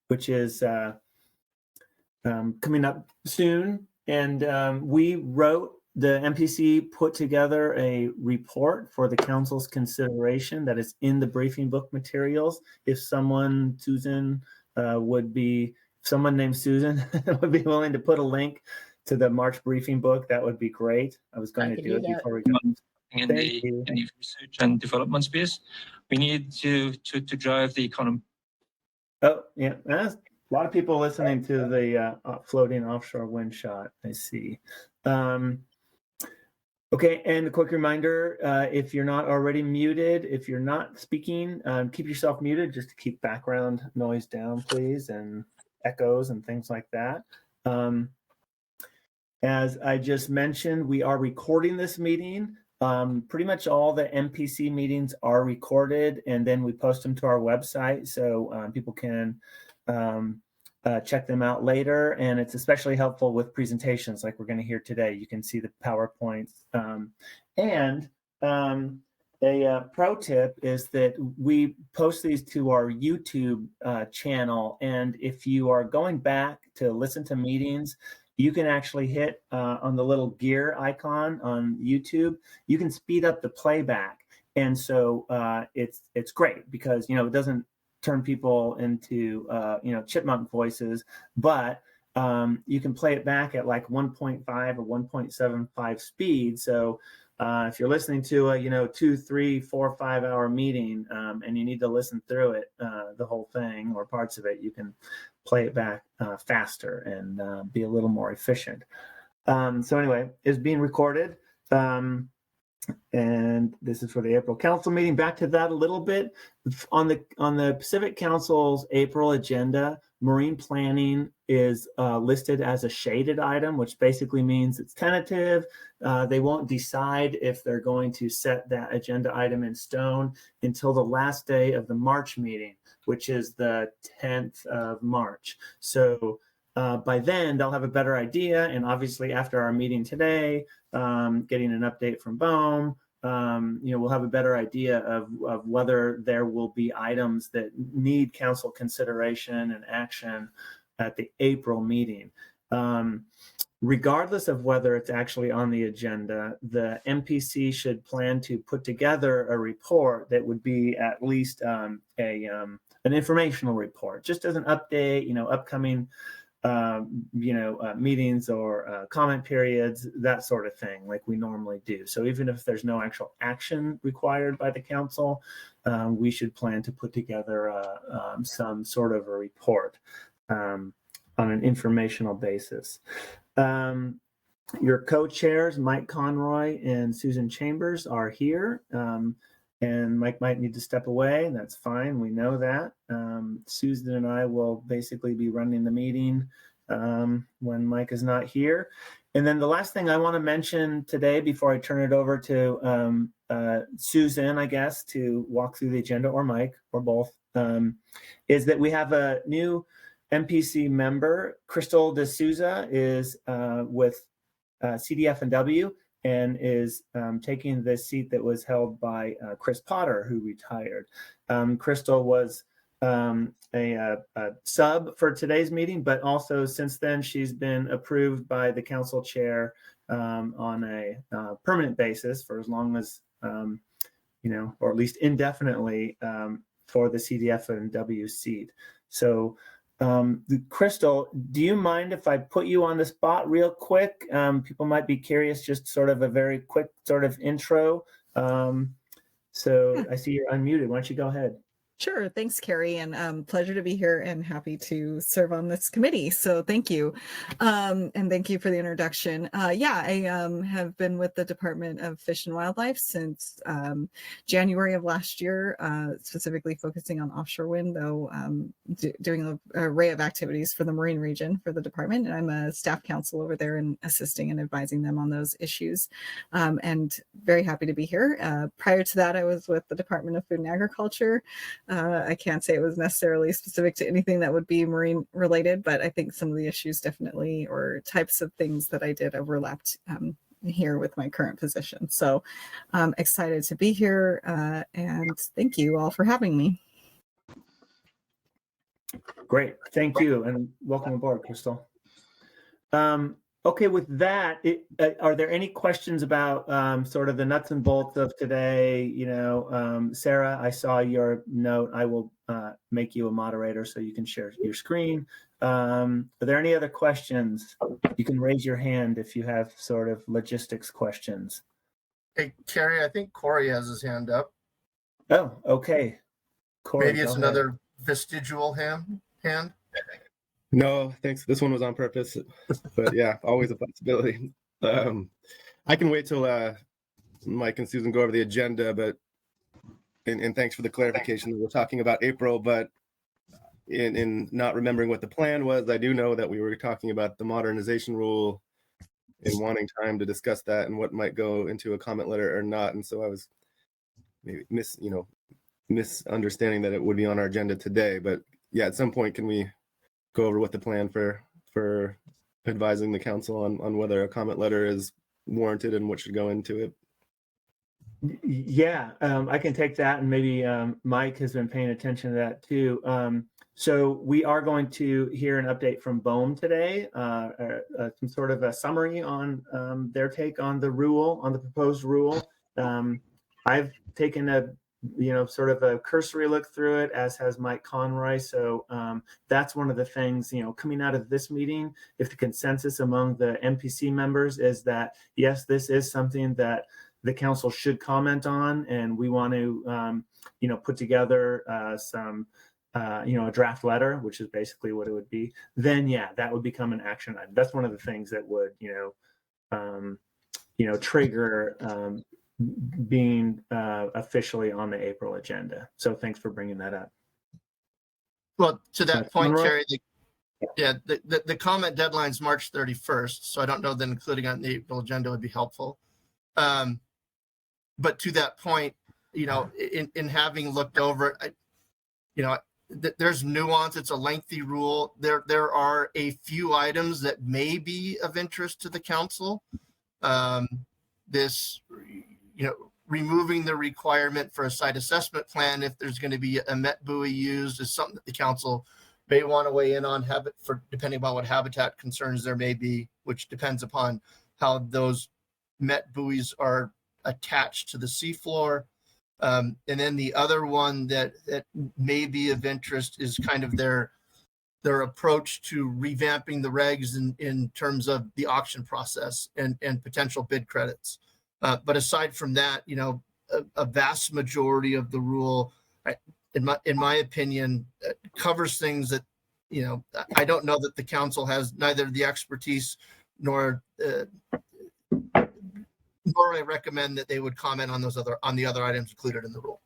which is coming up soon. And the MPC put together a report for the council's consideration that is in the briefing book materials. If someone named Susan would be willing to put a link to the March briefing book, that would be great. I was going to do it before we go. In the research and development space, we need to drive the economy. Oh, yeah. There's a lot of people listening to the floating offshore wind shot, I see. Okay, and a quick reminder, if you're not already muted, if you're not speaking, keep yourself muted just to keep background noise down, please, and echoes and things like that. As I just mentioned, we are recording this meeting. Pretty much all the MPC meetings are recorded, and then we post them to our website so people can check them out later. And it's especially helpful with presentations like we're going to hear today. You can see the PowerPoints. A pro tip is that we post these to our YouTube channel. And if you are going back to listen to meetings, you can actually hit on the little gear icon on YouTube. You can speed up the playback. And so it's great because, it doesn't turn people into, chipmunk voices, but you can play it back at like 1.5 or 1.75 speed. So if you're listening to a, 2, 3, 4, 5 hour meeting and you need to listen through it, the whole thing or parts of it, you can play it back faster and be a little more efficient. So anyway, it's being recorded. And this is for the April Council meeting. Back to that a little bit. On the Pacific Council's April agenda, marine planning is listed as a shaded item, which basically means it's tentative. They won't decide if they're going to set that agenda item in stone until the last day of the March meeting, which is the 10th of March. So by then, they'll have a better idea. And obviously, after our meeting today, getting an update from BOEM, we'll have a better idea of whether there will be items that need council consideration and action at the April meeting. Regardless of whether it's actually on the agenda, the MPC should plan to put together a report that would be at least an informational report, just as an update, upcoming meetings or comment periods, that sort of thing, like we normally do. So even if there's no actual action required by the council, we should plan to put together some sort of a report on an informational basis. Your co-chairs, Mike Conroy and Susan Chambers, are here. And Mike might need to step away, and that's fine. We know that. Susan and I will basically be running the meeting when Mike is not here. And then the last thing I want to mention today before I turn it over to Susan, I guess, to walk through the agenda, or Mike, or both, is that we have a new MPC member. Crystal D'Souza is with CDF&W. And is taking the seat that was held by Chris Potter, who retired. Crystal was a sub for today's meeting, but also since then she's been approved by the council chair on a permanent basis for as long as, or at least indefinitely for the CDF&W seat. So Crystal, do you mind if I put you on the spot real quick? People might be curious, just sort of a very quick sort of intro. So I see you're unmuted. Why don't you go ahead? Sure. Thanks, Carrie, and pleasure to be here and happy to serve on this committee. So thank you. And thank you for the introduction. I have been with the Department of Fish and Wildlife since January of last year, specifically focusing on offshore wind, though doing an array of activities for the marine region for the department. And I'm a staff counsel over there and assisting and advising them on those issues. And very happy to be here. Prior to that, I was with the Department of Food and Agriculture. I can't say it was necessarily specific to anything that would be marine related, but I think some of the issues definitely, or types of things that I did, overlapped here with my current position. So I'm excited to be here and thank you all for having me. Great, thank you, and welcome aboard, Crystal. Okay, with that, are there any questions about sort of the nuts and bolts of today? You know, Sarah, I saw your note. I will make you a moderator so you can share your screen. Are there any other questions? You can raise your hand if you have sort of logistics questions. Hey, Carrie, I think Corey has his hand up. Oh, okay. Corey, Maybe it's go ahead. another vestigial hand. No, thanks. This one was on purpose, but yeah, always a possibility. I can wait till Mike and Susan go over the agenda, but and thanks for the clarification that we're talking about April, but in not remembering what the plan was, I do know that we were talking about the modernization rule and wanting time to discuss that and what might go into a comment letter or not. And so I was maybe misunderstanding that it would be on our agenda today, but yeah, at some point, can we go over what the plan for advising the council on whether a comment letter is warranted and what should go into it? Yeah, I can take that, and maybe Mike has been paying attention to that too. So we are going to hear an update from BOEM today, some sort of a summary on their take on the rule, on the proposed rule. I've taken a sort of a cursory look through it, as has Mike Conroy. So that's one of the things, coming out of this meeting, if the consensus among the MPC members is that, yes, this is something that the council should comment on, and we want to, put together some, a draft letter, which is basically what it would be, then yeah, that would become an action item. That's one of the things that would, trigger being officially on the April agenda. So thanks for bringing that up. Well, to that point, Conroy? Carrie, the comment deadline is March 31st, so I don't know that including on the April agenda would be helpful. But to that point, in having looked over it, there's nuance. It's a lengthy rule. There are a few items that may be of interest to the council. Removing the requirement for a site assessment plan if there's going to be a Met buoy used is something that the council may want to weigh in on, depending upon what habitat concerns there may be, which depends upon how those Met buoys are attached to the seafloor. And then the other one that may be of interest is kind of their approach to revamping the regs in terms of the auction process and potential bid credits. But aside from that, a vast majority of the rule, in my opinion, covers things that, I don't know that the council has neither the expertise nor I recommend that they would comment on the other items included in the rule.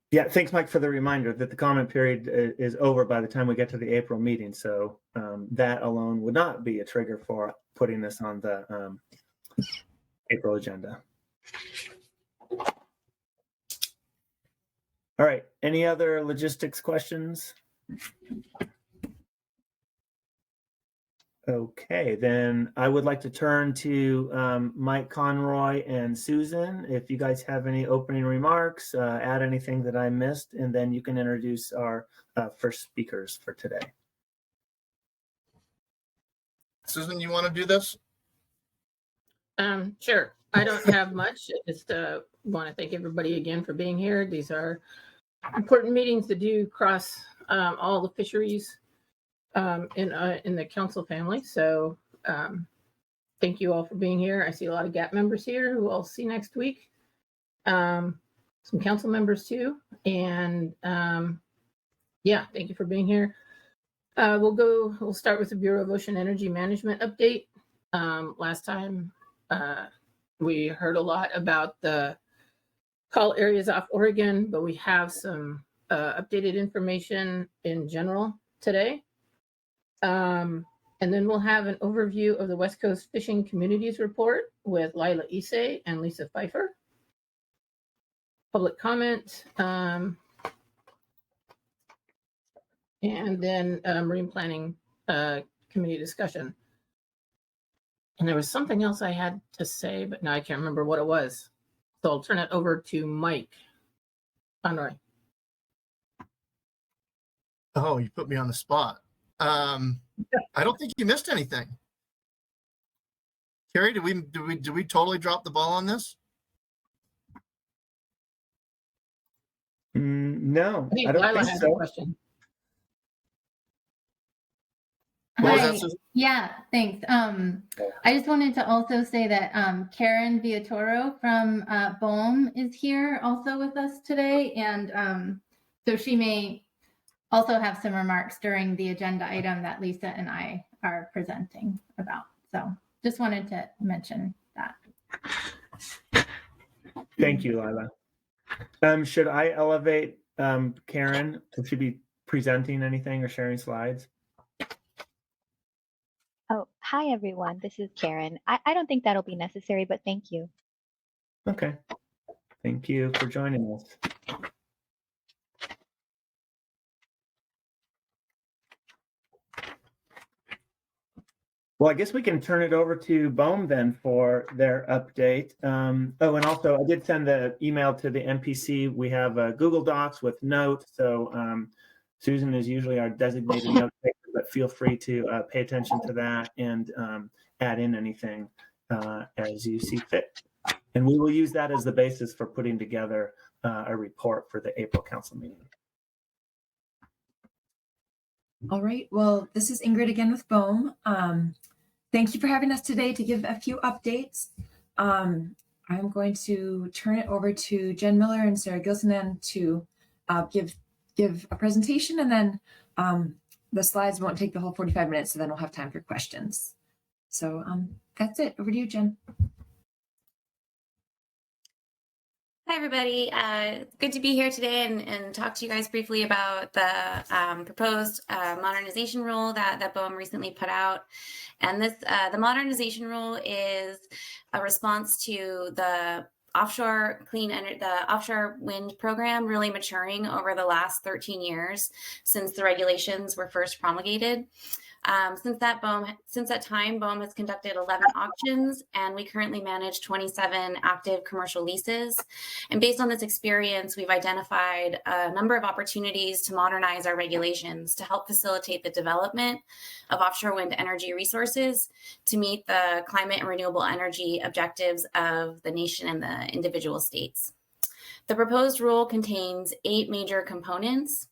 Yeah, thanks, Mike, for the reminder that the comment period is over by the time we get to the April meeting. So that alone would not be a trigger for putting this on the April agenda. All right, any other logistics questions? Okay, then I would like to turn to Mike Conroy and Susan. If you guys have any opening remarks, add anything that I missed, and then you can introduce our first speakers for today. Susan, you want to do this? Sure. I don't have much. I just want to thank everybody again for being here. These are important meetings to do across all the fisheries in the council family. So thank you all for being here. I see a lot of GAP members here who I'll see next week. Some council members too. And yeah, thank you for being here. We'll start with the Bureau of Ocean Energy Management update. Last time we heard a lot about the call areas off Oregon, but we have some updated information in general today. And then we'll have an overview of the West Coast Fishing Communities Report with Lila Issei and Lisa Pfeiffer. Public comment. And then Marine Planning Committee discussion. And there was something else I had to say, but now I can't remember what it was. So I'll turn it over to Mike Conroy. Oh, you put me on the spot. I don't think you missed anything. Carrie, did we totally drop the ball on this? No, I think I don't Lila think has a so. question. What was Hi. that, Susan? Yeah, thanks. I just wanted to also say that Karen Viatoro from BOEM is here also with us today. And so she may also have some remarks during the agenda item that Lisa and I are presenting about. So just wanted to mention that. Thank you, Lila. Should I elevate Karen? Should she be presenting anything or sharing slides? Oh, hi everyone. This is Karen. I don't think that'll be necessary, but thank you. Okay. Thank you for joining us. Well, I guess we can turn it over to BOEM then for their update. Oh, and also I did send the email to the MPC. We have Google Docs with notes. So Susan is usually our designated note taker, but feel free to pay attention to that and add in anything as you see fit. And we will use that as the basis for putting together a report for the April council meeting. All right, well, this is Ingrid again with BOEM. Thank you for having us today to give a few updates. I'm going to turn it over to Jen Miller and Sarah Gilsonan to give a presentation, and then the slides won't take the whole 45 minutes, so then we'll have time for questions. So that's it. Over to you, Jen. Hi, everybody. Good to be here today and talk to you guys briefly about the proposed modernization rule that BOEM recently put out. And this, the modernization rule is a response to the offshore the offshore wind program really maturing over the last 13 years since the regulations were first promulgated. Since that time, BOEM has conducted 11 auctions, and we currently manage 27 active commercial leases. And based on this experience, we've identified a number of opportunities to modernize our regulations to help facilitate the development of offshore wind energy resources to meet the climate and renewable energy objectives of the nation and the individual states. The proposed rule contains 8 major components,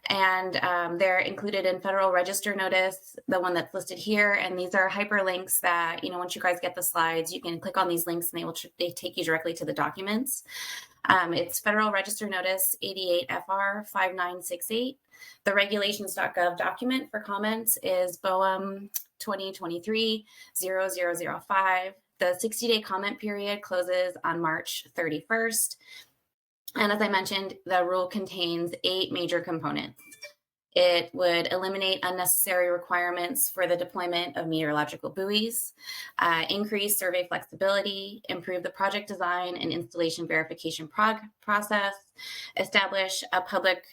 and they're included in Federal Register Notice, the one that's listed here. And these are hyperlinks that, once you guys get the slides, you can click on these links and they take you directly to the documents. It's Federal Register Notice 88 FR 5968. The regulations.gov document for comments is BOEM 2023-0005. The 60-day comment period closes on March 31st. And as I mentioned, the rule contains 8 major components. It would eliminate unnecessary requirements for the deployment of meteorological buoys, increase survey flexibility, improve the project design and installation verification process, establish a public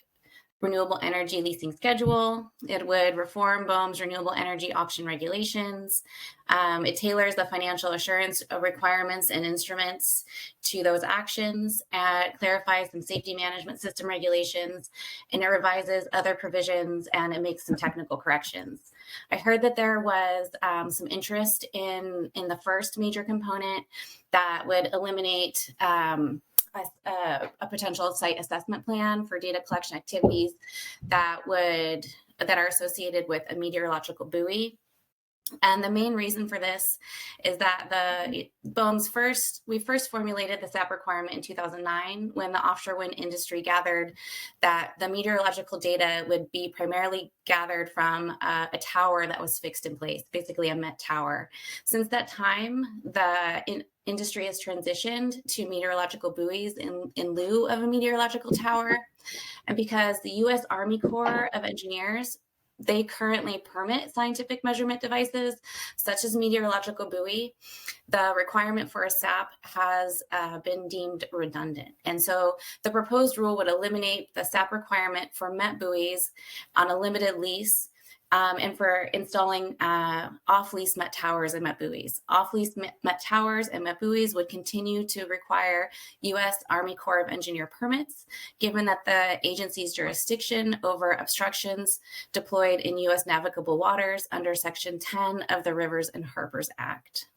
renewable energy leasing schedule. It would reform BOEM's renewable energy auction regulations. It tailors the financial assurance requirements and instruments to those actions, clarifies some safety management system regulations, and it revises other provisions, and it makes some technical corrections. I heard that there was some interest in the first major component that would eliminate a potential site assessment plan for data collection activities that are associated with a meteorological buoy. And the main reason for this is that we first formulated the SAP requirement in 2009 when the offshore wind industry gathered that the meteorological data would be primarily gathered from a tower that was fixed in place, basically a Met tower. Since that time, the industry has transitioned to meteorological buoys in lieu of a meteorological tower. And because the U.S. Army Corps of Engineers, they currently permit scientific measurement devices such as meteorological buoy, the requirement for a SAP has been deemed redundant. And so the proposed rule would eliminate the SAP requirement for Met buoys on a limited lease and for installing off-lease Met towers and Met buoys. Off-lease Met towers and Met buoys would continue to require U.S. Army Corps of Engineer permits, given that the agency's jurisdiction over obstructions deployed in U.S. navigable waters under Section 10 of the Rivers and Harbors Act.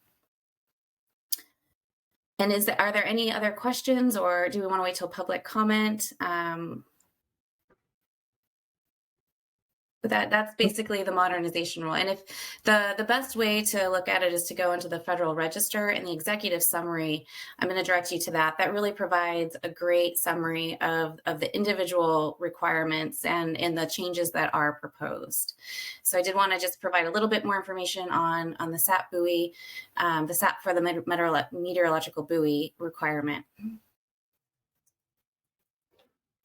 And are there any other questions, or do we want to wait till public comment? But that's basically the modernization rule. And if the best way to look at it is to go into the Federal Register, and the executive summary, I'm going to direct you to that. That really provides a great summary of the individual requirements and the changes that are proposed. So I did want to just provide a little bit more information on the SAP buoy, the SAP for the meteorological buoy requirement.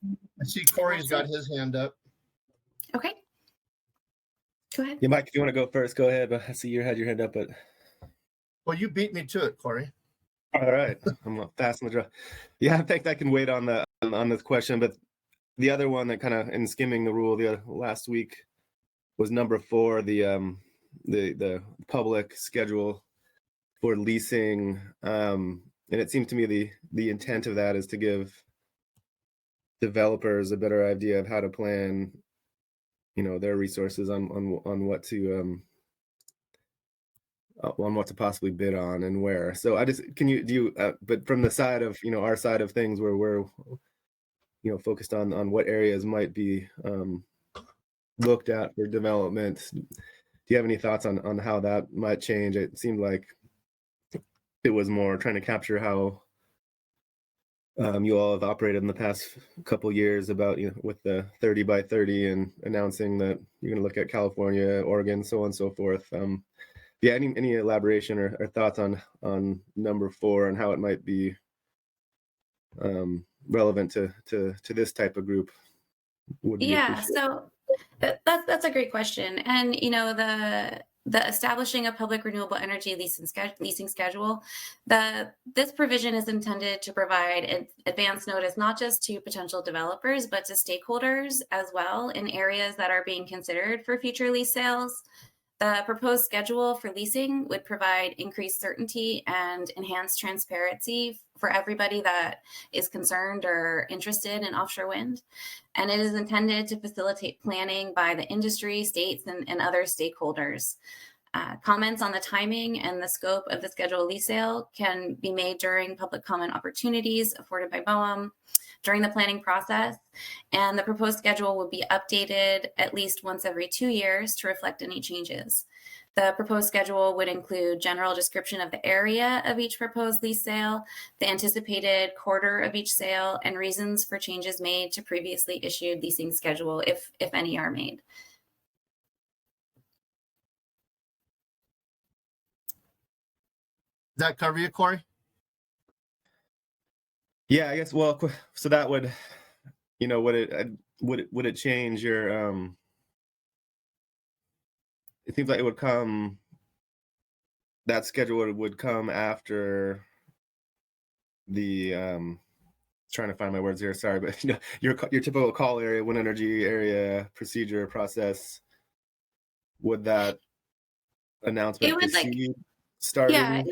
I see Corey's got his hand up. Okay. Go ahead. Yeah, Mike, if you want to go first, go ahead. But I see you had your hand up, but Well, you beat me to it, Corey. all right, I'm fast on the draw. Yeah, I think I can wait on this question, but the other one that kind of in skimming the rule the last week was number 4, the public schedule for leasing, and it seems to me the intent of that is to give developers a better idea of how to plan, their resources on what to on what to possibly bid on and where. So but from the side of our side of things, where we're focused on what areas might be looked at for development, do you have any thoughts on how that might change? It seemed like it was more trying to capture how you all have operated in the past couple years about with the 30 by 30 and announcing that you're going to look at California, Oregon, so on and so forth. Yeah, any elaboration or thoughts on number 4 and how it might be relevant to this type of group would be appreciated. So that's a great question. And the establishing a public renewable energy leasing schedule, this provision is intended to provide advance notice not just to potential developers, but to stakeholders as well in areas that are being considered for future lease sales. The proposed schedule for leasing would provide increased certainty and enhanced transparency for everybody that is concerned or interested in offshore wind. And it is intended to facilitate planning by the industry, states, and other stakeholders. Comments on the timing and the scope of the scheduled lease sale can be made during public comment opportunities afforded by BOEM during the planning process, and the proposed schedule will be updated at least once every 2 years to reflect any changes. The proposed schedule would include general description of the area of each proposed lease sale, the anticipated quarter of each sale, and reasons for changes made to previously issued leasing schedule, if any are made. Does that cover you, Corey? Yeah, I guess. Well, so that would, would it change your? It seems like it would come. That schedule would come after the. Trying to find my words here. Sorry, but your typical call area, wind energy area procedure process. Would that announcement precede starting?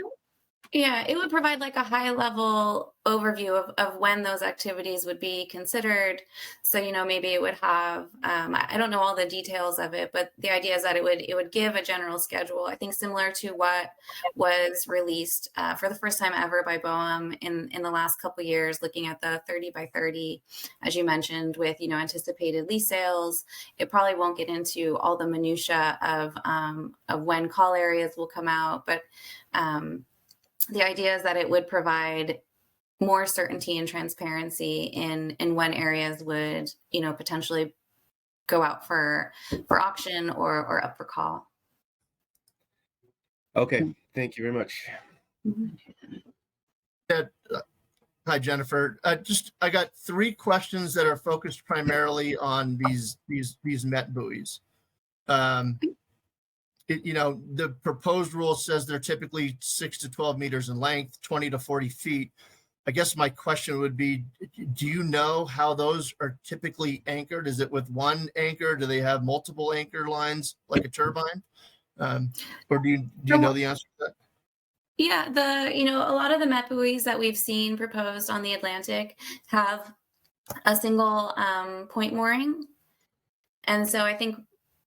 Yeah, it would provide like a high level overview of when those activities would be considered. So, maybe it would have, I don't know all the details of it, but the idea is that it would give a general schedule, I think similar to what was released for the first time ever by BOEM in the last couple of years, looking at the 30 by 30, as you mentioned, with, anticipated lease sales. It probably won't get into all the minutia of when call areas will come out, but the idea is that it would provide more certainty and transparency in when areas would, potentially go out for auction or up for call. Okay, thank you very much. Hi, Jennifer. I got 3 questions that are focused primarily on these Met buoys. The proposed rule says they're typically 6 to 12 meters in length, 20 to 40 feet. I guess my question would be, do you know how those are typically anchored? Is it with one anchor? Do they have multiple anchor lines like a turbine? Or do you know the answer to that? Yeah, a lot of the Met buoys that we've seen proposed on the Atlantic have a single point mooring. And so I think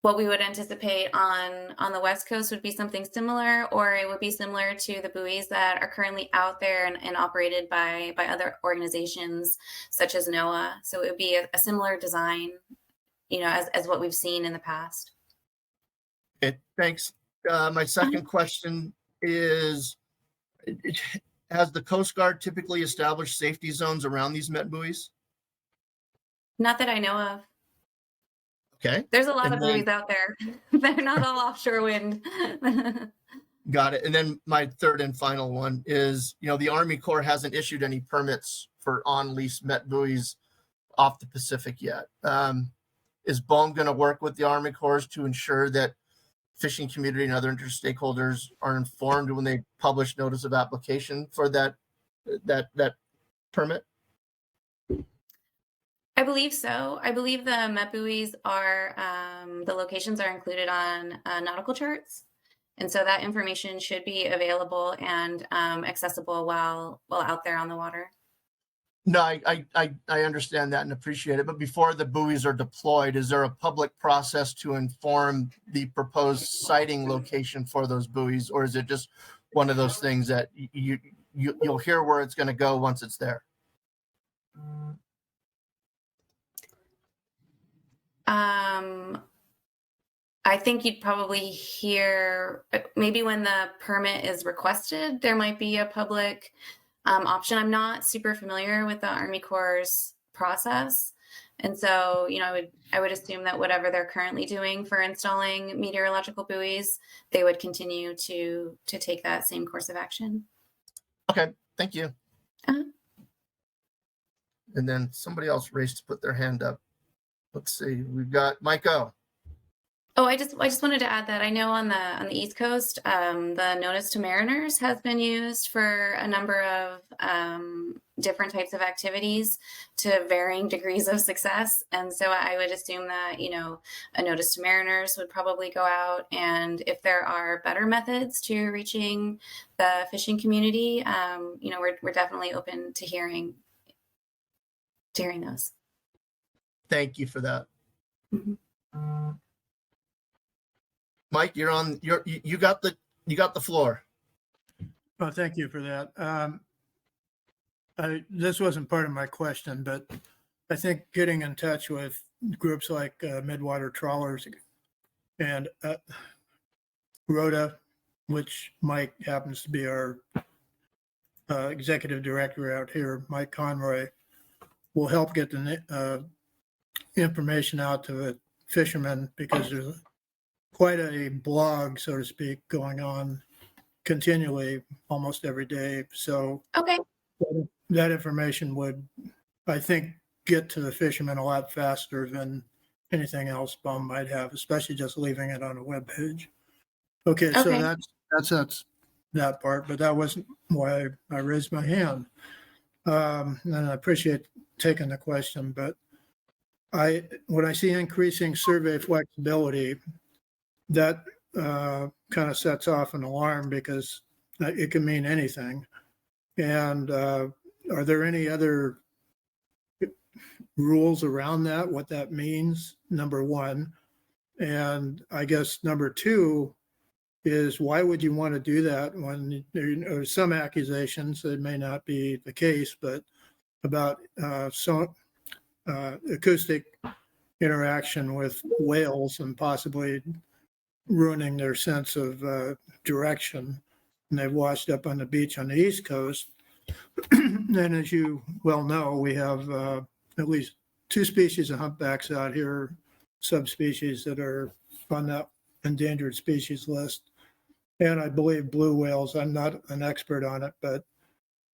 what we would anticipate on the West Coast would be something similar, or it would be similar to the buoys that are currently out there and operated by other organizations such as NOAA. So it would be a similar design, as what we've seen in the past. Okay, thanks. My second question is, has the Coast Guard typically established safety zones around these Met buoys? Not that I know of. Okay. There's a lot And of then- buoys out there. They're not all offshore wind. Got it. And then my third and final one is, the Army Corps hasn't issued any permits for on-lease Met buoys off the Pacific yet. Is BOEM going to work with the Army Corps to ensure that fishing community and other interest stakeholders are informed when they publish notice of application for that permit? I believe so. I believe the Met buoys are, the locations are included on nautical charts. And so that information should be available and accessible while out there on the water. No, I understand that and appreciate it. But before the buoys are deployed, is there a public process to inform the proposed sighting location for those buoys? Or is it just one of those things that you'll hear where it's going to go once it's there? I think you'd probably hear maybe when the permit is requested, there might be a public option. I'm not super familiar with the Army Corps' process. And so, I would assume that whatever they're currently doing for installing meteorological buoys, they would continue to take that same course of action. Okay, thank you. Uh-huh. And then somebody else raced to put their hand up. Let's see, we've got Mike O. Oh, I just wanted to add that I know on the East Coast, the notice to mariners has been used for a number of different types of activities to varying degrees of success. And so I would assume that, a notice to mariners would probably go out. And if there are better methods to reaching the fishing community, we're definitely open to hearing those. Thank you for that. Mm-hmm. Mike, you're on. You got the floor. Well, thank you for that. This wasn't part of my question, but I think getting in touch with groups like Midwater Trawlers and Rhoda, which Mike happens to be our executive director out here, Mike Conroy, will help get the information out to the fishermen, because there's quite a blog, so to speak, going on continually almost every day. So Okay. that information would, I think, get to the fishermen a lot faster than anything else BOEM might have, especially just leaving it on a web page. Okay, so that's that part, but that wasn't why I raised my hand. And I appreciate taking the question, but when I see increasing survey flexibility, that kind of sets off an alarm, because it can mean anything. And are there any other rules around that, what that means, number one? And I guess number two is, why would you want to do that when there are some accusations, that may not be the case, but about acoustic interaction with whales and possibly ruining their sense of direction, and they've washed up on the beach on the East Coast. And as you well know, we have at least 2 species of humpbacks out here, subspecies that are on that endangered species list. And I believe blue whales. I'm not an expert on it, but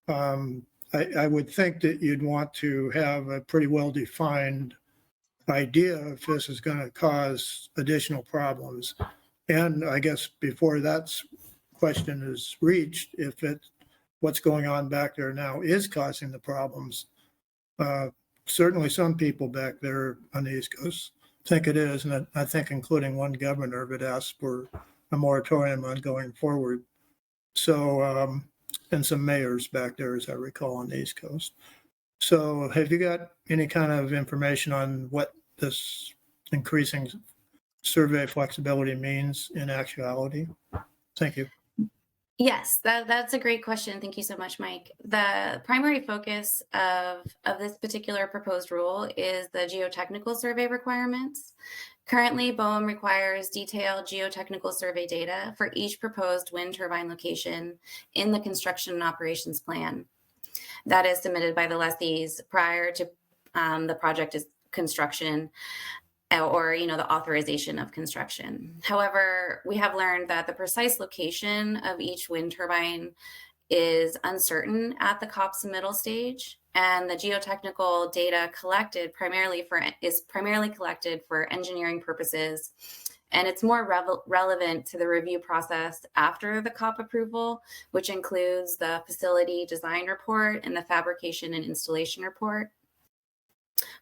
I would think that you'd want to have a pretty well-defined idea if this is going to cause additional problems. And I guess before that question is reached, if it what's going on back there now is causing the problems. Certainly some people back there on the East Coast think it is, and I think including one governor that asked for a moratorium on going forward. So, and some mayors back there, as I recall, on the East Coast. So have you got any kind of information on what this increasing survey flexibility means in actuality? Thank you. Yes, that's a great question. Thank you so much, Mike. The primary focus of this particular proposed rule is the geotechnical survey requirements. Currently, BOEM requires detailed geotechnical survey data for each proposed wind turbine location in the construction and operations plan that is submitted by the lessees prior to the project is construction, or the authorization of construction. However, we have learned that the precise location of each wind turbine is uncertain at the COP's middle stage, and the geotechnical data is primarily collected for engineering purposes, and it's more relevant to the review process after the COP approval, which includes the facility design report and the fabrication and installation report.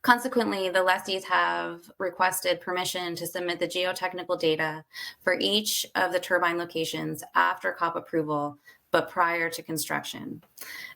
Consequently, the lessees have requested permission to submit the geotechnical data for each of the turbine locations after COP approval, but prior to construction.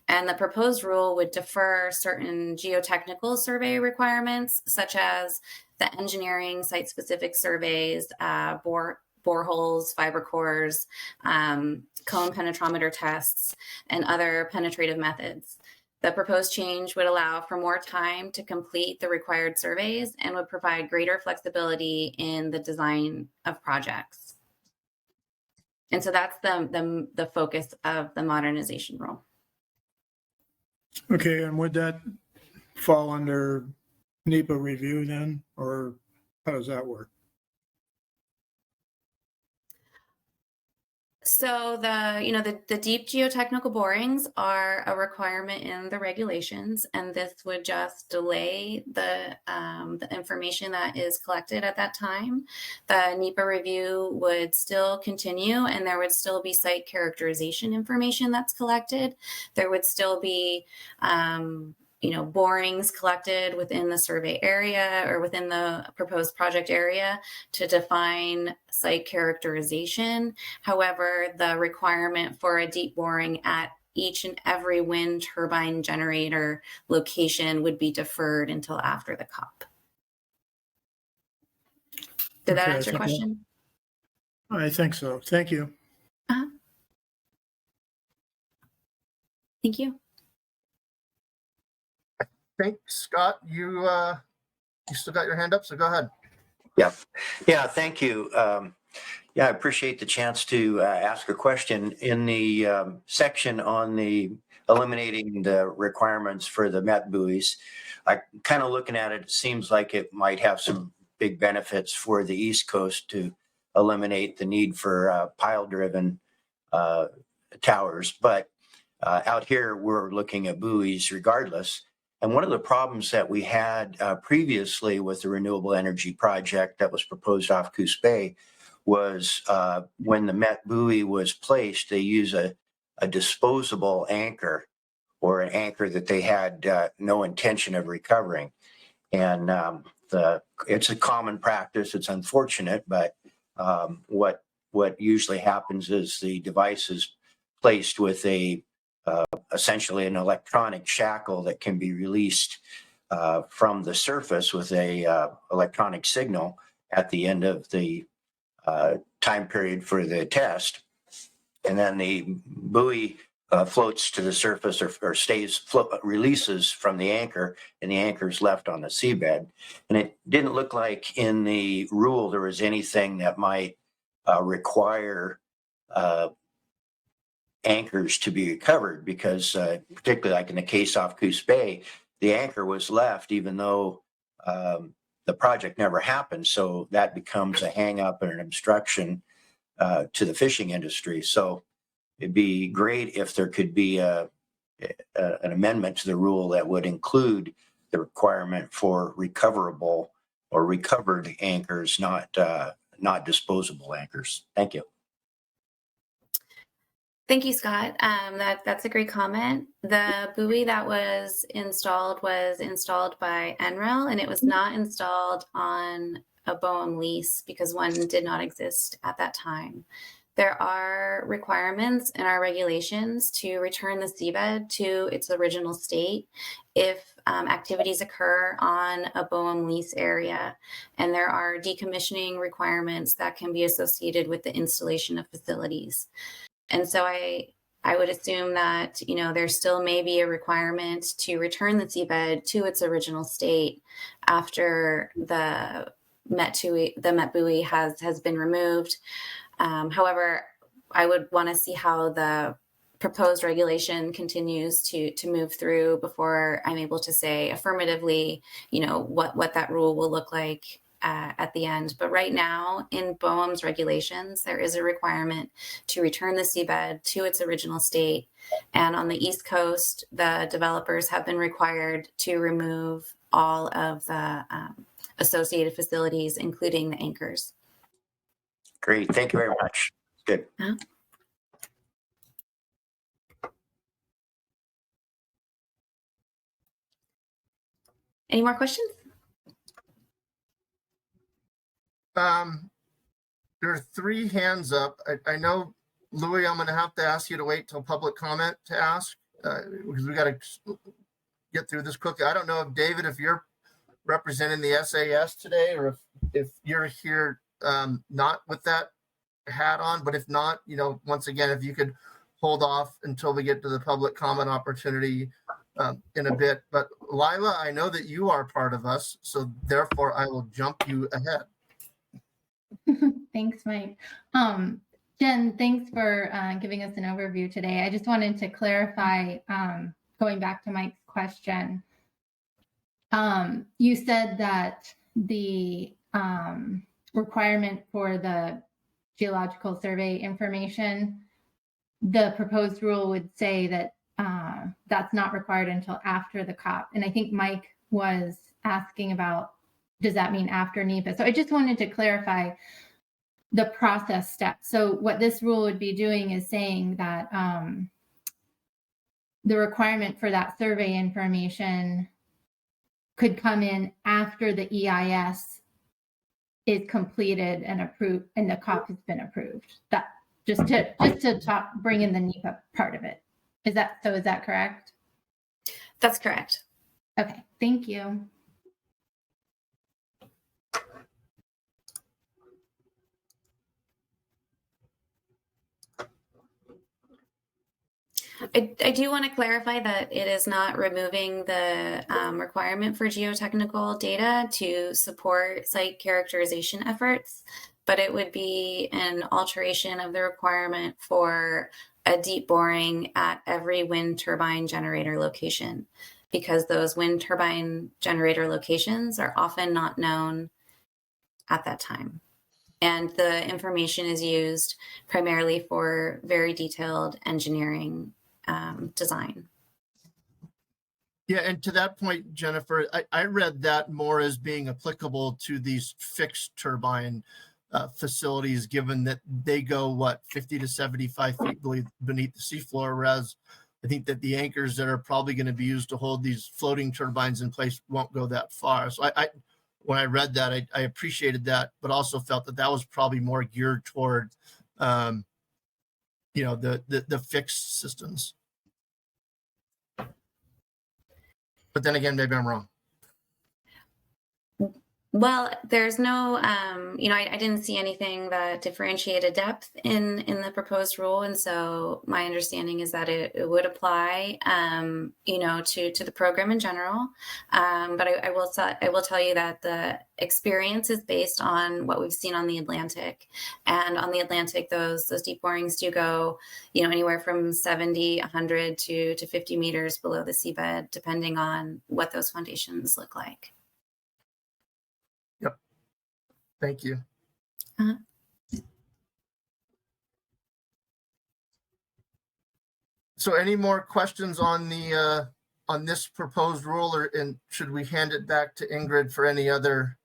And the proposed rule would defer certain geotechnical survey requirements, such as the engineering site-specific surveys, boreholes, fiber cores, cone penetrometer tests, and other penetrative methods. The proposed change would allow for more time to complete the required surveys and would provide greater flexibility in the design of projects. And so that's the focus of the modernization rule. Okay, and would that fall under NEPA review then, or how does that work? So the deep geotechnical borings are a requirement in the regulations, and this would just delay the information that is collected at that time. The NEPA review would still continue, and there would still be site characterization information that's collected. There would still be borings collected within the survey area or within the proposed project area to define site characterization. However, the requirement for a deep boring at each and every wind turbine generator location would be deferred until after the COP. Did that answer your question? I think so. Thank you. Thank you. Thanks, Scott. You still got your hand up, so go ahead. Yeah, thank you. I appreciate the chance to ask a question. In the section on the eliminating the requirements for the Met buoys, I kind of looking at it, it seems like it might have some big benefits for the East Coast to eliminate the need for pile-driven towers. But out here, we're looking at buoys regardless. And one of the problems that we had previously with the renewable energy project that was proposed off Coos Bay was when the Met buoy was placed, they use a disposable anchor or an anchor that they had no intention of recovering. And it's a common practice. It's unfortunate, but what usually happens is the device is placed with essentially an electronic shackle that can be released from the surface with a electronic signal at the end of the time period for the test. And then the buoy floats to the surface or releases from the anchor, and the anchor is left on the seabed. And it didn't look like in the rule there was anything that might require anchors to be recovered, because particularly like in the case off Coos Bay, the anchor was left even though the project never happened. So that becomes a hang up and an obstruction to the fishing industry. So it'd be great if there could be an amendment to the rule that would include the requirement for recoverable or recovered anchors, not disposable anchors. Thank you. Thank you, Scott. That's a great comment. The buoy that was installed by NREL, and it was not installed on a BOEM lease because one did not exist at that time. There are requirements in our regulations to return the seabed to its original state if activities occur on a BOEM lease area, and there are decommissioning requirements that can be associated with the installation of facilities. And so I would assume that, you know, there still may be a requirement to return the seabed to its original state after the Met buoy has been removed. However, I would want to see how the proposed regulation continues to move through before I'm able to say affirmatively, you know, what that rule will look like at the end. But right now in BOEM's regulations, there is a requirement to return the seabed to its original state. And on the East Coast, the developers have been required to remove all of the associated facilities, including the anchors. Great. Thank you very much. Good. Any more questions? There are 3 hands up. I know, Louis, I'm going to have to ask you to wait till public comment to ask because we got to get through this quickly. I don't know if David, if you're representing the SAS today, or if you're here not with that hat on, but if not, you know, once again, if you could hold off until we get to the public comment opportunity in a bit. But Lila, I know that you are part of us, so therefore I will jump you ahead. Thanks, Mike. Jen, thanks for giving us an overview today. I just wanted to clarify, going back to Mike's question. You said that the requirement for the geological survey information, the proposed rule would say that that's not required until after the COP. And I think Mike was asking about, does that mean after NEPA? So I just wanted to clarify the process steps. So what this rule would be doing is saying that the requirement for that survey information could come in after the EIS is completed and approved and the COP has been approved. That just to bring in the NEPA part of it. Is that correct? That's correct. Okay, thank you. I do want to clarify that it is not removing the requirement for geotechnical data to support site characterization efforts, but it would be an alteration of the requirement for a deep boring at every wind turbine generator location, because those wind turbine generator locations are often not known at that time. And the information is used primarily for very detailed engineering design. Yeah, and to that point, Jennifer, I read that more as being applicable to these fixed turbine facilities, given that they go, 50 to 75 feet beneath the seafloor, whereas I think that the anchors that are probably going to be used to hold these floating turbines in place won't go that far. So when I read that, I appreciated that, but also felt that was probably more geared toward, the fixed systems. But then again, maybe I'm wrong. Well, there's no, I didn't see anything that differentiated depth in the proposed rule. And so my understanding is that it would apply, to the program in general. But I will tell you that the experience is based on what we've seen on the Atlantic. And on the Atlantic, those deep borings do go, anywhere from 70, 100 to 50 meters below the seabed, depending on what those foundations look like. Thank you. So any more questions on the on this proposed rule, and should we hand it back to Ingrid for any other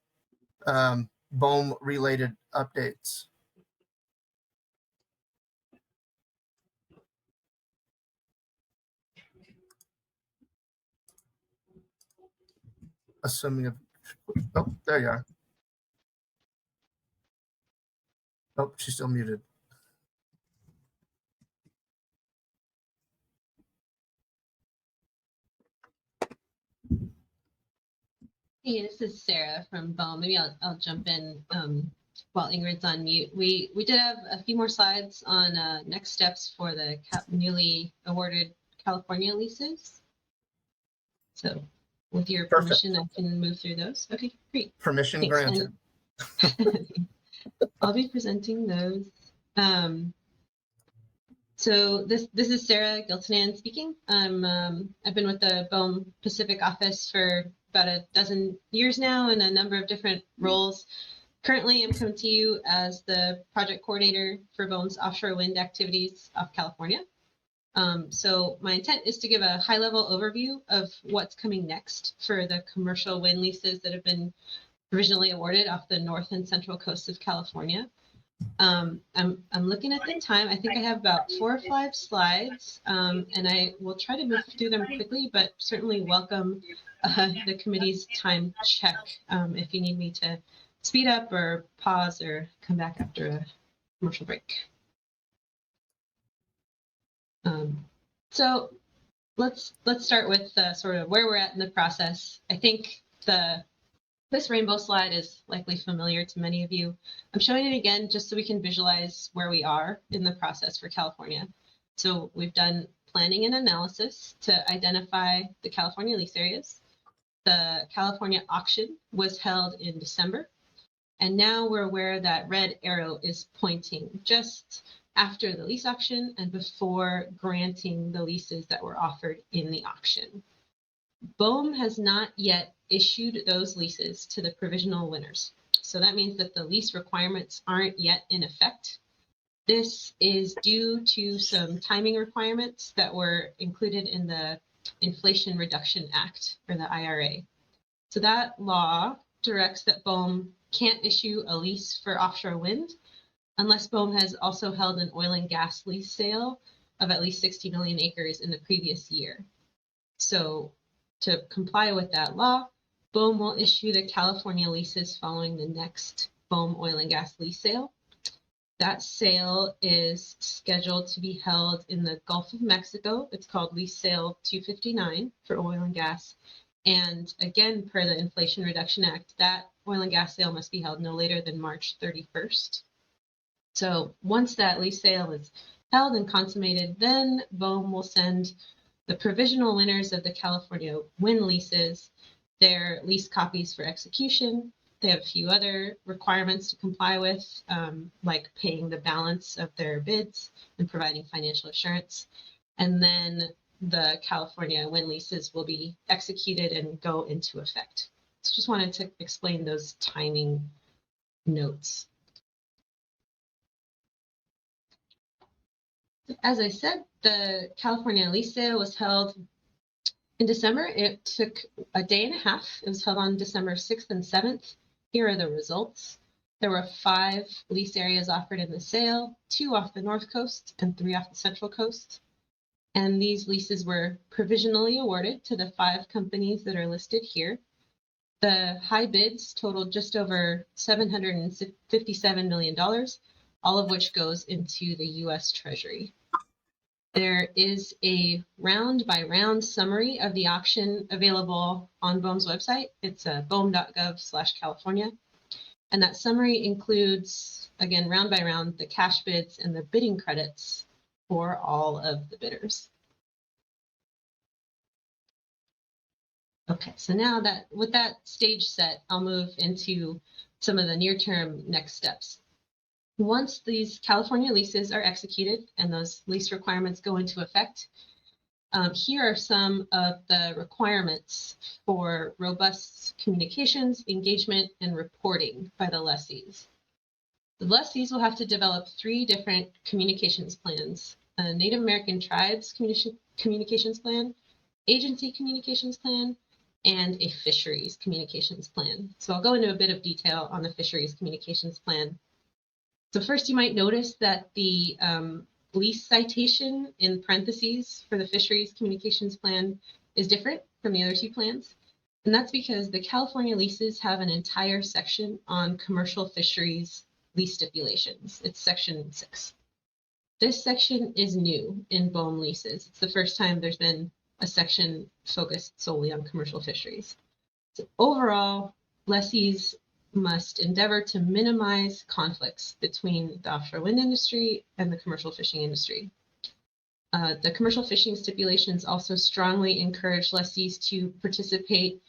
BOEM related updates? assuming oh, there you are. Oh, she's still muted. Hey, this is Sarah from BOEM. Maybe I'll jump in while Ingrid's on mute. We did have a few more slides on next steps for the newly awarded California leases. So with your permission, I can move through those. Okay, great. Permission granted. I'll be presenting those. So this is Sarah Giltanan speaking. I've been with the BOEM Pacific office for about a dozen years now in a number of different roles. Currently, I'm coming to you as the project coordinator for BOEM's offshore wind activities off California. So my intent is to give a high-level overview of what's coming next for the commercial wind leases that have been provisionally awarded off the north and central coasts of California. I'm looking at the time. I think I have about 4 or 5 slides, and I will try to move through them quickly, but certainly welcome the committee's time check if you need me to speed up or pause or come back after a commercial break. So let's start with sort of where we're at in the process. I think this rainbow slide is likely familiar to many of you. I'm showing it again just so we can visualize where we are in the process for California. So we've done planning and analysis to identify the California lease areas. The California auction was held in December. And now we're aware that red arrow is pointing just after the lease auction and before granting the leases that were offered in the auction. BOEM has not yet issued those leases to the provisional winners. So that means that the lease requirements aren't yet in effect. This is due to some timing requirements that were included in the Inflation Reduction Act, or the IRA. So that law directs that BOEM can't issue a lease for offshore wind unless BOEM has also held an oil and gas lease sale of at least 60 million acres in the previous year. So to comply with that law, BOEM will issue the California leases following the next BOEM oil and gas lease sale. That sale is scheduled to be held in the Gulf of Mexico. It's called Lease Sale 259 for oil and gas. And again, per the Inflation Reduction Act, that oil and gas sale must be held no later than March 31st. So once that lease sale is held and consummated, then BOEM will send the provisional winners of the California wind leases their lease copies for execution. They have a few other requirements to comply with, like paying the balance of their bids and providing financial assurance. And then the California wind leases will be executed and go into effect. So just wanted to explain those timing notes. As I said, the California lease sale was held in December. It took a day and a half. It was held on December 6th and 7th. Here are the results. There were 5 lease areas offered in the sale, 2 off the north coast and 3 off the central coast. And these leases were provisionally awarded to the 5 companies that are listed here. The high bids totaled just over $757 million, all of which goes into the U.S. Treasury. There is a round-by-round summary of the auction available on BOEM's website. It's boem.gov/California. And that summary includes, again, round by round, the cash bids and the bidding credits for all of the bidders. Okay, so now that with that stage set, I'll move into some of the near-term next steps. Once these California leases are executed and those lease requirements go into effect, here are some of the requirements for robust communications, engagement, and reporting by the lessees. The lessees will have to develop 3 different communications plans: a Native American tribes communications plan, agency communications plan, and a fisheries communications plan. So I'll go into a bit of detail on the fisheries communications plan. So first, you might notice that the lease citation in parentheses for the fisheries communications plan is different from the other 2 plans. And that's because the California leases have an entire section on commercial fisheries lease stipulations. It's section 6. This section is new in BOEM leases. It's the first time there's been a section focused solely on commercial fisheries. So overall, lessees must endeavor to minimize conflicts between the offshore wind industry and the commercial fishing industry. The commercial fishing stipulations also strongly encourage lessees to participate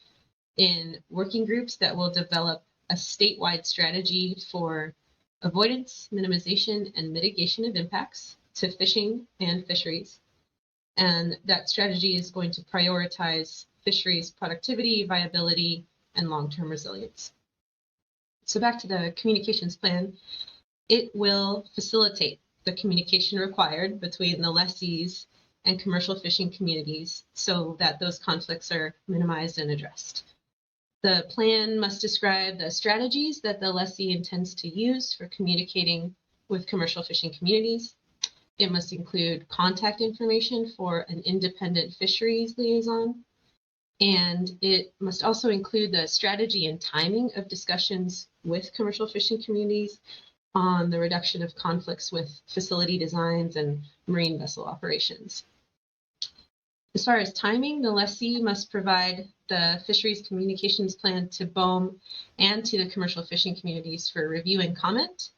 in working groups that will develop a statewide strategy for avoidance, minimization, and mitigation of impacts to fishing and fisheries. And that strategy is going to prioritize fisheries productivity, viability, and long-term resilience. So back to the communications plan, it will facilitate the communication required between the lessees and commercial fishing communities so that those conflicts are minimized and addressed. The plan must describe the strategies that the lessee intends to use for communicating with commercial fishing communities. It must include contact information for an independent fisheries liaison. And it must also include the strategy and timing of discussions with commercial fishing communities on the reduction of conflicts with facility designs and marine vessel operations. As far as timing, the lessee must provide the fisheries communications plan to BOEM and to the commercial fishing communities for review and comment,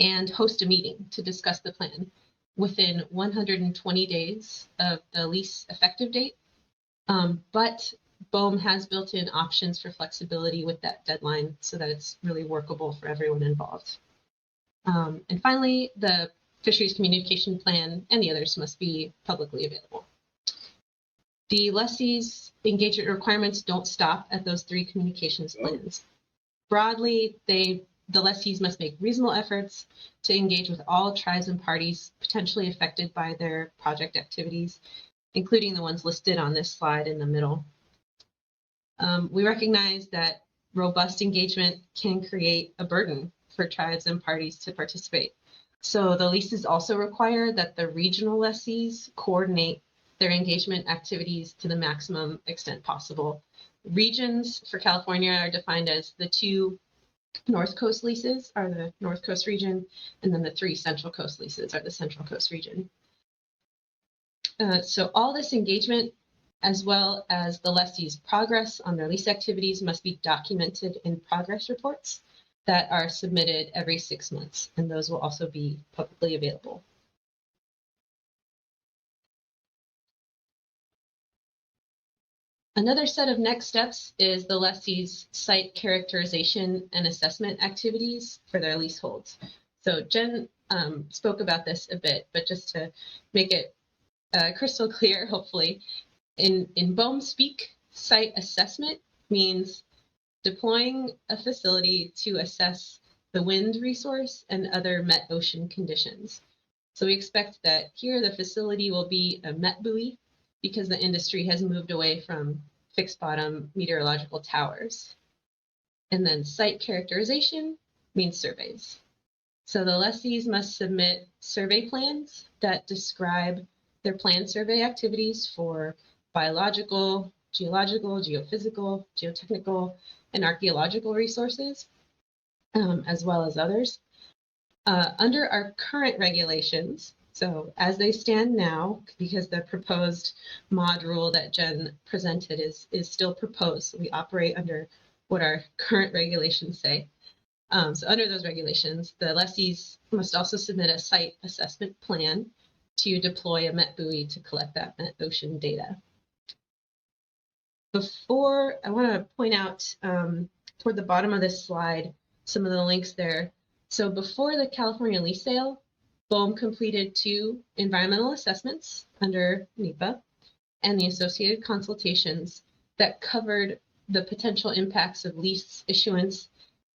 and host a meeting to discuss the plan within 120 days of the lease effective date. But BOEM has built-in options for flexibility with that deadline so that it's really workable for everyone involved. And finally, the fisheries communication plan and the others must be publicly available. The lessee's engagement requirements don't stop at those 3 communications plans. Broadly, the lessees must make reasonable efforts to engage with all tribes and parties potentially affected by their project activities, including the ones listed on this slide in the middle. We recognize that robust engagement can create a burden for tribes and parties to participate. So the leases also require that the regional lessees coordinate their engagement activities to the maximum extent possible. Regions for California are defined as the 2 North Coast leases are the North Coast region, and then the 3 Central Coast leases are the Central Coast region. So all this engagement, as well as the lessee's progress on their lease activities, must be documented in progress reports that are submitted every 6 months, and those will also be publicly available. Another set of next steps is the lessee's site characterization and assessment activities for their leaseholds. So Jen spoke about this a bit, but just to make it crystal clear, hopefully, in BOEM speak, site assessment means deploying a facility to assess the wind resource and other met ocean conditions. So we expect that here the facility will be a met buoy because the industry has moved away from fixed bottom meteorological towers. And then site characterization means surveys. So the lessees must submit survey plans that describe their planned survey activities for biological, geological, geophysical, geotechnical, and archaeological resources, as well as others. Under our current regulations, so as they stand now, because the proposed mod rule that Jen presented is still proposed, so we operate under what our current regulations say. So under those regulations, the lessees must also submit a site assessment plan to deploy a met buoy to collect that met ocean data. Before, I want to point out toward the bottom of this slide, some of the links there. So before the California lease sale, BOEM completed 2 environmental assessments under NEPA and the associated consultations that covered the potential impacts of lease issuance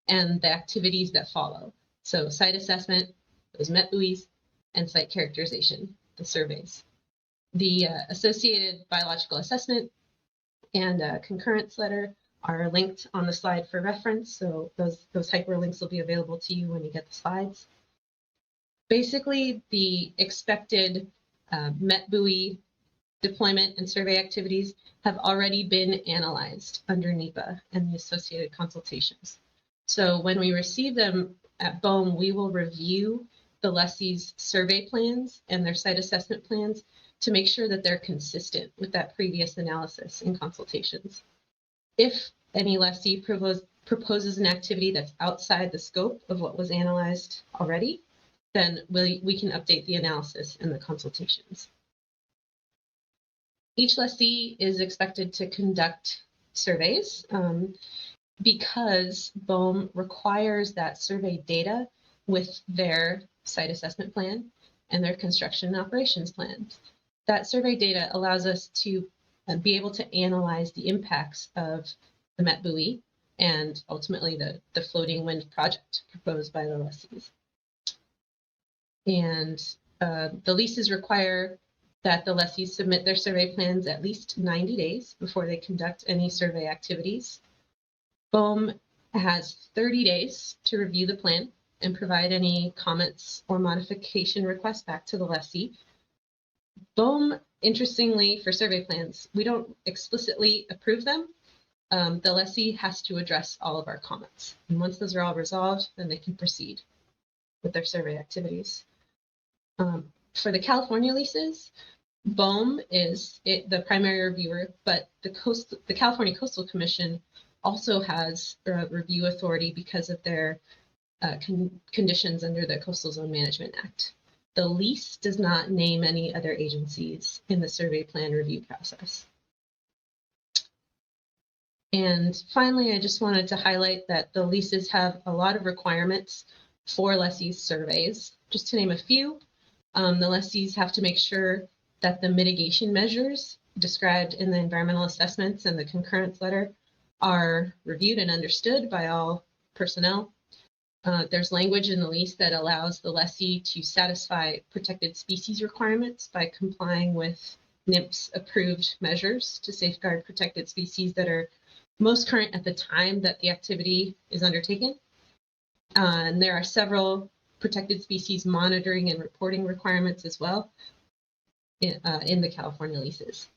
and the activities that follow. So site assessment, those met buoys, and site characterization, the surveys. The associated biological assessment and concurrence letter are linked on the slide for reference. So those hyperlinks will be available to you when you get the slides. Basically, the expected met buoy deployment, and survey activities have already been analyzed under NEPA and the associated consultations. So when we receive them at BOEM, we will review the lessee's survey plans and their site assessment plans to make sure that they're consistent with that previous analysis and consultations. If any lessee proposes an activity that's outside the scope of what was analyzed already, then we can update the analysis and the consultations. Each lessee is expected to conduct surveys because BOEM requires that survey data with their site assessment plan and their construction and operations plans. That survey data allows us to be able to analyze the impacts of the Met buoy and ultimately the floating wind project proposed by the lessees. And the leases require that the lessees submit their survey plans at least 90 days before they conduct any survey activities. BOEM has 30 days to review the plan and provide any comments or modification requests back to the lessee. BOEM, interestingly, for survey plans, we don't explicitly approve them. The lessee has to address all of our comments. And once those are all resolved, then they can proceed with their survey activities. For the California leases, BOEM is the primary reviewer, but the California Coastal Commission also has review authority because of their conditions under the Coastal Zone Management Act. The lease does not name any other agencies in the survey plan review process. And finally, I just wanted to highlight that the leases have a lot of requirements for lessees surveys. Just to name a few, the lessees have to make sure that the mitigation measures described in the environmental assessments and the concurrence letter are reviewed and understood by all personnel. There's language in the lease that allows the lessee to satisfy protected species requirements by complying with NIMP's approved measures to safeguard protected species that are most current at the time that the activity is undertaken. And there are several protected species monitoring and reporting requirements as well in the California leases.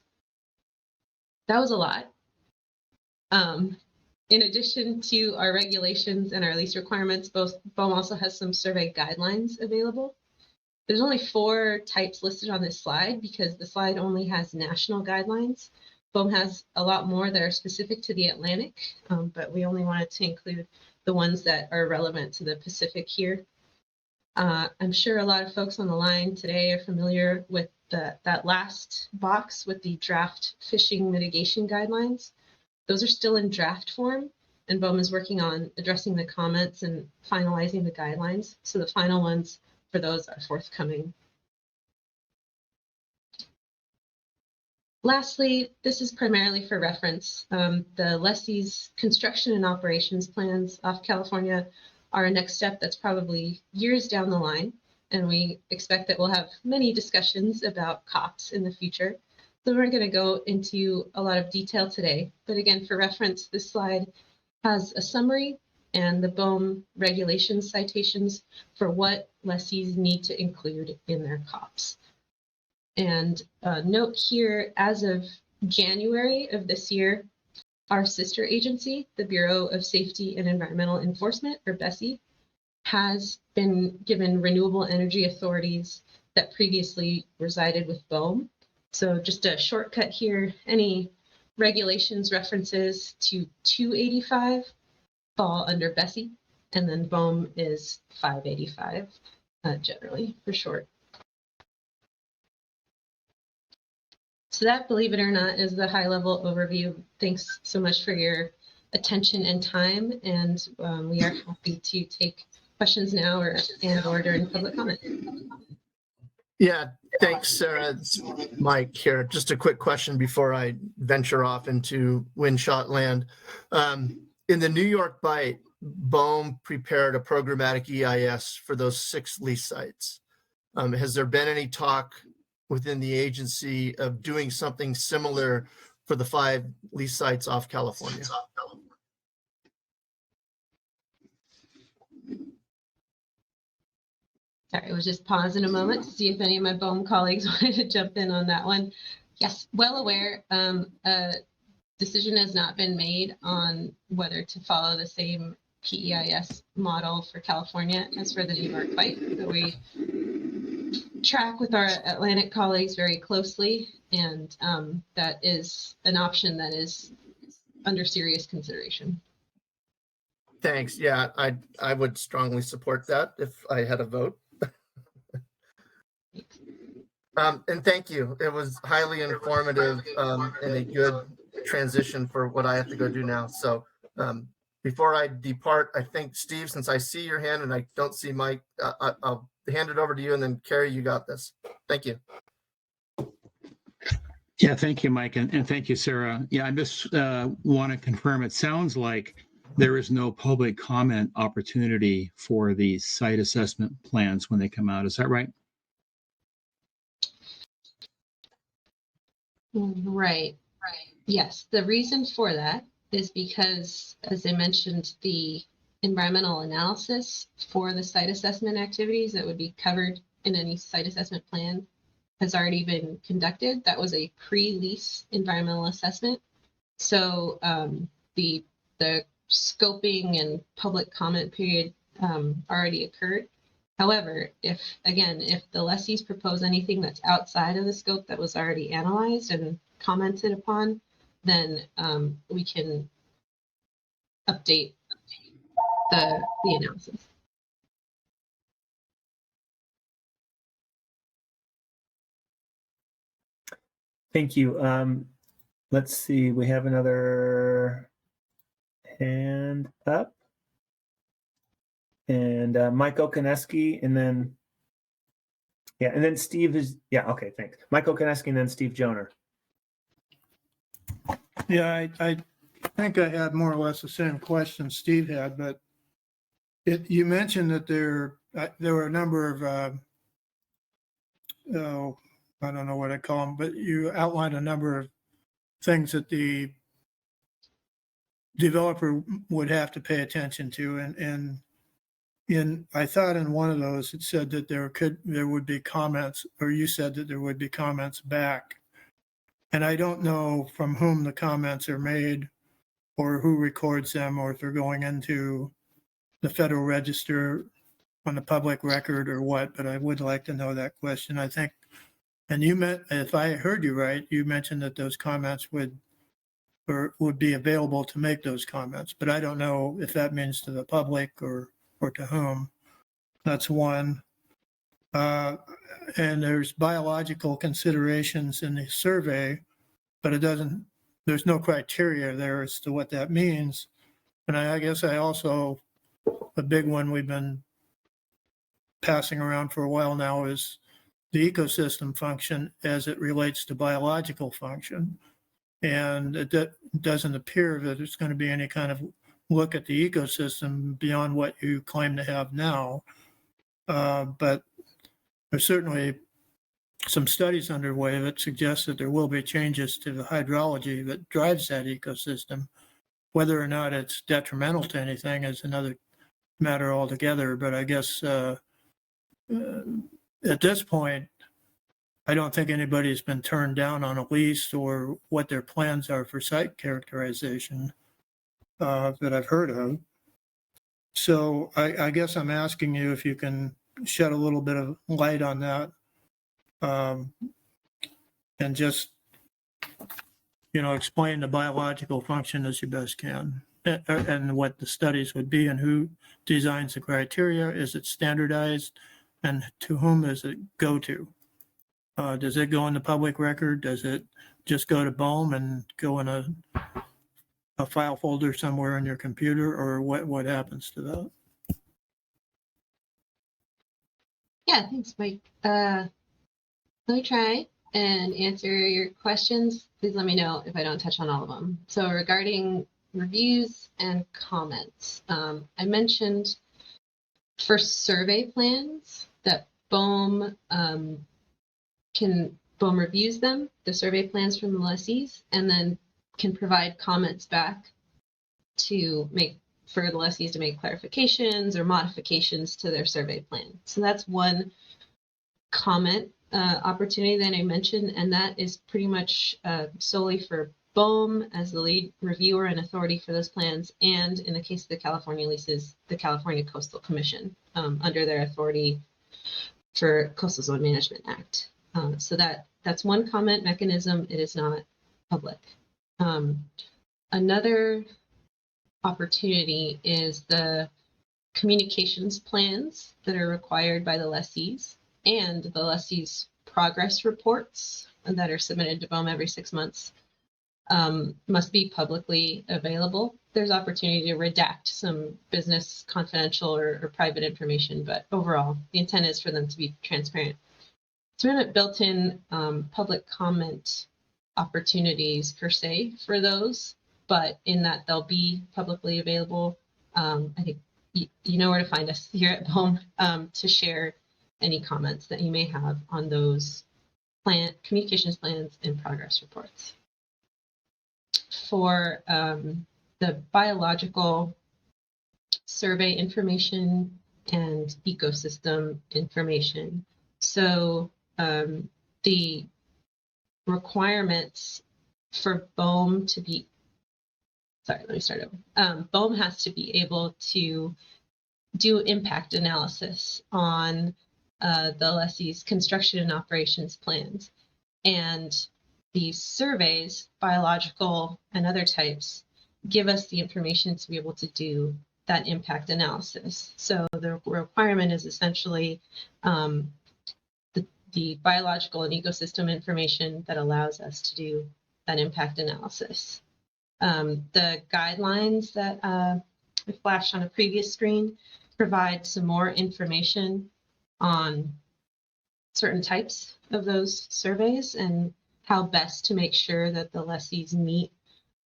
That was a lot. In addition to our regulations and our lease requirements, BOEM also has some survey guidelines available. There's only 4 types listed on this slide because the slide only has national guidelines. BOEM has a lot more that are specific to the Atlantic, but we only wanted to include the ones that are relevant to the Pacific here. I'm sure a lot of folks on the line today are familiar with that last box with the draft fishing mitigation guidelines. Those are still in draft form, and BOEM is working on addressing the comments and finalizing the guidelines. So the final ones for those are forthcoming. Lastly, this is primarily for reference. The lessee's construction and operations plans off California are a next step that's probably years down the line, and we expect that we'll have many discussions about COPs in the future. So we're going to go into a lot of detail today, but again, for reference, this slide has a summary and the BOEM regulations citations for what lessees need to include in their COPs. And note here, as of January of this year, our sister agency, the Bureau of Safety and Environmental Enforcement, or BSEE, has been given renewable energy authorities that previously resided with BOEM. So just a shortcut here, any regulations references to 285 fall under BSEE, and then BOEM is 585 generally for short. So that, believe it or not, is the high-level overview. Thanks so much for your attention and time, and we are happy to take questions now or during public comment. Yeah, thanks, Sarah. It's Mike here. Just a quick question before I venture off into windshot land. In the New York Bight, BOEM prepared a programmatic EIS for those 6 lease sites. Has there been any talk within the agency of doing something similar for the 5 lease sites off California? Sorry, I was just pausing a moment to see if any of my BOEM colleagues wanted to jump in on that one. Yes, well aware. A decision has not been made on whether to follow the same PEIS model for California as for the New York Bight. But we track with our Atlantic colleagues very closely, and that is an option that is under serious consideration. Thanks. Yeah, I would strongly support that if I had a vote. And thank you. It was highly informative and a good transition for what I have to go do now. So before I depart, I think, Steve, since I see your hand and I don't see Mike, I'll hand it over to you, and then Carrie, you got this. Thank you. Yeah, thank you, Mike, and thank you, Sarah. Yeah, I just want to confirm, it sounds like there is no public comment opportunity for the site assessment plans when they come out. Is that right? Right. Yes, the reason for that is because, as I mentioned, the environmental analysis for the site assessment activities that would be covered in any site assessment plan has already been conducted. That was a pre-lease environmental assessment. So the scoping and public comment period already occurred. However, if the lessees propose anything that's outside of the scope that was already analyzed and commented upon, then we can update the analysis. Thank you. Let's see, we have another hand up. And Mike Okaneski, and then, yeah, and then Steve is, yeah, okay, thanks. Mike Okaneski, and then Steve Joner. Yeah, I think I had more or less the same question Steve had, but you mentioned that there were a number of, I don't know what I call them, but you outlined a number of things that the developer would have to pay attention to, and I thought in one of those it said that there would be comments, or you said that there would be comments back. And I don't know from whom the comments are made or who records them, or if they're going into the Federal Register on the public record or what, but I would like to know that question. I think, and you meant, if I heard you right, you mentioned that those comments would be available to make those comments, but I don't know if that means to the public or to whom. That's one. And there's biological considerations in the survey, but there's no criteria there as to what that means. And I guess a big one we've been passing around for a while now is the ecosystem function as it relates to biological function. And it doesn't appear that there's going to be any kind of look at the ecosystem beyond what you claim to have now. But there's certainly some studies underway that suggest that there will be changes to the hydrology that drives that ecosystem. Whether or not it's detrimental to anything is another matter altogether. But I guess at this point, I don't think anybody's been turned down on a lease or what their plans are for site characterization that I've heard of. So I guess I'm asking you if you can shed a little bit of light on that, and just, explain the biological function as you best can, and what the studies would be and who designs the criteria. Is it standardized, and to whom does it go to? Does it go in the public record? Does it just go to BOEM and go in a file folder somewhere on your computer, or what happens to that? Yeah, thanks, Mike. Let me try and answer your questions. Please let me know if I don't touch on all of them. So regarding reviews and comments, I mentioned for survey plans that BOEM BOEM reviews them, the survey plans from the lessees, and then can provide comments back for the lessees to make clarifications or modifications to their survey plan. So that's one comment opportunity that I mentioned, and that is pretty much solely for BOEM as the lead reviewer and authority for those plans, and in the case of the California leases, the California Coastal Commission under their authority for Coastal Zone Management Act. So that's one comment mechanism. It is not public. Another opportunity is the communications plans that are required by the lessees and the lessees' progress reports that are submitted to BOEM every 6 months must be publicly available. There's opportunity to redact some business confidential or private information, but overall, the intent is for them to be transparent. So we haven't built in public comment opportunities per se for those, but in that they'll be publicly available. I think you know where to find us here at BOEM to share any comments that you may have on those communications plans and progress reports. For the biological survey information and ecosystem information. So the requirements for BOEM to be, sorry, let me start over. BOEM has to be able to do impact analysis on the lessee's construction and operations plans. And these surveys, biological and other types, give us the information to be able to do that impact analysis. So the requirement is essentially the biological and ecosystem information that allows us to do that impact analysis. The guidelines that we flashed on a previous screen provide some more information on certain types of those surveys and how best to make sure that the lessees meet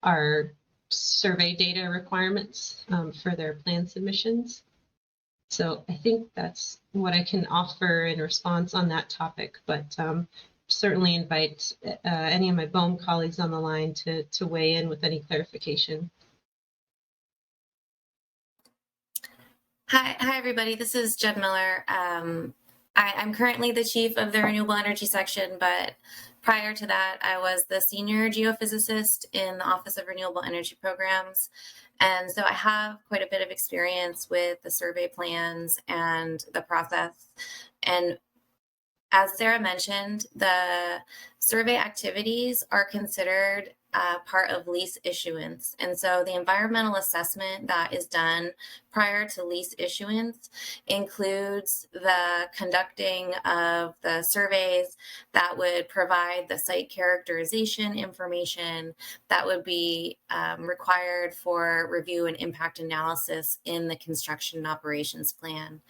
our survey data requirements for their plan submissions. So I think that's what I can offer in response on that topic, but certainly invite any of my BOEM colleagues on the line to weigh in with any clarification. Hi, everybody. This is Jen Miller. I'm currently the chief of the renewable energy section, but prior to that, I was the senior geophysicist in the Office of Renewable Energy Programs. And so I have quite a bit of experience with the survey plans and the process. And as Sarah mentioned, the survey activities are considered part of lease issuance. And so the environmental assessment that is done prior to lease issuance includes the conducting of the surveys that would provide the site characterization information that would be required for review and impact analysis in the construction and operations plan.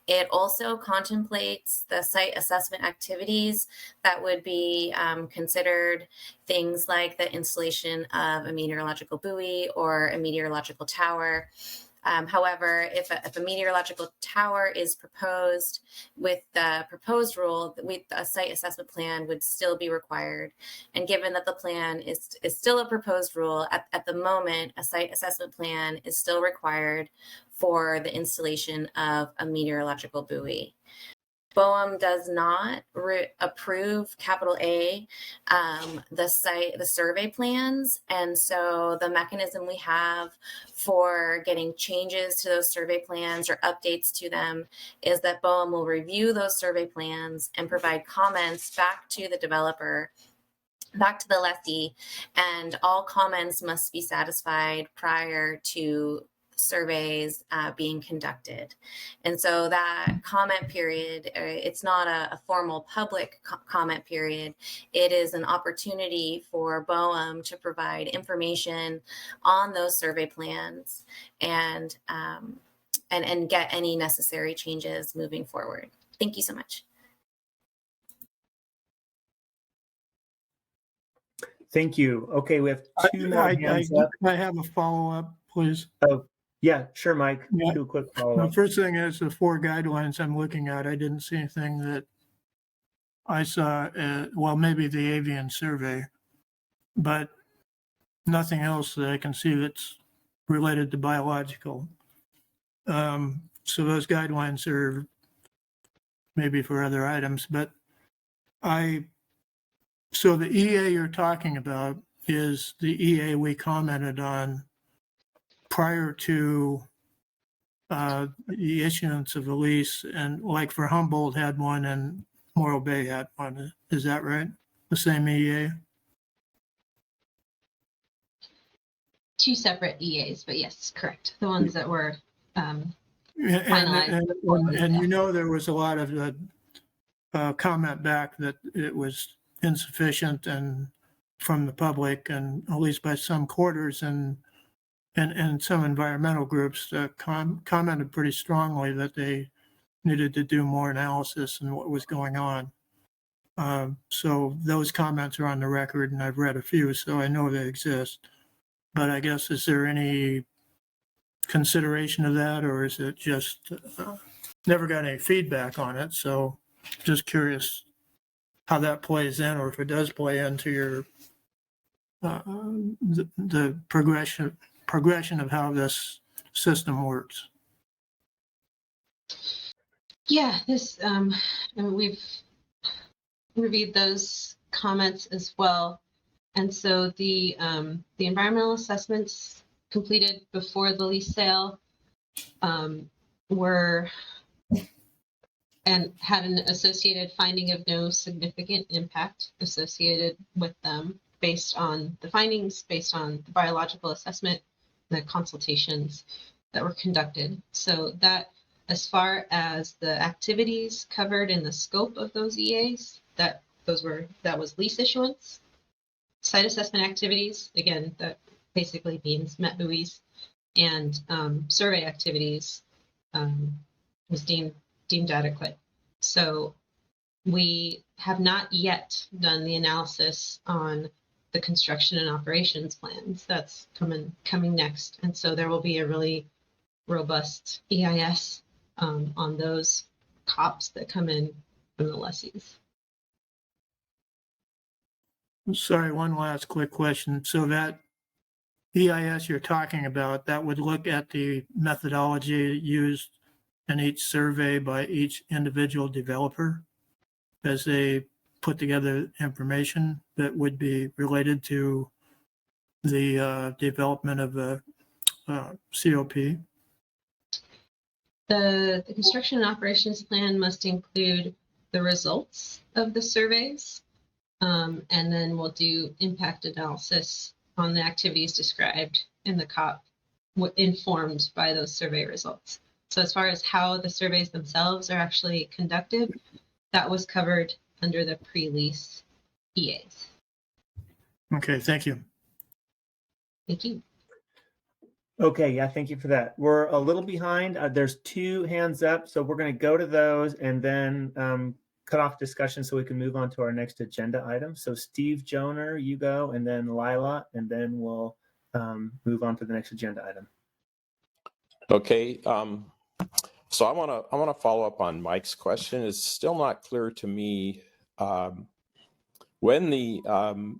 It also contemplates the site assessment activities that would be considered, things like the installation of a meteorological buoy or a meteorological tower. However, if a meteorological tower is proposed with the proposed rule, a site assessment plan would still be required. And given that the plan is still a proposed rule, at the moment, a site assessment plan is still required for the installation of a meteorological buoy. BOEM does not approve capital A, the survey plans. And so the mechanism we have for getting changes to those survey plans or updates to them is that BOEM will review those survey plans and provide comments back to the developer, back to the lessee, and all comments must be satisfied prior to surveys being conducted. And so that comment period, it's not a formal public comment period. It is an opportunity for BOEM to provide information on those survey plans and get any necessary changes moving forward. Thank you so much. Thank you. Okay, we have two more hands up. I have a follow-up, please. Oh, yeah, sure, Mike. Yeah. Do a quick The follow-up. first thing is the 4 guidelines I'm looking at. I didn't see anything that I saw, well, maybe the avian survey, but nothing else that I can see that's related to biological. So those guidelines are maybe for other items, but So the EA you're talking about is the EA we commented on prior to the issuance of the lease, and like for Humboldt had one and Morro Bay had one. Is that right? The same EA? Two separate EAs, but yes, correct. The ones that were finalized. And you know, there was a lot of comment back that it was insufficient and from the public, and at least by some quarters and some environmental groups commented pretty strongly that they needed to do more analysis on what was going on. So those comments are on the record, and I've read a few, so I know they exist. But I guess, is there any consideration of that, or is it just never got any feedback on it? So just curious how that plays in, or if it does play into your the progression of how this system works. Yeah, this we've reviewed those comments as well, and so the environmental assessments completed before the lease sale were and had an associated finding of no significant impact associated with them based on the findings, based on the biological assessment, the consultations that were conducted. So that, as far as the activities covered in the scope of those EAs, that was lease issuance, site assessment activities, again, that basically means met buoys, and survey activities was deemed adequate. So we have not yet done the analysis on the construction and operations plans. That's coming next. And so there will be a really robust EIS on those COPs that come in from the lessees. Sorry, one last quick question. So that EIS you're talking about, that would look at the methodology used in each survey by each individual developer as they put together information that would be related to the development of the COP? The construction and operations plan must include the results of the surveys, and then we'll do impact analysis on the activities described in the COP, informed by those survey results. So as far as how the surveys themselves are actually conducted, that was covered under the pre-lease EAs. Okay, thank you. Thank you. Okay, yeah, thank you for that. We're a little behind. There's 2 hands up, so we're going to go to those and then cut off discussion so we can move on to our next agenda item. So Steve Joner, you go, and then Lila, and then we'll move on to the next agenda item. Okay. So I want to follow up on Mike's question. It's still not clear to me when the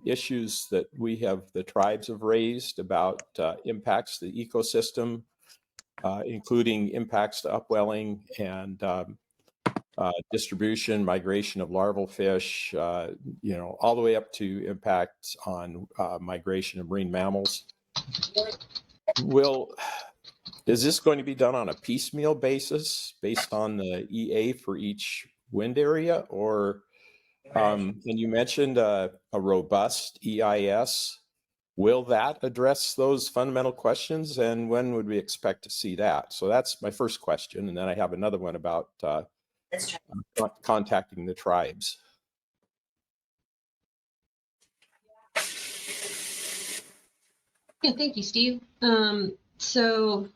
issues that the tribes have raised about impacts to the ecosystem, including impacts to upwelling and distribution, migration of larval fish, all the way up to impacts on migration of marine mammals. Is this going to be done on a piecemeal basis based on the EA for each wind area? Or, and you mentioned a robust EIS. Will that address those fundamental questions? And when would we expect to see that? So that's my first question. And then I have another one about contacting the tribes. Yeah, thank you, Steve. So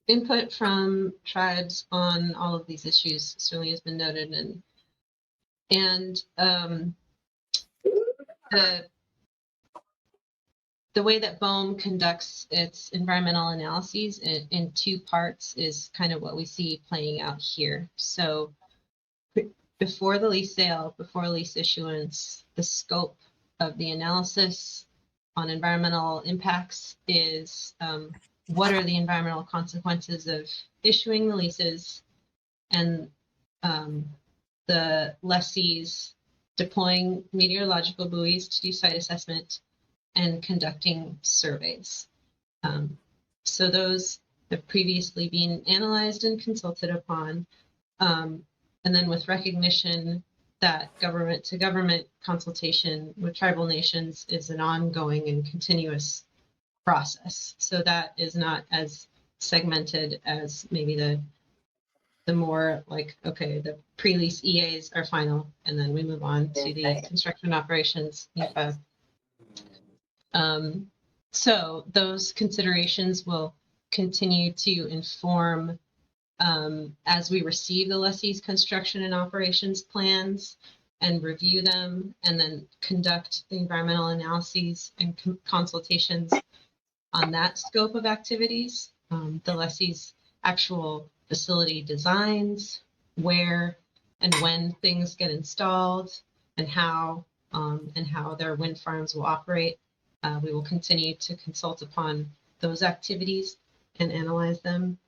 input from tribes on all of these issues certainly has been noted, and the way that BOEM conducts its environmental analyses in 2 parts is kind of what we see playing out here. So before the lease sale, before lease issuance, the scope of the analysis on environmental impacts is what are the environmental consequences of issuing the leases, and the lessees deploying meteorological buoys to do site assessment and conducting surveys. So those have previously been analyzed and consulted upon. And then with recognition that government to government consultation with tribal nations is an ongoing and continuous process. So that is not as segmented as maybe the more like, okay, the pre-lease EAs are final, and then we move on to the construction operations NEPA. So those considerations will continue to inform as we receive the lessee's construction and operations plans and review them, and then conduct the environmental analyses and consultations on that scope of activities. The lessee's actual facility designs, where and when things get installed, and how their wind farms will operate. We will continue to consult upon those activities and analyze them.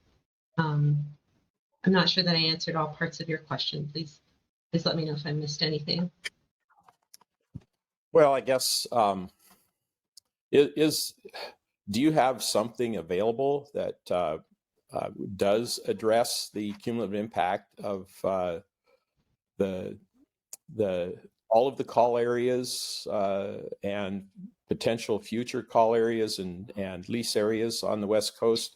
I'm not sure that I answered all parts of your question. Please let me know if I missed anything. Well, I guess, do you have something available that does address the cumulative impact of all of the call areas and potential future call areas and lease areas on the West Coast?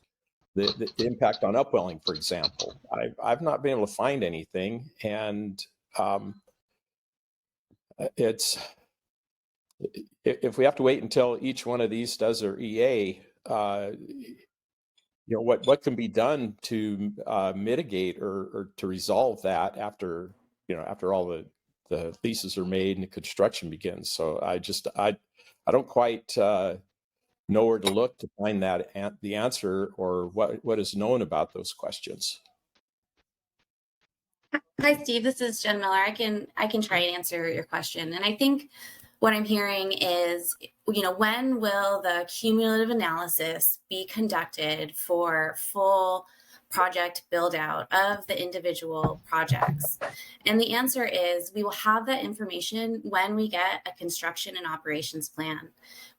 The impact on upwelling, for example. I've not been able to find anything, and if we have to wait until each one of these does their EA, what can be done to mitigate or to resolve that after all the leases are made and the construction begins. So I don't quite know where to look to find the answer, or what is known about those questions. Hi, Steve. This is Jen Miller. I can try and answer your question. And I think what I'm hearing is, when will the cumulative analysis be conducted for full project build out of the individual projects? And the answer is we will have that information when we get a construction and operations plan.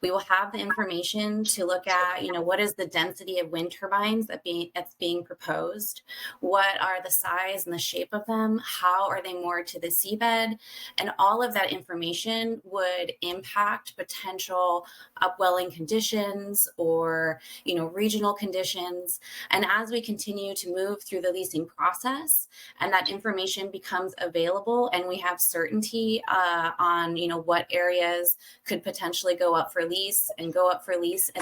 We will have the information to look at, what is the density of wind turbines that's being proposed? What are the size and the shape of them? How are they moored to the seabed? And all of that information would impact potential upwelling conditions or, regional conditions. And as we continue to move through the leasing process and that information becomes available and we have certainty on, what areas could potentially go up for lease and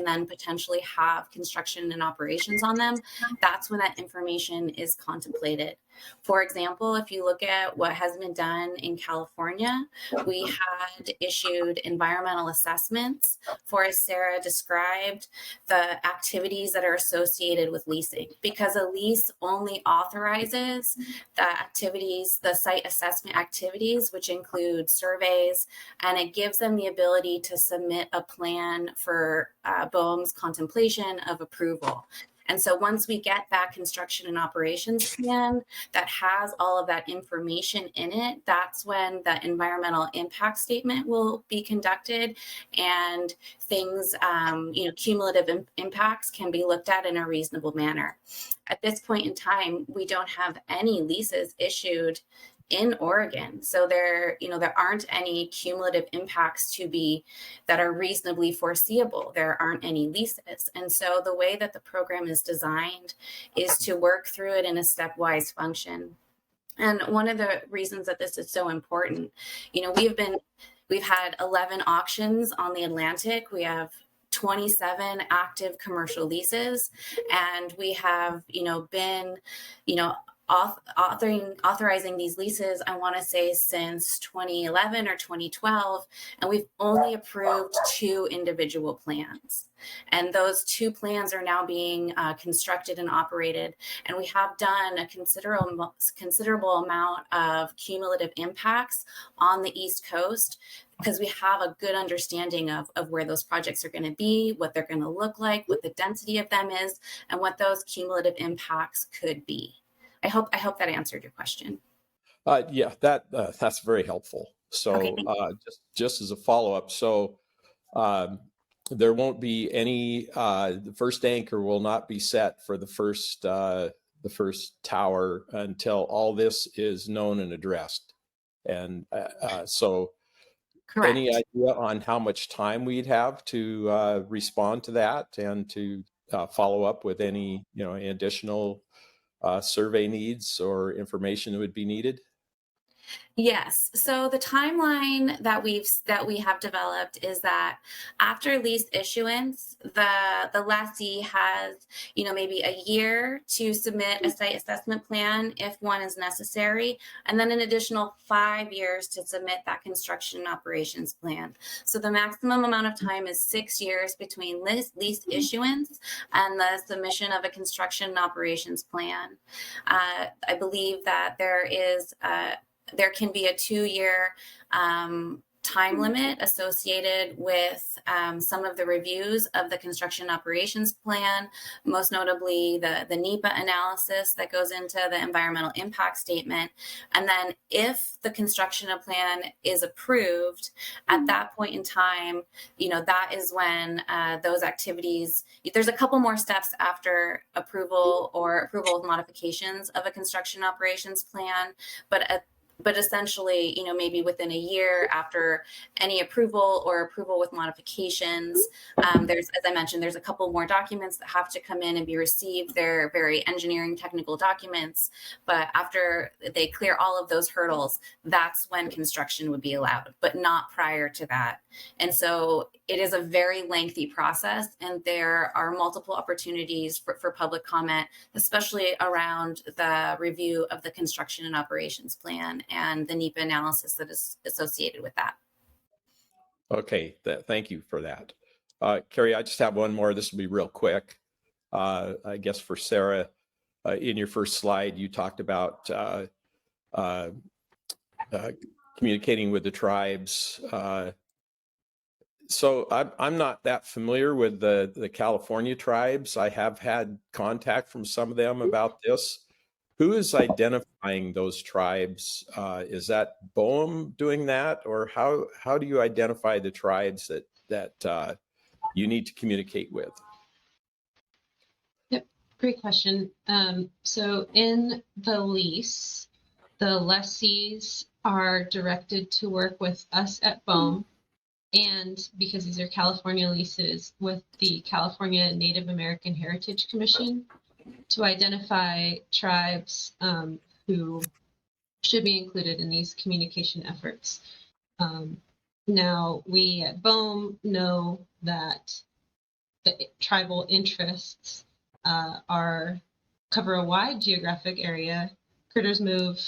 then potentially have construction and operations on them, that's when that information is contemplated. For example, if you look at what has been done in California, we had issued environmental assessments for, as Sarah described, the activities that are associated with leasing, because a lease only authorizes the site assessment activities, which include surveys, and it gives them the ability to submit a plan for BOEM's contemplation of approval. And so once we get that construction and operations plan that has all of that information in it, that's when the environmental impact statement will be conducted, and things, cumulative impacts can be looked at in a reasonable manner. At this point in time, we don't have any leases issued in Oregon. So there aren't any cumulative impacts that are reasonably foreseeable. There aren't any leases. And so the way that the program is designed is to work through it in a stepwise function. And one of the reasons that this is so important, we've had 11 auctions on the Atlantic. We have 27 active commercial leases, and we have, been, authorizing these leases, I want to say since 2011 or 2012, and we've only approved 2 individual plans. And those 2 plans are now being constructed and operated. And we have done a considerable amount of cumulative impacts on the East Coast, because we have a good understanding of where those projects are going to be, what they're going to look like, what the density of them is, and what those cumulative impacts could be. I hope that answered your question. Yeah, that's very helpful. So Okay, just as a follow-up, so there won't be any, the first anchor will not be set for the first tower until all this is known and addressed. And so correct. any idea on how much time we'd have to respond to that and to follow up with any, additional survey needs or information that would be needed? Yes. So the timeline that we have developed is that after lease issuance, the lessee has, maybe a year to submit a site assessment plan if one is necessary, and then an additional 5 years to submit that construction and operations plan. So the maximum amount of time is 6 years between lease issuance and the submission of a construction and operations plan. I believe that there can be a 2-year time limit associated with some of the reviews of the construction operations plan, most notably the NEPA analysis that goes into the environmental impact statement. And then if the construction plan is approved, at that point in time, that is when those activities, there's a couple more steps after approval or approval of modifications of a construction operations plan, but essentially, maybe within a year after any approval or approval with modifications, as I mentioned, there's a couple more documents that have to come in and be received. They're very engineering technical documents, but after they clear all of those hurdles, that's when construction would be allowed, but not prior to that. And so it is a very lengthy process, and there are multiple opportunities for public comment, especially around the review of the construction and operations plan and the NEPA analysis that is associated with that. Okay, thank you for that. Carrie, I just have one more. This will be real quick. I guess for Sarah, in your first slide, you talked about communicating with the tribes. So I'm not that familiar with the California tribes. I have had contact from some of them about this. Who is identifying those tribes? Is that BOEM doing that, or how do you identify the tribes that you need to communicate with? Yep, great question. So in the lease, the lessees are directed to work with us at BOEM, and because these are California leases, with the California Native American Heritage Commission to identify tribes who should be included in these communication efforts. Now, we at BOEM know that the tribal interests cover a wide geographic area. Critters move,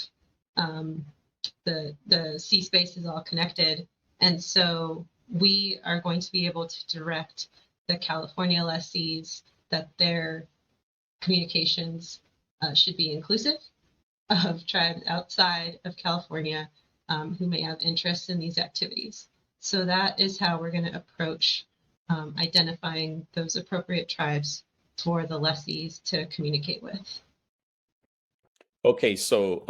the sea space is all connected, and so we are going to be able to direct the California lessees that their communications should be inclusive of tribes outside of California who may have interests in these activities. So that is how we're going to approach identifying those appropriate tribes for the lessees to communicate with. Okay, so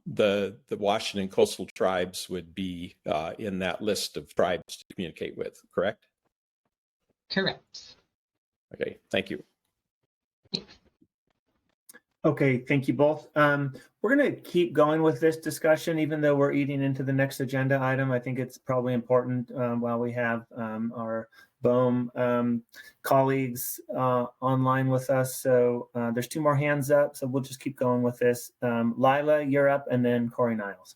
the Washington coastal tribes would be in that list of tribes to communicate with, correct? Correct. Okay, thank you. Okay, thank you both. We're going to keep going with this discussion, even though we're eating into the next agenda item. I think it's probably important while we have our BOEM colleagues online with us. So there's 2 more hands up, so we'll just keep going with this. Lila, you're up, and then Corey Niles.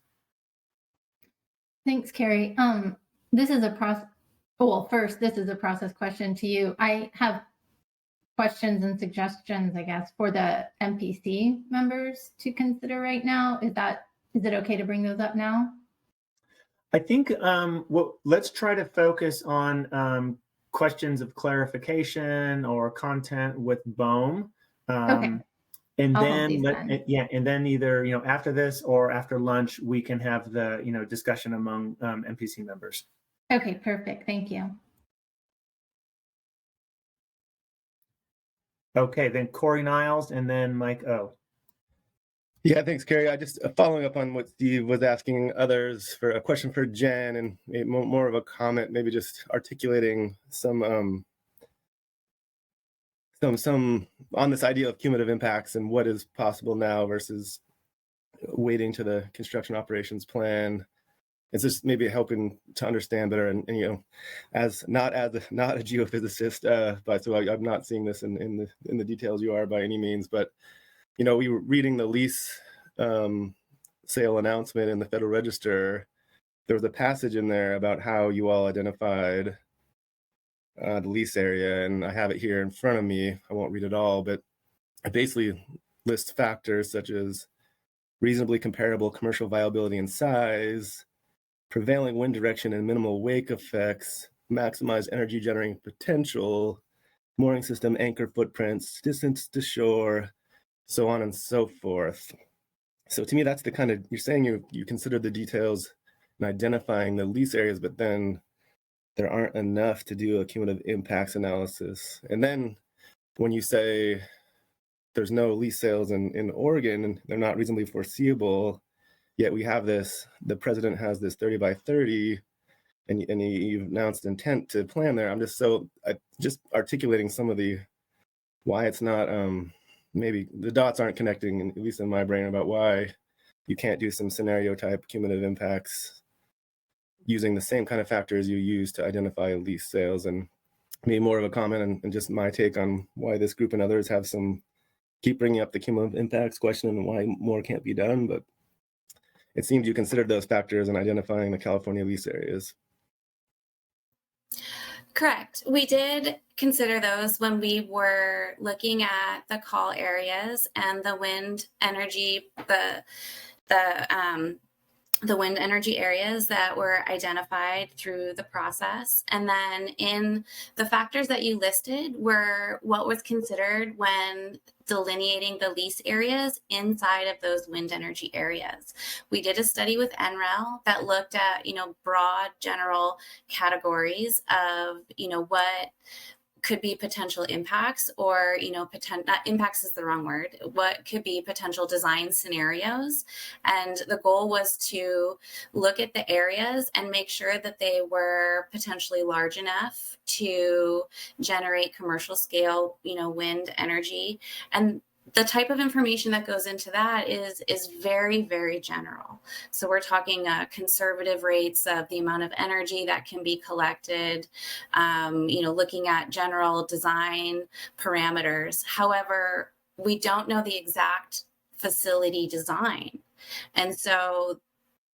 Thanks, Carrie. This is a process. Well, first, this is a process question to you. I have questions and suggestions, I guess, for the MPC members to consider right now. Is it okay to bring those up now? I think let's try to focus on questions of clarification or content with BOEM. Okay. And I'll then, and then either, after this or after lunch, we can have the, discussion among MPC members. Okay, perfect. Thank you. Okay, then Corey Niles and then Mike O. Yeah, thanks, Carrie. I just following up on what Steve was asking others for a question for Jen, and more of a comment, maybe just articulating some on this idea of cumulative impacts and what is possible now versus waiting to the construction operations plan. It's just maybe helping to understand better, and as not a geophysicist, but so I'm not seeing this in the details you are by any means, but we were reading the lease sale announcement in the Federal Register. There was a passage in there about how you all identified the lease area, and I have it here in front of me. I won't read it all, but it basically lists factors such as reasonably comparable commercial viability and size, prevailing wind direction and minimal wake effects, maximize energy generating potential, mooring system anchor footprints, distance to shore, so on and so forth. So to me, that's the kind of, you're saying you consider the details and identifying the lease areas, but then there aren't enough to do a cumulative impacts analysis. And then when you say there's no lease sales in Oregon and they're not reasonably foreseeable, yet we have this, the president has this 30 by 30 and he announced intent to plan there. I'm just articulating some of the, why it's not, maybe the dots aren't connecting, at least in my brain, about why you can't do some scenario type cumulative impacts using the same kind of factors you use to identify lease sales. And maybe more of a comment and just my take on why this group and others keep bringing up the cumulative impacts question and why more can't be done. But it seems you considered those factors in identifying the California lease areas. Correct. We did consider those when we were looking at the call areas and the wind energy, the wind energy areas that were identified through the process. And then in the factors that you listed were what was considered when delineating the lease areas inside of those wind energy areas. We did a study with NREL that looked at, broad general categories of, what could be potential impacts or, not impacts is the wrong word, what could be potential design scenarios. And the goal was to look at the areas and make sure that they were potentially large enough to generate commercial scale, wind energy. And the type of information that goes into that is very, very general. So we're talking conservative rates of the amount of energy that can be collected, looking at general design parameters. However, we don't know the exact facility design. And so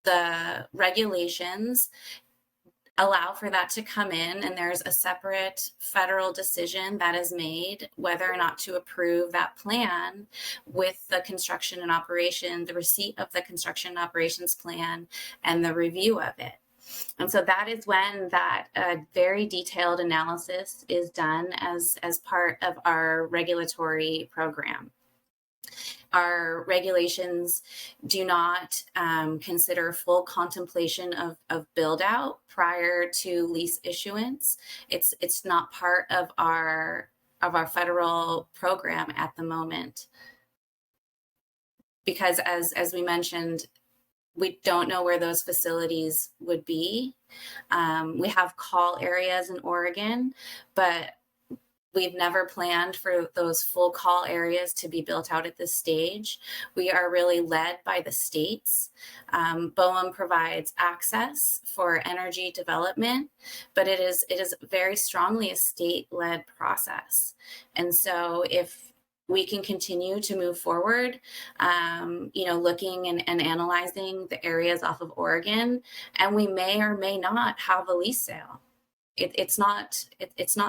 the regulations allow for that to come in, and there's a separate federal decision that is made whether or not to approve that plan with the construction and operation, the receipt of the construction and operations plan, and the review of it. And so that is when that very detailed analysis is done as part of our regulatory program. Our regulations do not consider full contemplation of build out prior to lease issuance. It's not part of our federal program at the moment, because as we mentioned, we don't know where those facilities would be. We have call areas in Oregon, but we've never planned for those full call areas to be built out at this stage. We are really led by the states. BOEM provides access for energy development, but it is very strongly a state-led process. And so if we can continue to move forward, looking and analyzing the areas off of Oregon, and we may or may not have a lease sale. It's not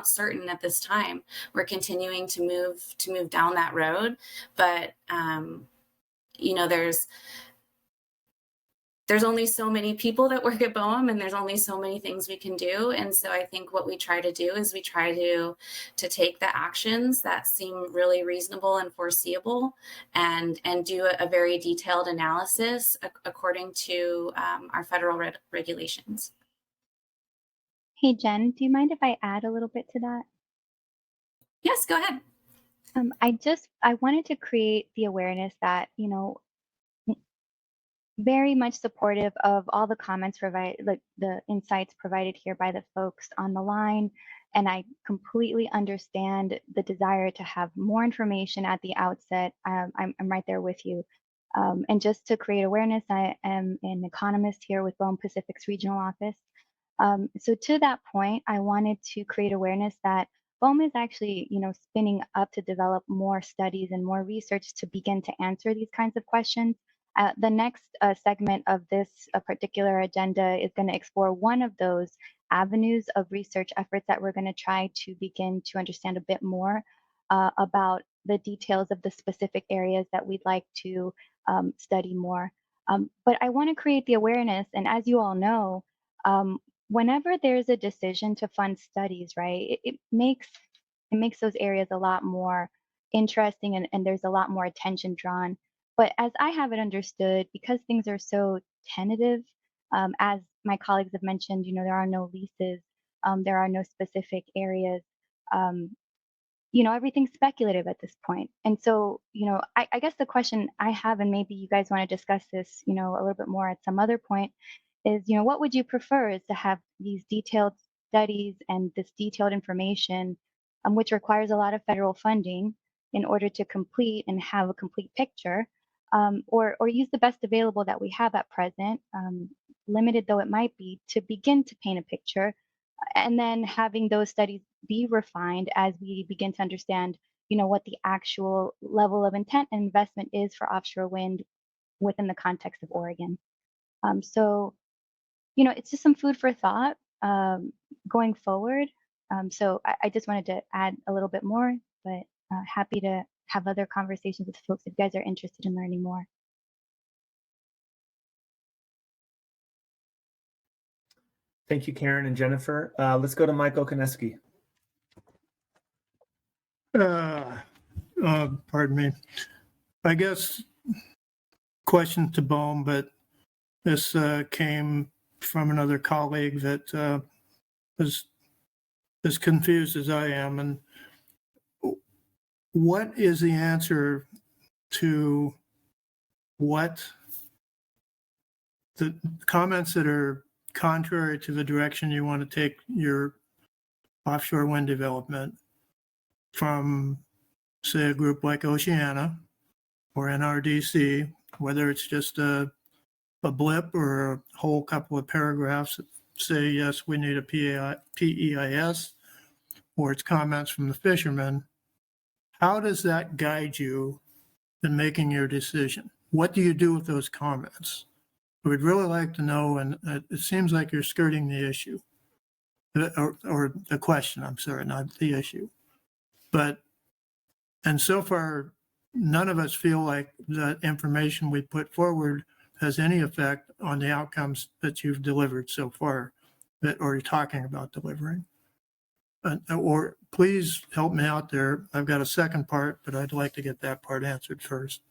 certain at this time. We're continuing to move down that road, but there's only so many people that work at BOEM, and there's only so many things we can do. And so I think what we try to do is we try to take the actions that seem really reasonable and foreseeable, and do a very detailed analysis according to our federal regulations. Hey, Jen, do you mind if I add a little bit to that? Yes, go ahead. I wanted to create the awareness that, very much supportive of all the comments provided, like the insights provided here by the folks on the line. And I completely understand the desire to have more information at the outset. I'm right there with you. And just to create awareness, I am an economist here with Bone Pacific's regional office. So to that point, I wanted to create awareness that BOEM is actually, spinning up to develop more studies and more research to begin to answer these kinds of questions. The next segment of this particular agenda is going to explore one of those avenues of research efforts that we're going to try to begin to understand a bit more about the details of the specific areas that we'd like to study more. But I want to create the awareness, and as you all know, whenever there's a decision to fund studies, right, it makes those areas a lot more interesting, and there's a lot more attention drawn. But as I have it understood, because things are so tentative, as my colleagues have mentioned, there are no leases, there are no specific areas. Everything's speculative at this point. And so, I guess the question I have, and maybe you guys want to discuss this, a little bit more at some other point, is, what would you prefer? Is to have these detailed studies and this detailed information, which requires a lot of federal funding in order to complete and have a complete picture, or use the best available that we have at present, limited though it might be, to begin to paint a picture, and then having those studies be refined as we begin to understand, what the actual level of intent and investment is for offshore wind within the context of Oregon. So, it's just some food for thought going forward. So I just wanted to add a little bit more, but happy to have other conversations with folks if you guys are interested in learning more. Thank you, Karen and Jennifer. Let's go to Michael Koneski. Pardon me. I guess question to BOEM, but this came from another colleague that is as confused as I am. And what is the answer to what the comments that are contrary to the direction you want to take your offshore wind development from, say, a group like Oceana or NRDC, whether it's just a blip or a whole couple of paragraphs that say, yes, we need a PEIS, or it's comments from the fishermen. How does that guide you in making your decision? What do you do with those comments? We'd really like to know, and it seems like you're skirting the issue, or the question, I'm sorry, not the issue. And so far, none of us feel like that information we put forward has any effect on the outcomes that you've delivered so far, or you're talking about delivering. Or please help me out there. I've got a second part, but I'd like to get that part answered first.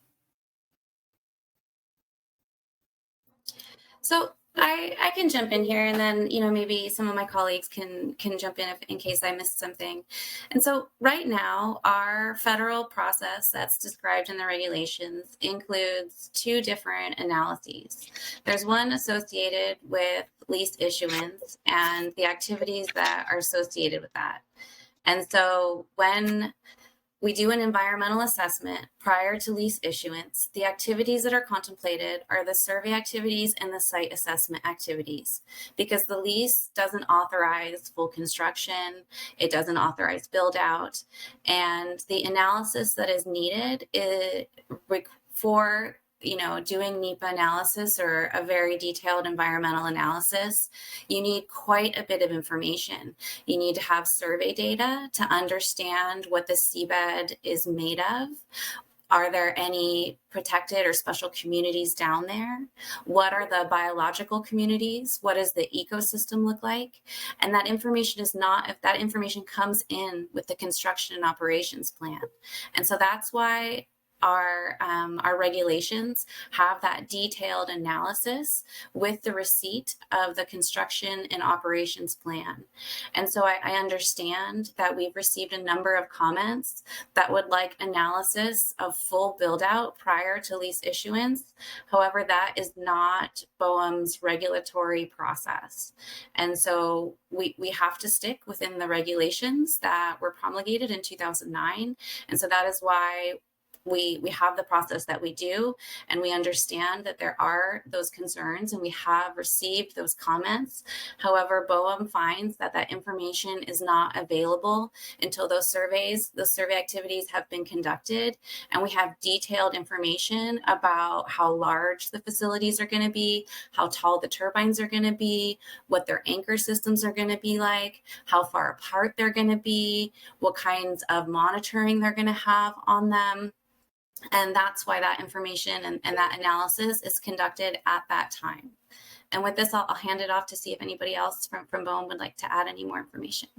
So I can jump in here, and then maybe some of my colleagues can jump in case I missed something. And so right now, our federal process that's described in the regulations includes two different analyses. There's one associated with lease issuance and the activities that are associated with that. And so when we do an environmental assessment prior to lease issuance, the activities that are contemplated are the survey activities and the site assessment activities, because the lease doesn't authorize full construction, it doesn't authorize build out, and the analysis that is needed for doing NEPA analysis or a very detailed environmental analysis, you need quite a bit of information. You need to have survey data to understand what the seabed is made of. Are there any protected or special communities down there? What are the biological communities? What does the ecosystem look like? And that information is not, if that information comes in with the construction and operations plan. And so that's why our regulations have that detailed analysis with the receipt of the construction and operations plan. And so I understand that we've received a number of comments that would like analysis of full build out prior to lease issuance. However, that is not BOEM's regulatory process. And so we have to stick within the regulations that were promulgated in 2009. And so that is why we have the process that we do, and we understand that there are those concerns, and we have received those comments. However, BOEM finds that that information is not available until those survey activities have been conducted, and we have detailed information about how large the facilities are going to be, how tall the turbines are going to be, what their anchor systems are going to be like, how far apart they're going to be, what kinds of monitoring they're going to have on them. And that's why that information and that analysis is conducted at that time. And with this, I'll hand it off to see if anybody else from BOEM would like to add any more information.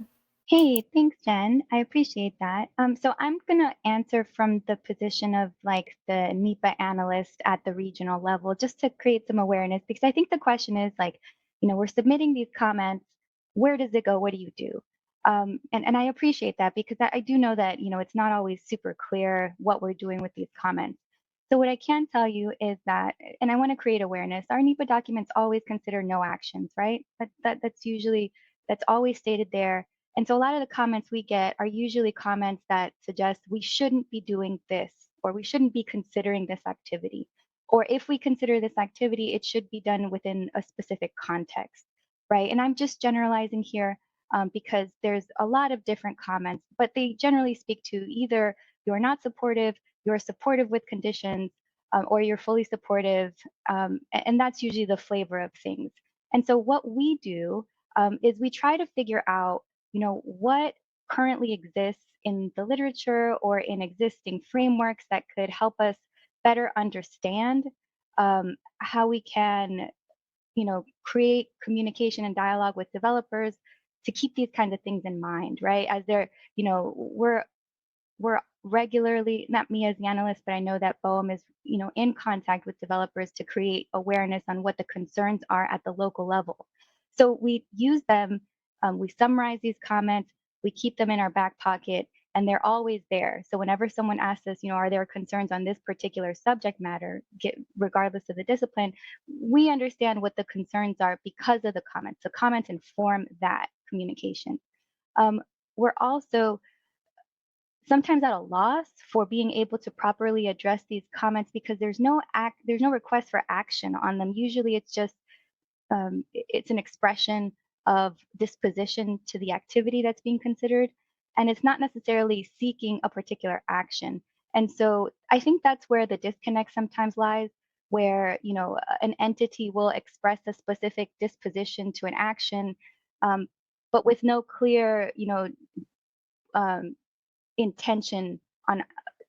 Hey, thanks, Jen. I appreciate that. So I'm going to answer from the position of like the NEPA analyst at the regional level, just to create some awareness, because I think the question is like, we're submitting these comments. Where does it go? What do you do? And I appreciate that, because I do know that, it's not always super clear what we're doing with these comments. So what I can tell you is that, and I want to create awareness, our NEPA documents always consider no actions, right? That's always stated there. And so a lot of the comments we get are usually comments that suggest we shouldn't be doing this, or we shouldn't be considering this activity. Or if we consider this activity, it should be done within a specific context, right? And I'm just generalizing here because there's a lot of different comments, but they generally speak to either you're not supportive, you're supportive with conditions, or you're fully supportive. And that's usually the flavor of things. And so what we do is we try to figure out what currently exists in the literature or in existing frameworks that could help us better understand how we can, create communication and dialogue with developers to keep these kinds of things in mind, right? As they're, we're regularly, not me as the analyst, but I know that BOEM is, in contact with developers to create awareness on what the concerns are at the local level. So we use them, we summarize these comments, we keep them in our back pocket, and they're always there. So whenever someone asks us, are there concerns on this particular subject matter, regardless of the discipline, we understand what the concerns are because of the comments. The comments inform that communication. We're also sometimes at a loss for being able to properly address these comments because there's no request for action on them. Usually it's just it's an expression of disposition to the activity that's being considered, and it's not necessarily seeking a particular action. And so I think that's where the disconnect sometimes lies, where an entity will express a specific disposition to an action, but with no clear intention on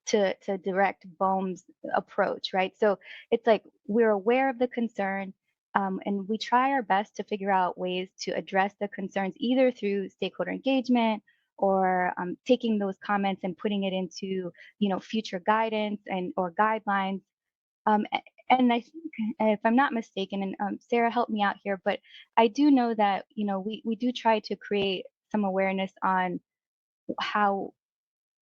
to direct BOEM's approach, right? So it's like we're aware of the concern, and we try our best to figure out ways to address the concerns either through stakeholder engagement or taking those comments and putting it into future guidance or guidelines. And I think, if I'm not mistaken, and Sarah helped me out here, but I do know that we do try to create some awareness on how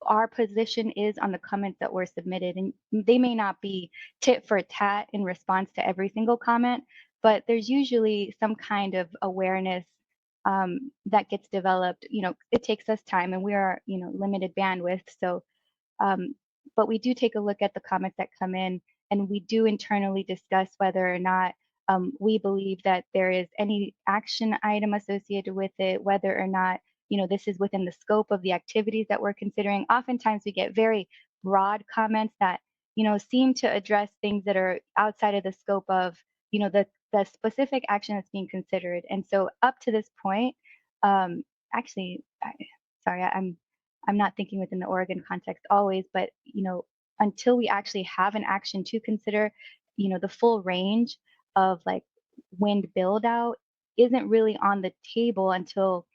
our position is on the comments that were submitted, and they may not be tit for tat in response to every single comment, but there's usually some kind of awareness that gets developed. It takes us time, and we are limited bandwidth, so but we do take a look at the comments that come in, and we do internally discuss whether or not we believe that there is any action item associated with it, whether or not this is within the scope of the activities that we're considering. Oftentimes we get very broad comments that, seem to address things that are outside of the scope of, the specific action that's being considered. And so up to this point, actually, sorry, I'm not thinking within the Oregon context always, but, until we actually have an action to consider, the full range of like wind build out isn't really on the table until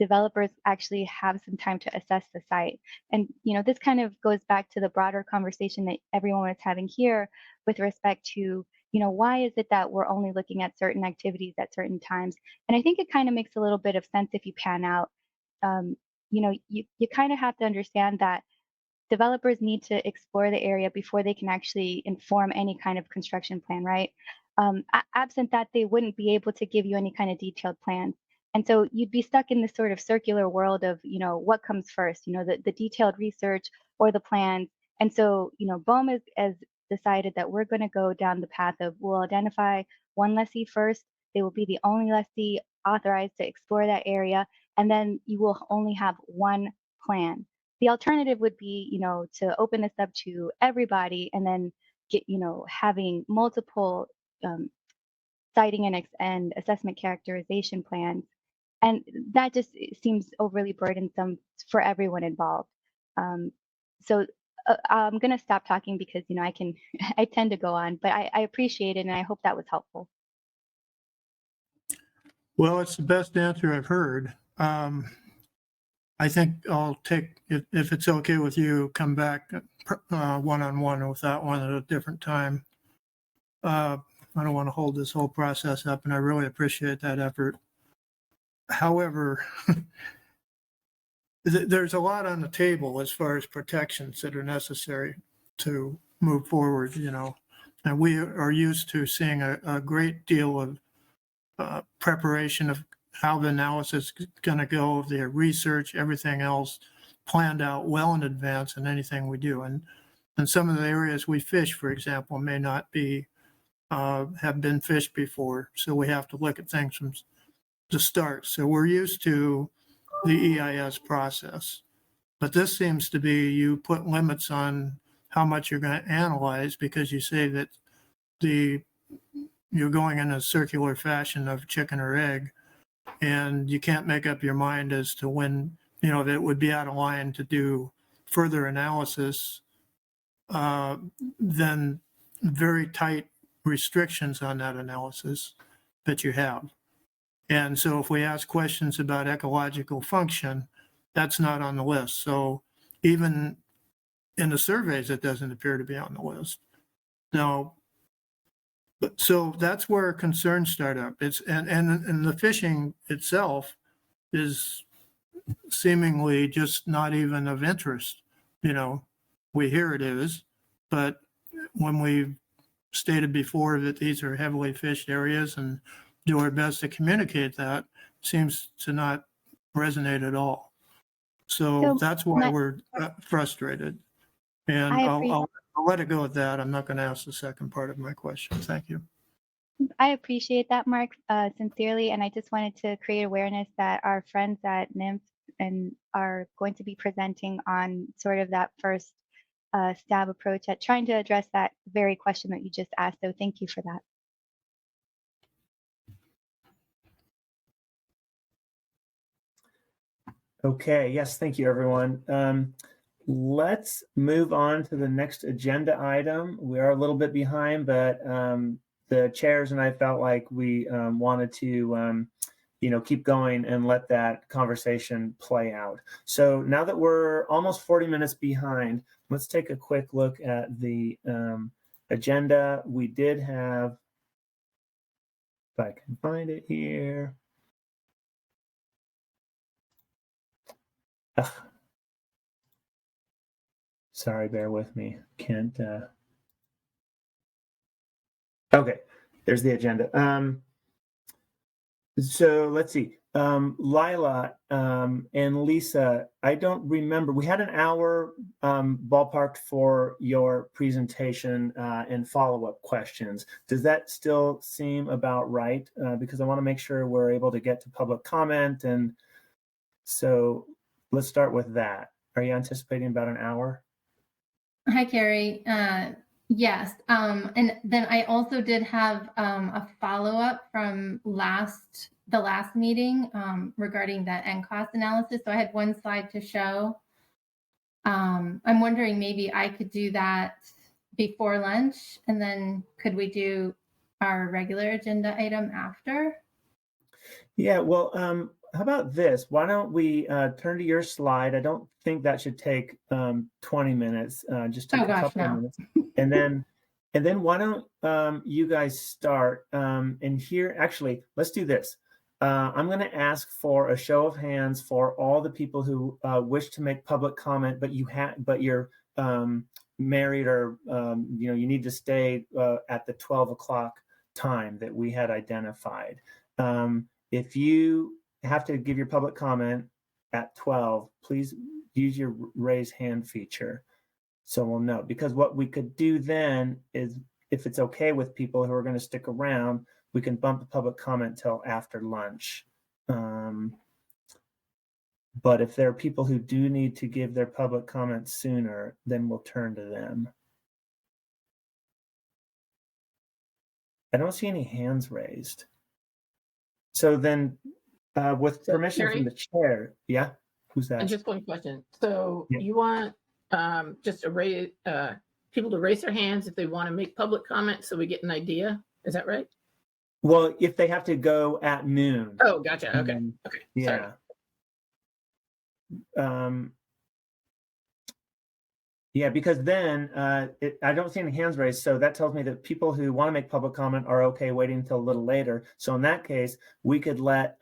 developers actually have some time to assess the site. And, this kind of goes back to the broader conversation that everyone was having here with respect to, why is it that we're only looking at certain activities at certain times? And I think it kind of makes a little bit of sense if you pan out. You kind of have to understand that developers need to explore the area before they can actually inform any kind of construction plan, right? Absent that, they wouldn't be able to give you any kind of detailed plans. And so you'd be stuck in this sort of circular world of, what comes first, the detailed research or the plans. And so, BOEM has decided that we're going to go down the path of we'll identify one lessee first. They will be the only lessee authorized to explore that area. And then you will only have one plan. The alternative would be, to open this up to everybody and then get, having multiple siting and assessment characterization plans. And that just seems overly burdensome for everyone involved. So I'm going to stop talking because, I tend to go on, but I appreciate it and I hope that was helpful. Well, it's the best answer I've heard. I think I'll take, if it's okay with you, come back one-on-one with that one at a different time. I don't want to hold this whole process up, and I really appreciate that effort. However, there's a lot on the table as far as protections that are necessary to move forward, and we are used to seeing a great deal of preparation of how the analysis is going to go, the research, everything else planned out well in advance in anything we do. And some of the areas we fish, for example, may not be have been fished before. So we have to look at things from the start. So we're used to the EIS process. But this seems to be you put limits on how much you're going to analyze because you say that you're going in a circular fashion of chicken or egg. And you can't make up your mind as to when, that it would be out of line to do further analysis, then very tight restrictions on that analysis that you have. And so if we ask questions about ecological function, that's not on the list. So even in the surveys, it doesn't appear to be on the list. Now, so that's where concerns start up. And the fishing itself is seemingly just not even of interest. We hear it is, but when we've stated before that these are heavily fished areas and do our best to communicate that, seems to not resonate at all. So that's why we're frustrated. And I'll let it go at that. I'm not going to ask the second part of my question. Thank you. I appreciate that, Mark, sincerely. And I just wanted to create awareness that our friends at NIMF and are going to be presenting on sort of that first stab approach at trying to address that very question that you just asked. So thank you for that. Okay, yes, thank you, everyone. Let's move on to the next agenda item. We are a little bit behind, but the chairs and I felt like we wanted to, keep going and let that conversation play out. So now that we're almost 40 minutes behind, let's take a quick look at the agenda. We did have, if I can find it here. Ugh. Sorry, bear with me. Can't. Okay, there's the agenda. So let's see. Lila and Lisa, I don't remember. We had an hour ballparked for your presentation and follow-up questions. Does that still seem about right? Because I want to make sure we're able to get to public comment. And so let's start with that. Are you anticipating about an hour? Hi, Carrie. Yes. And then I also did have a follow-up from the last meeting regarding that end cost analysis. So I had one slide to show. I'm wondering maybe I could do that before lunch, and then could we do our regular agenda item after? Yeah, well, about this? Why don't we turn to your slide? I don't think that should take 20 minutes. Just take Oh a gosh, couple of no. minutes, and then why don't you guys start? And here, actually, let's do this. I'm going to ask for a show of hands for all the people who wish to make public comment, but you're married or you need to stay at the 12 o'clock time that we had identified. If you have to give your public comment at 12, please use your raise hand feature so we'll know. Because what we could do then is, if it's okay with people who are going to stick around, we can bump the public comment till after lunch. But if there are people who do need to give their public comment sooner, then we'll turn to them. I don't see any hands raised. So then, with permission from the chair, yeah, who's that? And just one question. So Yeah. you want just to raise people to raise their hands if they want to make public comment, so we get an idea. Is that right? Well, if they have to go at noon. Oh, gotcha. Okay. Okay. Yeah. Yeah, because then I don't see any hands raised, so that tells me that people who want to make public comment are okay waiting until a little later. So in that case, we could let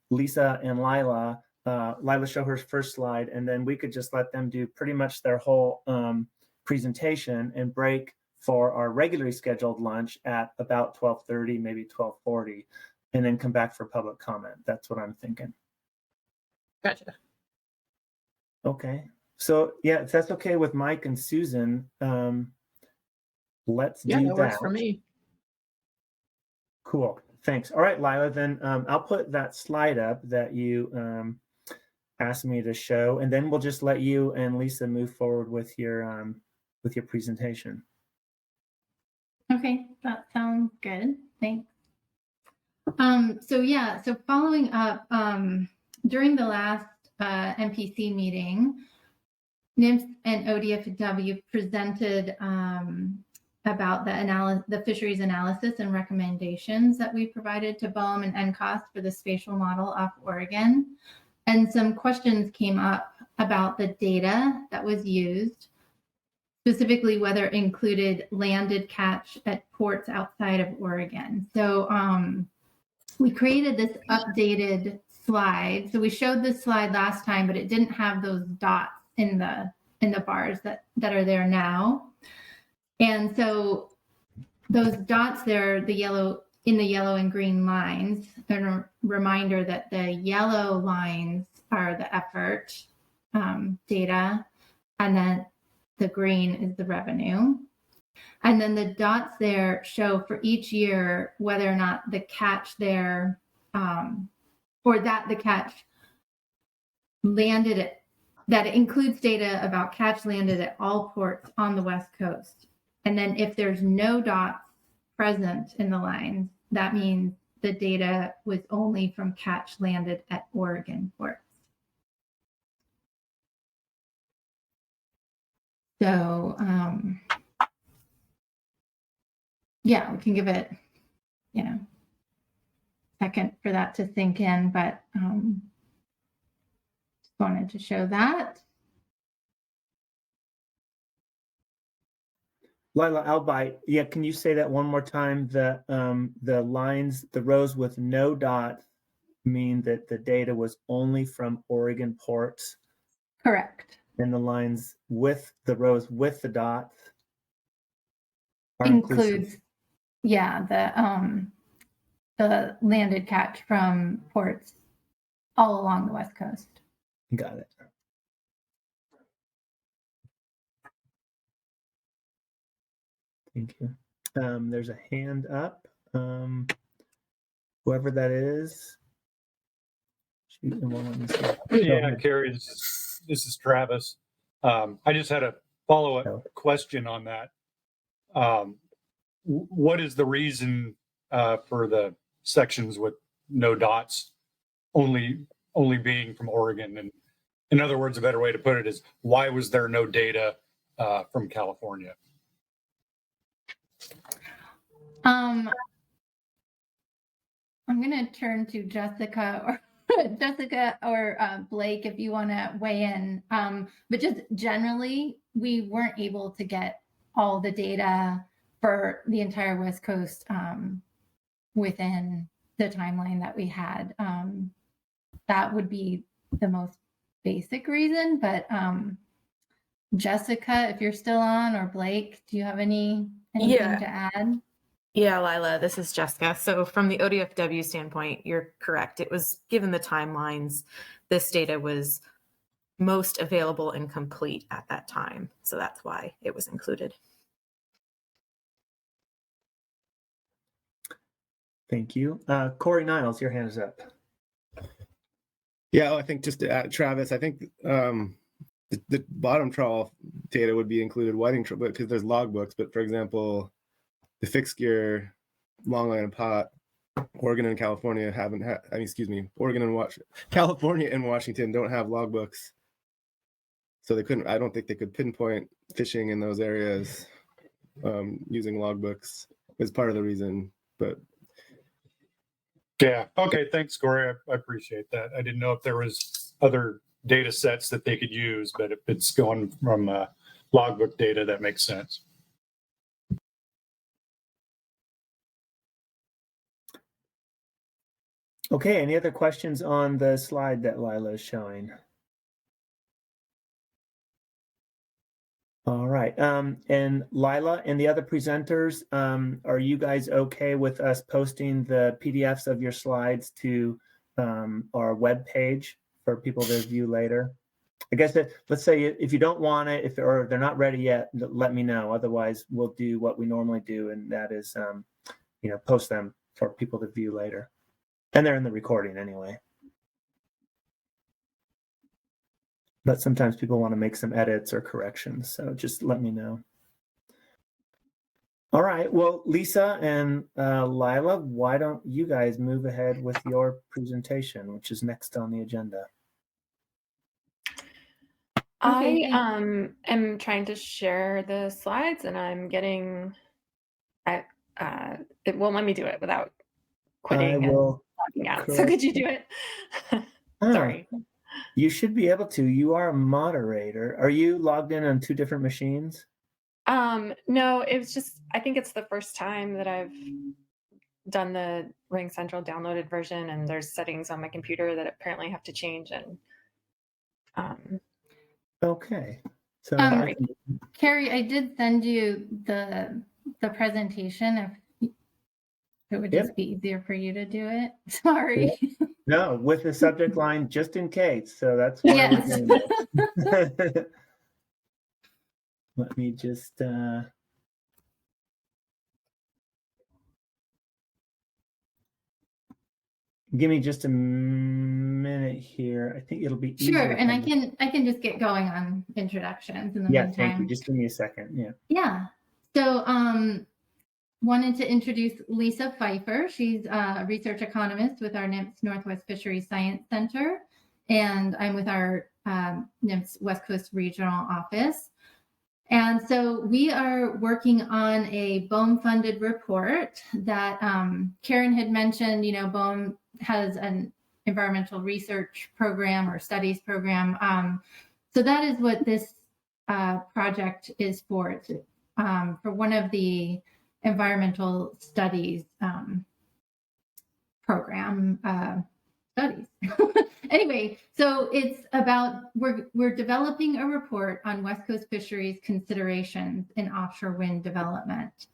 Lisa and Lila show her first slide, and then we could just let them do pretty much their whole presentation and break for our regularly scheduled lunch at about 12:30, maybe 12:40, and then come back for public comment. That's what I'm thinking. Gotcha. Okay. So yeah, if that's okay with Mike and Susan, let's do that. That works for me. Cool. Thanks. All right, Lila, then I'll put that slide up that you asked me to show, and then we'll just let you and Lisa move forward with your presentation. Okay, that sounds good. Thanks. So following up, during the last MPC meeting, NIMS and ODFW presented about the fisheries analysis and recommendations that we provided to BOEM and NCOS for the spatial model off Oregon. And some questions came up about the data that was used, specifically whether it included landed catch at ports outside of Oregon. So we created this updated slide. So we showed this slide last time, but it didn't have those dots in the bars that are there now. And so those dots there, the yellow and green lines, are a reminder that the yellow lines are the effort data, and then the green is the revenue. And then the dots there show for each year whether or not the catch there, or that the catch landed at, that it includes data about catch landed at all ports on the West Coast. And then if there's no dots present in the lines, that means the data was only from catch landed at Oregon ports. So, yeah, we can give it, a second for that to sink in, but just wanted to show that. Lila Albite, yeah, can you say that one more time? The lines, the rows with no dot mean that the data was only from Oregon ports? Correct. And the lines with the rows with the dots are includes inclusive. The landed catch from ports all along the West Coast. Got it. Thank you. There's a hand up. Whoever that is. Shoot, let me see. Yeah, Carrie, this is Travis. I just had a follow-up question on that. What is the reason for the sections with no dots only being from Oregon? And in other words, a better way to put it is, why was there no data from California? I'm going to turn to Jessica Jessica or Blake, if you want to weigh in. But just generally, we weren't able to get all the data for the entire West Coast within the timeline that we had. That would be the most basic reason. But Jessica, if you're still on, or Blake, do you have anything to add? Yeah, Lila, this is Jessica. So from the ODFW standpoint, you're correct. It was given the timelines, this data was most available and complete at that time. So that's why it was included. Thank you. Corey Niles, your hand is up. Yeah, I think just to add, Travis, I think the bottom trawl data would be included, whiting trawl, because there's logbooks. But for example, the fixed gear, longline and pot, Oregon and California haven't had. Oregon and California and Washington don't have logbooks, so they couldn't. I don't think they could pinpoint fishing in those areas using logbooks is part of the reason. But yeah, okay, thanks, Corey. I appreciate that. I didn't know if there was other data sets that they could use, but if it's going from logbook data, that makes sense. Okay, any other questions on the slide that Lila is showing? All right, and Lila and the other presenters, are you guys okay with us posting the PDFs of your slides to our web page for people to view later? I guess that, let's say if you don't want it, or they're not ready yet, let me know. Otherwise, we'll do what we normally do, and that is, post them for people to view later. And they're in the recording anyway. But sometimes people want to make some edits or corrections, so just let me know. All right, well, Lisa and Lila, why don't you guys move ahead with your presentation, which is next on the agenda? I am trying to share the slides, and I'm getting, it won't let me do it without quitting and logging out. So could you do it? Sorry. You should be able to. You are a moderator. Are you logged in on 2 different machines? No, it was just, I think it's the first time that I've done the Ring Central downloaded version, and there's settings on my computer that apparently have to change. And okay. So Carrie, I did send you the presentation. If it would just be easier for you to do it. Sorry. Yep. No, with the subject line just in case. So that's why we're doing it. Let me just give me just a minute here. I think it'll be easier. Sure, and I can just get going on introductions in the meantime. Thank you. Just give me a second. Yeah. So wanted to introduce Lisa Pfeiffer. She's a research economist with our NIMS Northwest Fisheries Science Center, and I'm with our NIMS West Coast Regional Office. And so we are working on a BOEM-funded report that Karen had mentioned. BOEM has an environmental research program or studies program. So that is what this project is for. It's for one of the environmental studies program studies. Anyway, so it's about, we're developing a report on West Coast fisheries considerations in offshore wind development.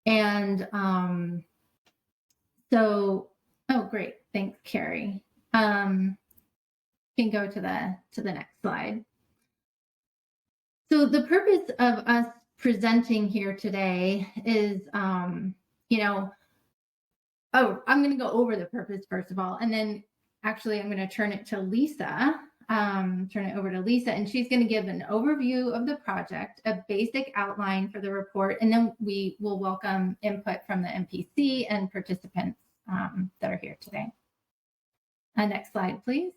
And oh, great. Thanks, Carrie. Can go to the next slide. So the purpose of us presenting here today is, I'm going to go over the purpose first of all, and then actually I'm going to turn it to Lisa, turn it over to Lisa, and she's going to give an overview of the project, a basic outline for the report, and then we will welcome input from the MPC and participants that are here today. Next slide, please.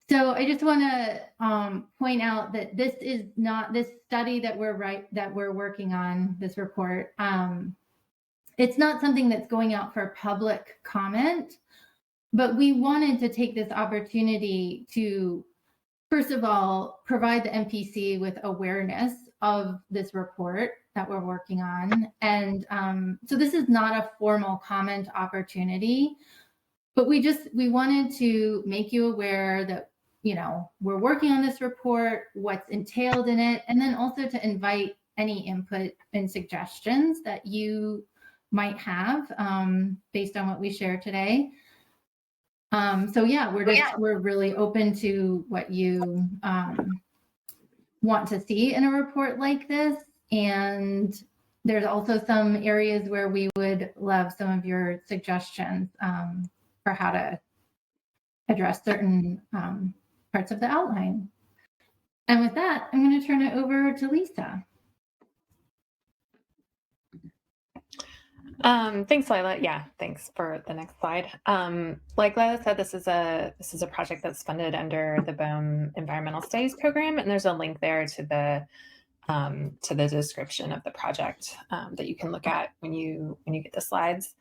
So I just want to point out that this is not this study that we're working on, this report. It's not something that's going out for public comment. but we wanted to take this opportunity to, first of all, provide the MPC with awareness of this report that we're working on. And so this is not a formal comment opportunity, but we wanted to make you aware that, you know, we're working on this report, what's entailed in it, and then also to invite any input and suggestions that you might have based on what we share today. So yeah, we're really open to what you want to see in a report like this. And there's also some areas where we would love some of your suggestions for how to address certain parts of the outline. And with that, I'm going to turn it over to Lisa. Thanks, Lila. Yeah, thanks for the next slide. Like Lila said, this is a project that's funded under the BOEM Environmental Studies Program, and there's a link there to the description of the project that you can look at when you get the slides.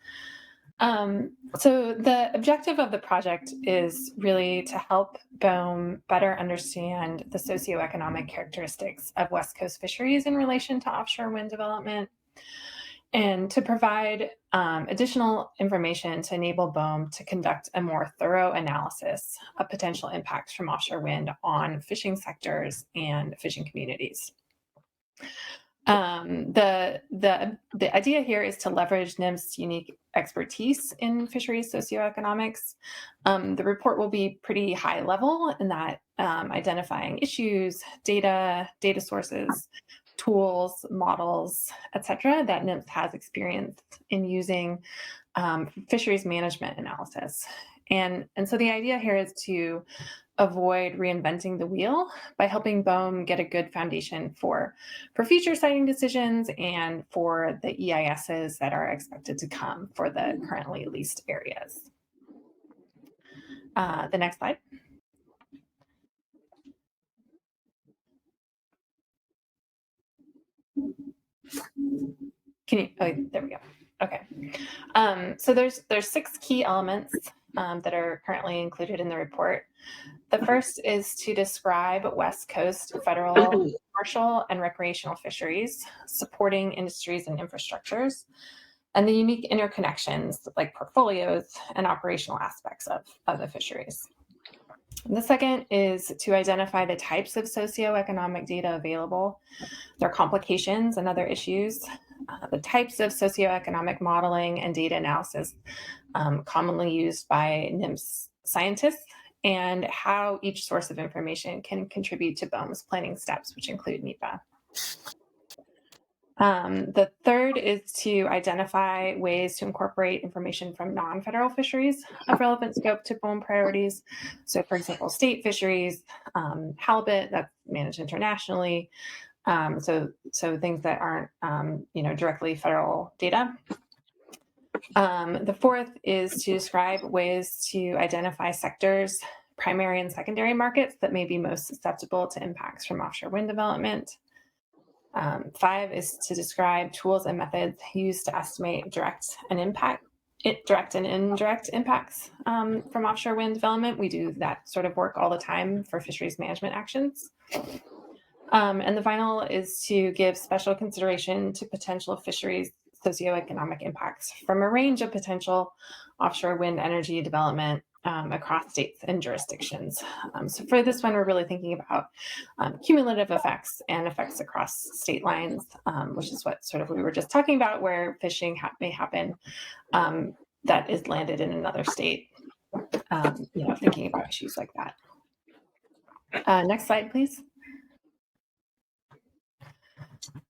So the objective of the project is really to help BOEM better understand the socioeconomic characteristics of West Coast fisheries in relation to offshore wind development, and to provide additional information to enable BOEM to conduct a more thorough analysis of potential impacts from offshore wind on fishing sectors and fishing communities. The idea here is to leverage NIMS's unique expertise in fisheries socioeconomics. The report will be pretty high level in that identifying issues, data sources, tools, models, etc., that NIMS has experience in using fisheries management analysis. And so the idea here is to avoid reinventing the wheel by helping BOEM get a good foundation for future siting decisions and for the EISs that are expected to come for the currently leased areas. The next slide. Can you, oh, there we go. Okay. So there's 6 key elements that are currently included in the report. The first is to describe West Coast federal, commercial, and recreational fisheries, supporting industries and infrastructures, and the unique interconnections like portfolios and operational aspects of the fisheries. And the second is to identify the types of socioeconomic data available, their complications and other issues, the types of socioeconomic modeling and data analysis commonly used by NIMS scientists, and how each source of information can contribute to BOEM's planning steps, which include NEPA. The third is to identify ways to incorporate information from non-federal fisheries of relevant scope to BOEM priorities. So for example, state fisheries, halibut that's managed internationally. So things that aren't, directly federal data. The fourth is to describe ways to identify sectors, primary and secondary markets that may be most susceptible to impacts from offshore wind development. 5 is to describe tools and methods used to estimate direct and indirect impacts from offshore wind development. We do that sort of work all the time for fisheries management actions. And the final is to give special consideration to potential fisheries socioeconomic impacts from a range of potential offshore wind energy development across states and jurisdictions. So for this one, we're really thinking about cumulative effects and effects across state lines, which is what sort of we were just talking about, where fishing may happen that is landed in another state, thinking about issues like that. Next slide, please.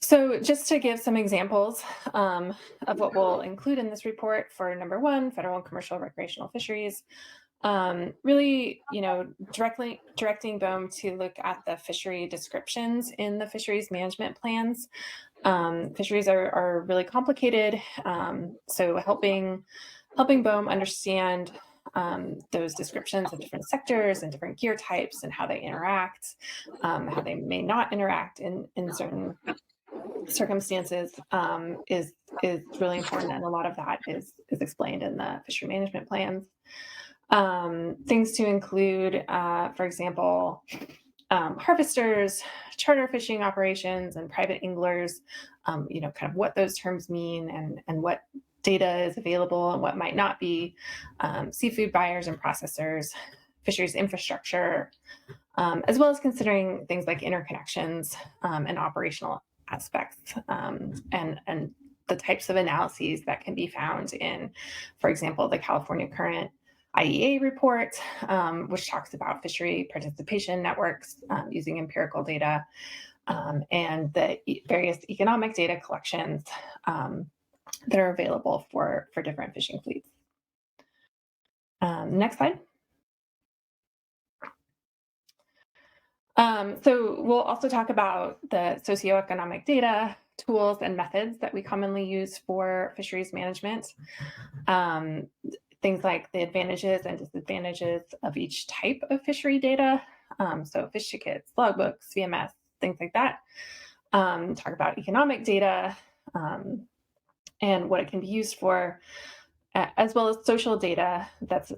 So just to give some examples of what we'll include in this report for number 1, federal and commercial recreational fisheries, really, directing BOEM to look at the fishery descriptions in the fisheries management plans. Fisheries are really complicated, so helping BOEM understand those descriptions of different sectors and different gear types and how they interact, how they may not interact in certain circumstances is really important, and a lot of that is explained in the fishery management plans. Things to include, for example, harvesters, charter fishing operations, and private anglers, kind of what those terms mean and what data is available and what might not be, seafood buyers and processors, fisheries infrastructure, as well as considering things like interconnections and operational aspects, and the types of analyses that can be found in, for example, the California Current IEA report, which talks about fishery participation networks using empirical data, and the various economic data collections that are available for different fishing fleets. Next slide. So we'll also talk about the socioeconomic data, tools, and methods that we commonly use for fisheries management. Things like the advantages and disadvantages of each type of fishery data. So fish tickets, logbooks, VMS, things like that. Talk about economic data and what it can be used for, as well as social data that's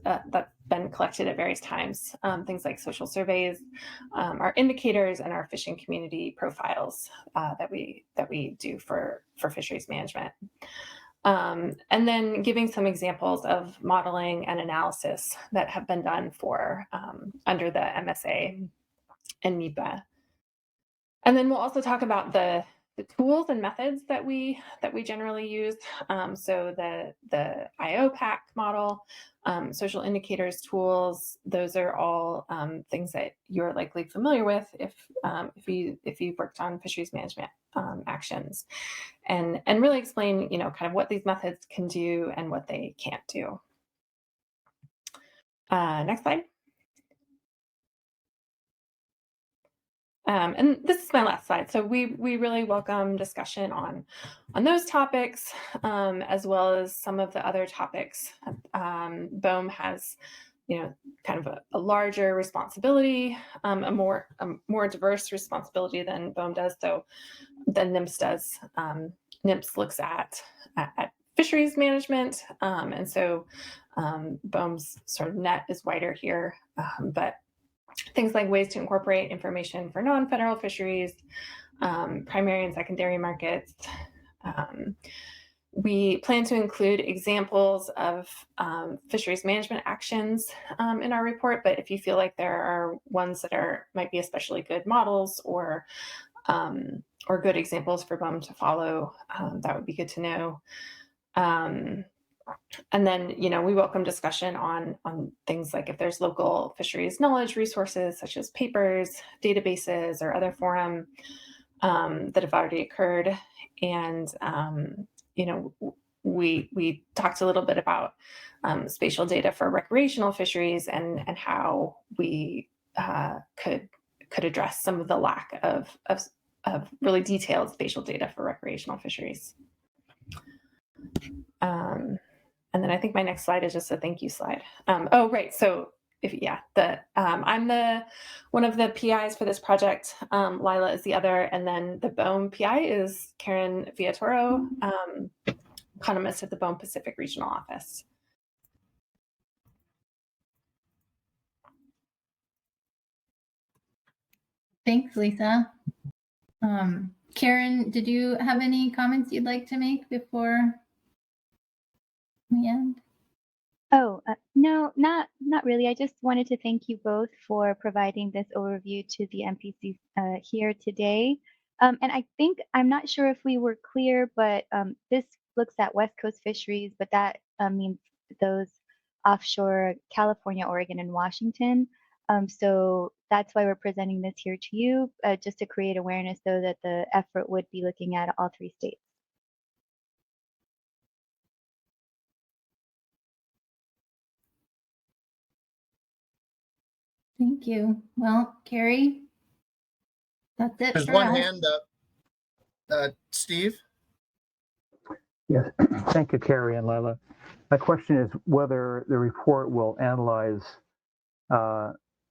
been collected at various times. Things like social surveys, our indicators, and our fishing community profiles that we do for fisheries management. And then giving some examples of modeling and analysis that have been done for under the MSA and NEPA. And then we'll also talk about the tools and methods that we generally use. So the IOPAC model, social indicators tools, those are all things that you're likely familiar with if you've worked on fisheries management actions, and really explain kind of what these methods can do and what they can't do. Next slide. And this is my last slide. So we really welcome discussion on those topics, as well as some of the other topics. BOEM has, kind of a larger responsibility, a more diverse responsibility than BOEM does. So than NIMS does. NIMS looks at fisheries management, and so BOEM's sort of net is wider here, but things like ways to incorporate information for non-federal fisheries, primary and secondary markets. We plan to include examples of fisheries management actions in our report, but if you feel like there are ones that might be especially good models or good examples for BOEM to follow, that would be good to know. And then, we welcome discussion on things like if there's local fisheries knowledge resources, such as papers, databases, or other forum that have already occurred. And, we talked a little bit about spatial data for recreational fisheries and how we could address some of the lack of really detailed spatial data for recreational fisheries. And then I think my next slide is just a thank you slide. Oh, right. So I'm one of the PIs for this project. Lila is the other, and then the BOEM PI is Karen Villatoro, economist at the BOEM Pacific Regional Office. Thanks, Lisa. Karen, did you have any comments you'd like to make before we end? Oh, no, not really. I just wanted to thank you both for providing this overview to the MPCs here today. And I think, I'm not sure if we were clear, but this looks at West Coast fisheries, but that means those offshore California, Oregon, and Washington. So that's why we're presenting this here to you, just to create awareness so that the effort would be looking at all three states. Thank you. Well, Carrie, that's it. There's for one us. hand up. Steve? Yes, thank you, Carrie and Lila. My question is whether the report will analyze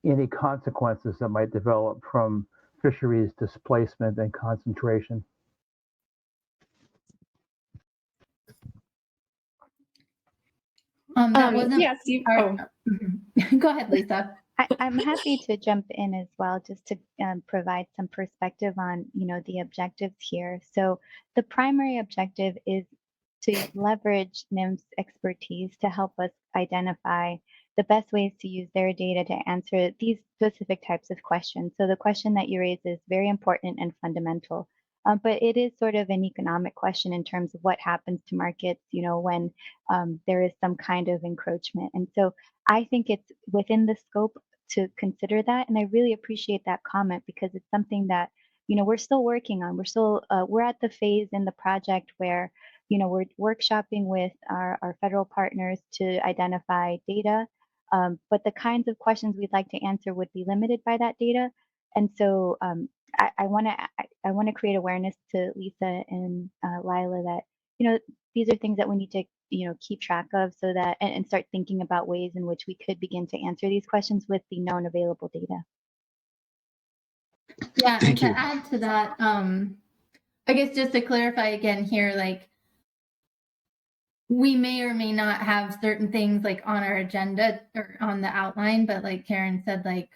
any consequences that might develop from fisheries displacement and concentration. That wasn't Steve. Go ahead, Lisa. I'm happy to jump in as well, just to provide some perspective on, the objectives here. So the primary objective is to leverage NIMS expertise to help us identify the best ways to use their data to answer these specific types of questions. So the question that you raised is very important and fundamental. But it is sort of an economic question in terms of what happens to markets, when there is some kind of encroachment. And so I think it's within the scope to consider that. And I really appreciate that comment, because it's something that, we're still working on. We're at the phase in the project where, we're workshopping with our federal partners to identify data. But the kinds of questions we'd like to answer would be limited by that data. And so I want to create awareness to Lisa and Lila that, these are things that we need to, keep track of, so that and start thinking about ways in which we could begin to answer these questions with the known available data. Yeah, and to add to that, I guess just to clarify again here, like, we may or may not have certain things like on our agenda or on the outline, but like Karen said, like,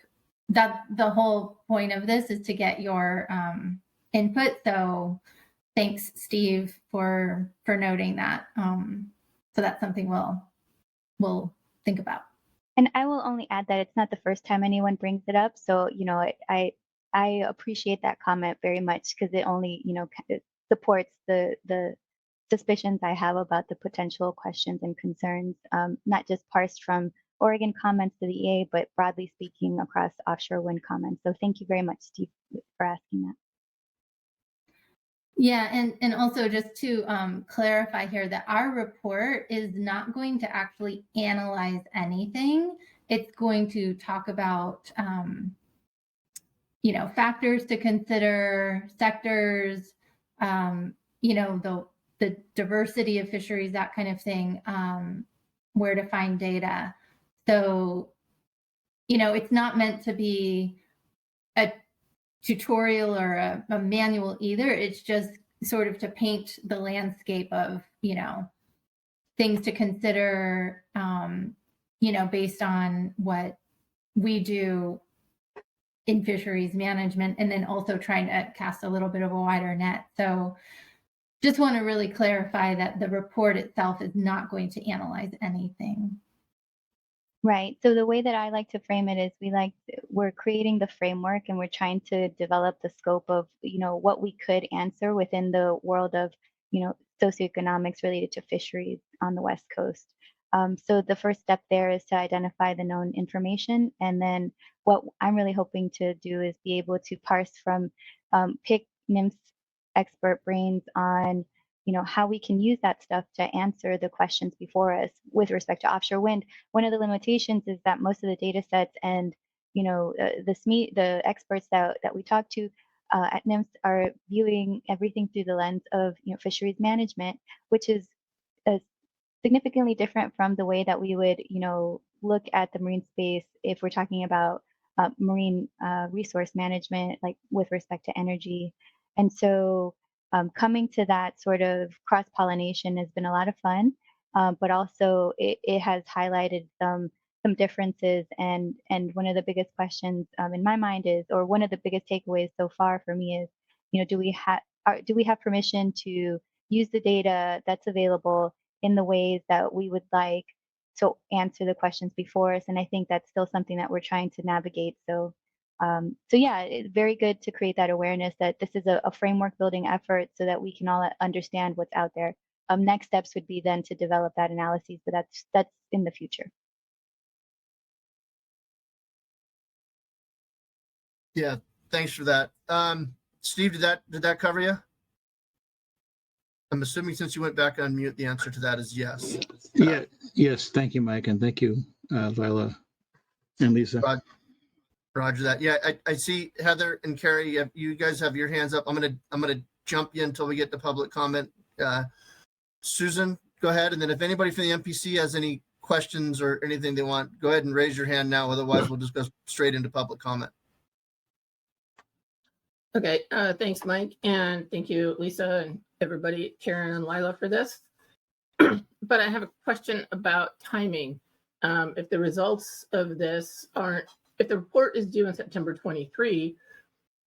that the whole point of this is to get your input. So thanks, Steve, for noting that. So that's something we'll think about. And I will only add that it's not the first time anyone brings it up. So, I appreciate that comment very much, because it only, it supports the suspicions I have about the potential questions and concerns, not just parsed from Oregon comments to the EA, but broadly speaking across offshore wind comments. So thank you very much, Steve, for asking that. Yeah, and also just to clarify here that our report is not going to actually analyze anything. It's going to talk about, factors to consider, sectors, the diversity of fisheries, that kind of thing, where to find data. So, it's not meant to be a tutorial or a manual either. It's just sort of to paint the landscape of, things to consider, based on what we do in fisheries management, and then also trying to cast a little bit of a wider net. So just want to really clarify that the report itself is not going to analyze anything. Right. So the way that I like to frame it is we're creating the framework, and we're trying to develop the scope of, what we could answer within the world of, socioeconomics related to fisheries on the West Coast. So the first step there is to identify the known information. And then what I'm really hoping to do is be able to parse from, pick NIMS expert brains on, how we can use that stuff to answer the questions before us with respect to offshore wind. One of the limitations is that most of the data sets and, the experts that we talk to at NIMS are viewing everything through the lens of, fisheries management, which is significantly different from the way that we would, look at the marine space if we're talking about marine resource management, like with respect to energy. And so coming to that sort of cross-pollination has been a lot of fun, but also it has highlighted some differences. And one of the biggest questions in my mind is, or one of the biggest takeaways so far for me is, do we have permission to use the data that's available in the ways that we would like to answer the questions before us? And I think that's still something that we're trying to navigate. So yeah, it's very good to create that awareness that this is a framework building effort so that we can all understand what's out there. Next steps would be then to develop that analysis, but that's in the future. Yeah, thanks for that. Steve, did that cover you? I'm assuming since you went back on mute, the answer to that is yes. Yeah. Yes. Thank you, Mike, and thank you, Lila and Lisa. Roger that. Yeah, I see Heather and Carrie. You guys have your hands up. I'm gonna jump you until we get to public comment. Susan, go ahead, and then if anybody from the MPC has any questions or anything they want, go ahead and raise your hand now. Otherwise, we'll just go straight into public comment. Okay, thanks, Mike, and thank you, Lisa, and everybody, Karen and Lila, for this. But I have a question about timing. if the results of this aren't, if the report is due in September 23,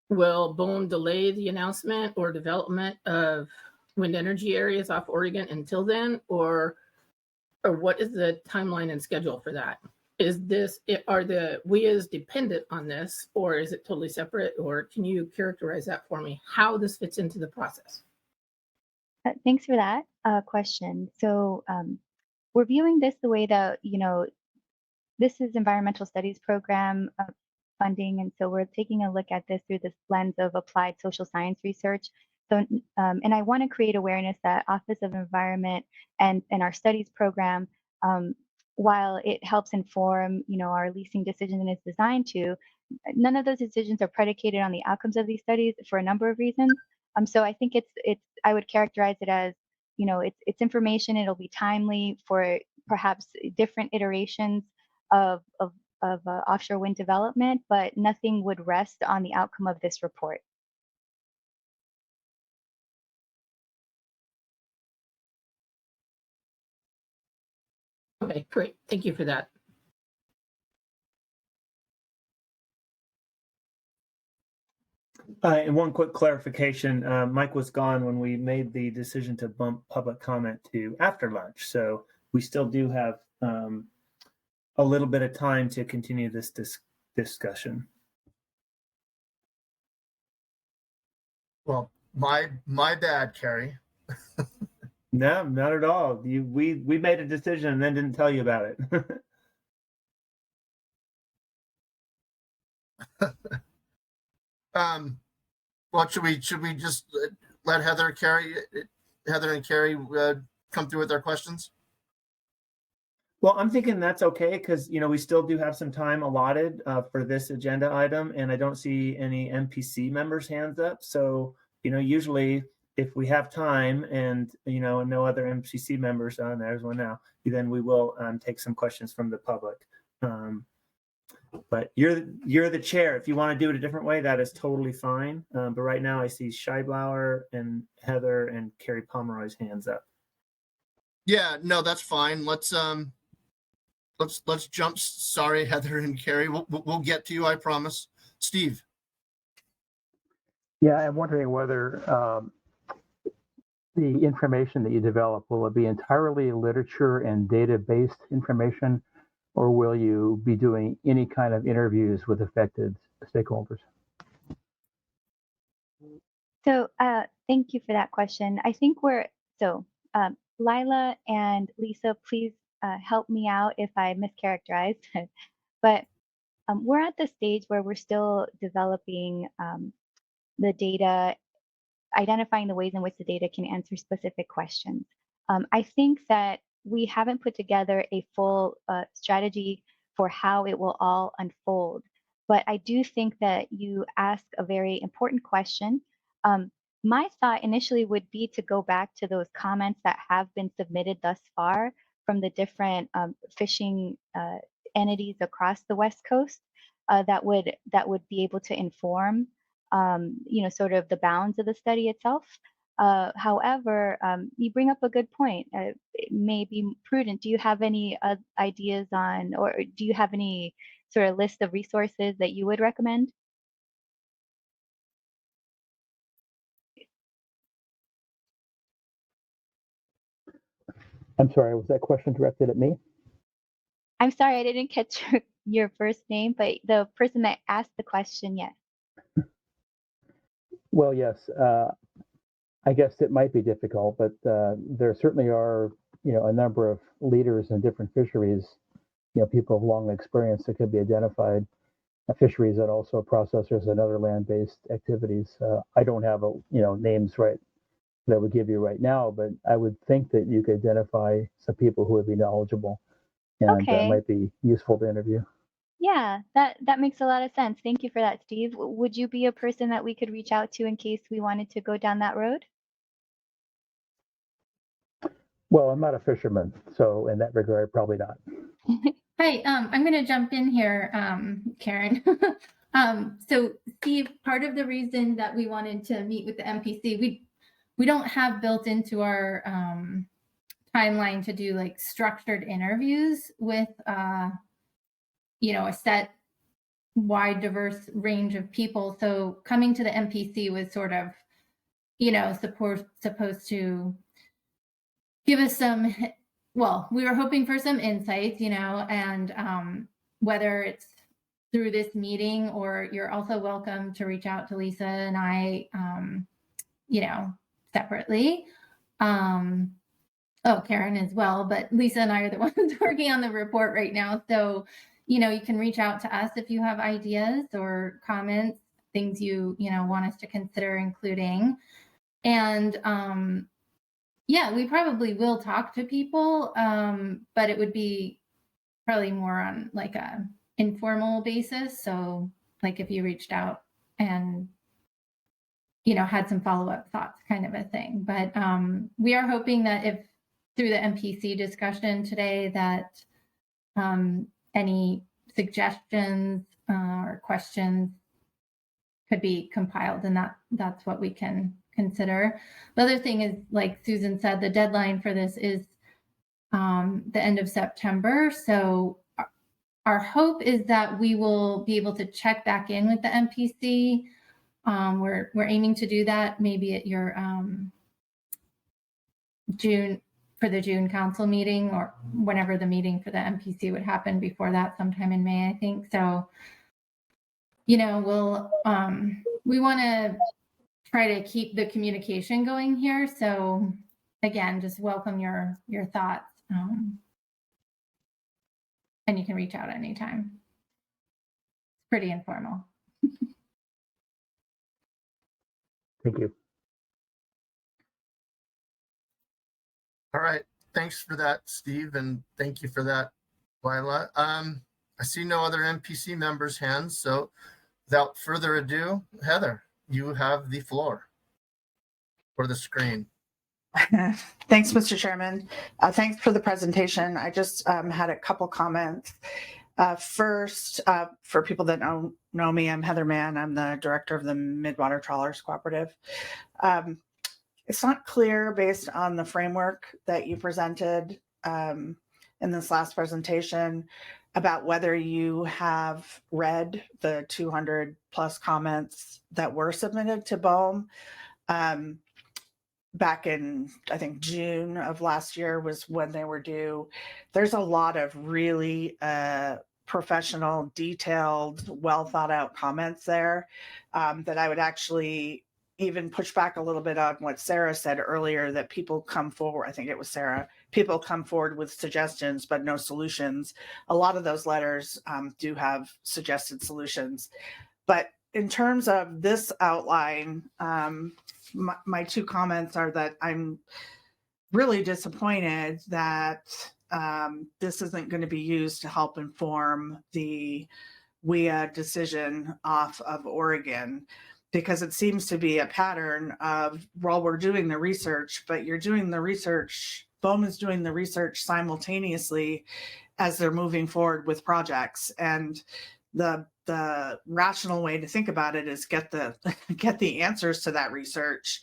will BOEM delay the announcement or development of wind energy areas off Oregon until then, or what is the timeline and schedule for that? Are the WIAs dependent on this, or is it totally separate? Or can you characterize that for me, how this fits into the process? Thanks for that question. So we're viewing this the way that, this is environmental studies program funding. And so we're taking a look at this through this lens of applied social science research. So, and I want to create awareness that Office of Environment and our studies program, while it helps inform, our leasing decision and is designed to, none of those decisions are predicated on the outcomes of these studies for a number of reasons. So I think I would characterize it as, it's information. It'll be timely for perhaps different iterations of offshore wind development, but nothing would rest on the outcome of this report. Okay, great. Thank you for that. And one quick clarification, Mike was gone when we made the decision to bump public comment to after lunch. So we still do have a little bit of time to continue this discussion. Well, my bad, Carrie. No, not at all. We made a decision and then didn't tell you about it. Well, should we just let Heather and Carrie come through with their questions? Well, I'm thinking that's okay because we still do have some time allotted for this agenda item, and I don't see any MPC members' hands up. So usually if we have time and no other MPC members on, there's one now, then we will take some questions from the public. But you're the chair. If you want to do it a different way, that is totally fine. But right now I see Scheiblower and Heather and Carrie Pomeroy's hands up. Yeah, no, that's fine. Let's jump. Sorry, Heather and Carrie. We'll get to you, I promise. Steve. Yeah, I'm wondering whether the information that you develop, will it be entirely literature and data-based information, or will you be doing any kind of interviews with affected stakeholders? So thank you for that question. I think Lila and Lisa, please help me out if I mischaracterized, but we're at the stage where we're still developing the data, identifying the ways in which the data can answer specific questions. I think that we haven't put together a full strategy for how it will all unfold, but I do think that you ask a very important question. My thought initially would be to go back to those comments that have been submitted thus far from the different fishing entities across the West Coast that would be able to inform sort of the bounds of the study itself. However, you bring up a good point. It may be prudent. Do you have any ideas on, or do you have any sort of list of resources that you would recommend? I'm sorry, was that question directed at me? I'm sorry, I didn't catch your first name, but the person that asked the question, yes. Well, yes. I guess it might be difficult, but there certainly are, a number of leaders in different fisheries, people of long experience that could be identified, fisheries and also processors and other land-based activities. I don't have, names right that I would give you right now, but I would think that you could identify some people who would be knowledgeable and might be useful to interview. Yeah, that makes a lot of sense. Thank you for that, Steve. Would you be a person that we could reach out to in case we wanted to go down that road? Well, I'm not a fisherman, so in that regard, probably not. Hi, I'm going to jump in here, Karen. So Steve, part of the reason that we wanted to meet with the MPC, we don't have built into our timeline to do like structured interviews with, you know, a set wide, diverse range of people. So coming to the MPC was sort of, you know, supposed to give us some, well, we were hoping for some insights, you know, and whether it's through this meeting, or you're also welcome to reach out to Lisa and I, you know, separately. Oh, Karen as well, but Lisa and I are the ones working on the report right now. So, you know, you can reach out to us if you have ideas or comments, things you know, want us to consider including. And yeah, we probably will talk to people, but it would be probably more on like a informal basis. So like if you reached out and, you know, had some follow-up thoughts kind of a thing. But we are hoping that if through the MPC discussion today that any suggestions or questions could be compiled, and that's what we can consider. The other thing is, like Susan said, the deadline for this is the end of September. So our hope is that we will be able to check back in with the MPC. We're aiming to do that maybe at your for the June council meeting, or whenever the meeting for the MPC would happen before that, sometime in May, I think. So, you know, we want to try to keep the communication going here. So again, just welcome your thoughts. And you can reach out anytime. It's pretty informal. Thank you. All right. Thanks for that, Steve, and thank you for that, Lila. I see no other MPC members' hands, so without further ado, Heather, you have the floor for the screen. Thanks, Mr. Chairman. Thanks for the presentation. I just had a couple comments. First, for people that don't know me, I'm Heather Mann. I'm the director of the Midwater Trawlers Cooperative. It's not clear based on the framework that you presented in this last presentation about whether you have read the 200 plus comments that were submitted to BOEM. Back in, I think, June of last year was when they were due. There's a lot of really professional, detailed, well thought out comments there that I would actually even push back a little bit on what Sarah said earlier, that people come forward. I think it was Sarah. People come forward with suggestions, but no solutions. A lot of those letters do have suggested solutions. But in terms of this outline, my two comments are that I'm really disappointed that this isn't going to be used to help inform the WIA decision off of Oregon, because it seems to be a pattern of, well, we're doing the research, but you're doing the research, BOEM is doing the research simultaneously as they're moving forward with projects. And the rational way to think about it is get the answers to that research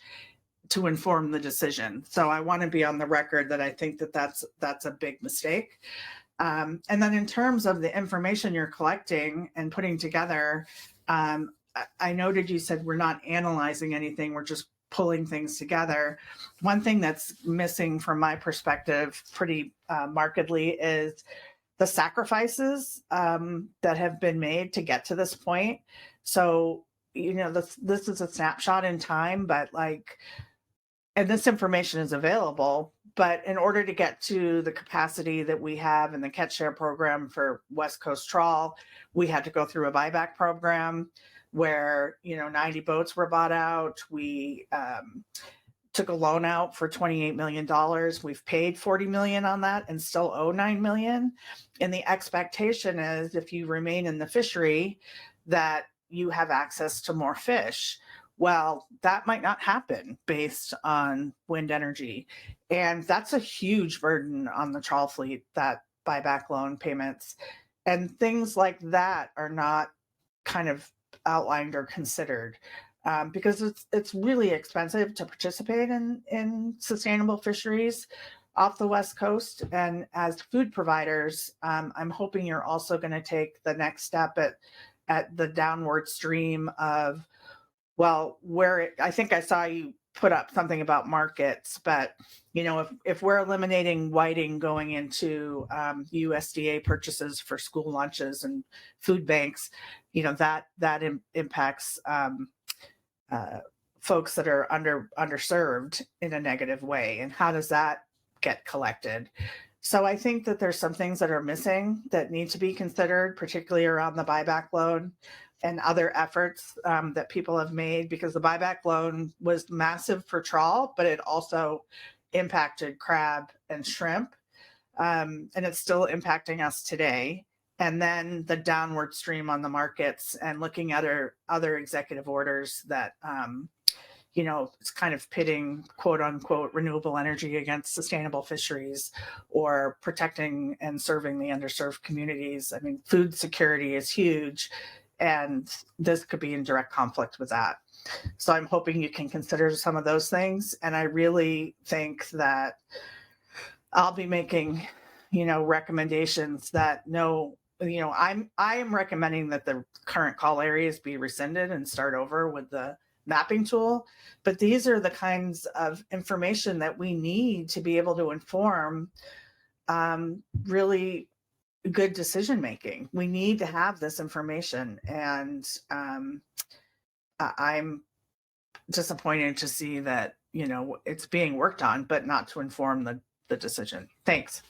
to inform the decision. So I want to be on the record that I think that that's a big mistake. And then in terms of the information you're collecting and putting together, I noted you said we're not analyzing anything, we're just pulling things together. One thing that's missing from my perspective pretty markedly is the sacrifices that have been made to get to this point. So, you know, this is a snapshot in time, but like, and this information is available, but in order to get to the capacity that we have in the catch share program for West Coast Trawl, we had to go through a buyback program where, you know, 90 boats were bought out. We took a loan out for $28 million. We've paid $40 million on that and still owe $9 million. And the expectation is if you remain in the fishery that you have access to more fish. Well, that might not happen based on wind energy. And that's a huge burden on the trawl fleet, that buyback loan payments. And things like that are not kind of outlined or considered. Because it's really expensive to participate in sustainable fisheries. off the West Coast. And as food providers, I'm hoping you're also going to take the next step at the downward stream of, well, I think I saw you put up something about markets, but if we're eliminating whiting going into USDA purchases for school lunches and food banks, that impacts folks that are underserved in a negative way. And how does that get collected? So I think that there's some things that are missing that need to be considered, particularly around the buyback loan and other efforts that people have made, because the buyback loan was massive for trawl, but it also impacted crab and shrimp. And it's still impacting us today. And then the downward stream on the markets and looking at other executive orders that, it's kind of pitting quote unquote renewable energy against sustainable fisheries or protecting and serving the underserved communities. I mean, food security is huge, and this could be in direct conflict with that. So I'm hoping you can consider some of those things. And I really think that I'll be making, recommendations that I am recommending that the current call areas be rescinded and start over with the mapping tool. But these are the kinds of information that we need to be able to inform really good decision making. We need to have this information, and I'm disappointed to see that it's being worked on, but not to inform the decision. Thanks.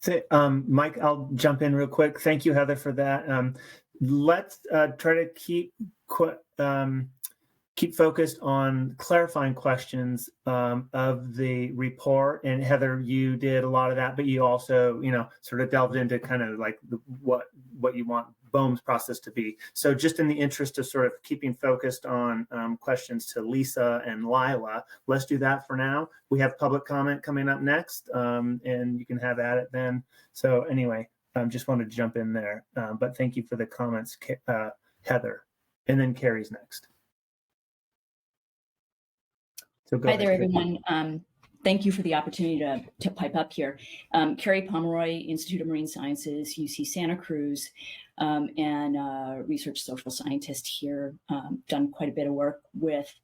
So, Mike, I'll jump in real quick. Thank you, Heather, for that. Let's try to keep focused on clarifying questions of the report. And Heather, you did a lot of that, but you also, sort of delved into kind of like what you want BOEM's process to be. So just in the interest of sort of keeping focused on questions to Lisa and Lila, let's do that for now. We have public comment coming up next, and you can have at it then. So anyway, just wanted to jump in there, but thank you for the comments, Heather. And then Carrie's next. So Hi there, everyone. Thank you for the opportunity to pipe up here. Carrie Pomeroy, Institute of Marine Sciences, UC Santa Cruz, and research social scientist here. Done quite a bit of work with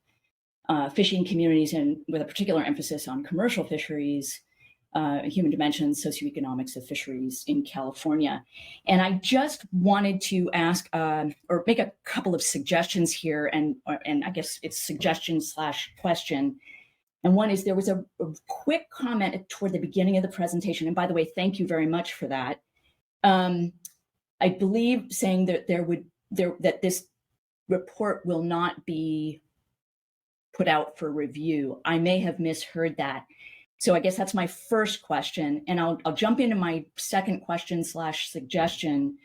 fishing communities and with a particular emphasis on commercial fisheries, human dimensions, socioeconomics of fisheries in California. And I just wanted to ask or make a couple of suggestions here, and I guess it's suggestion/question. And one is, there was a quick comment toward the beginning of the presentation. And by the way, thank you very much for that. I believe saying that that this report will not be put out for review. I may have misheard that. So I guess that's my first question. And I'll jump into my second question/suggestion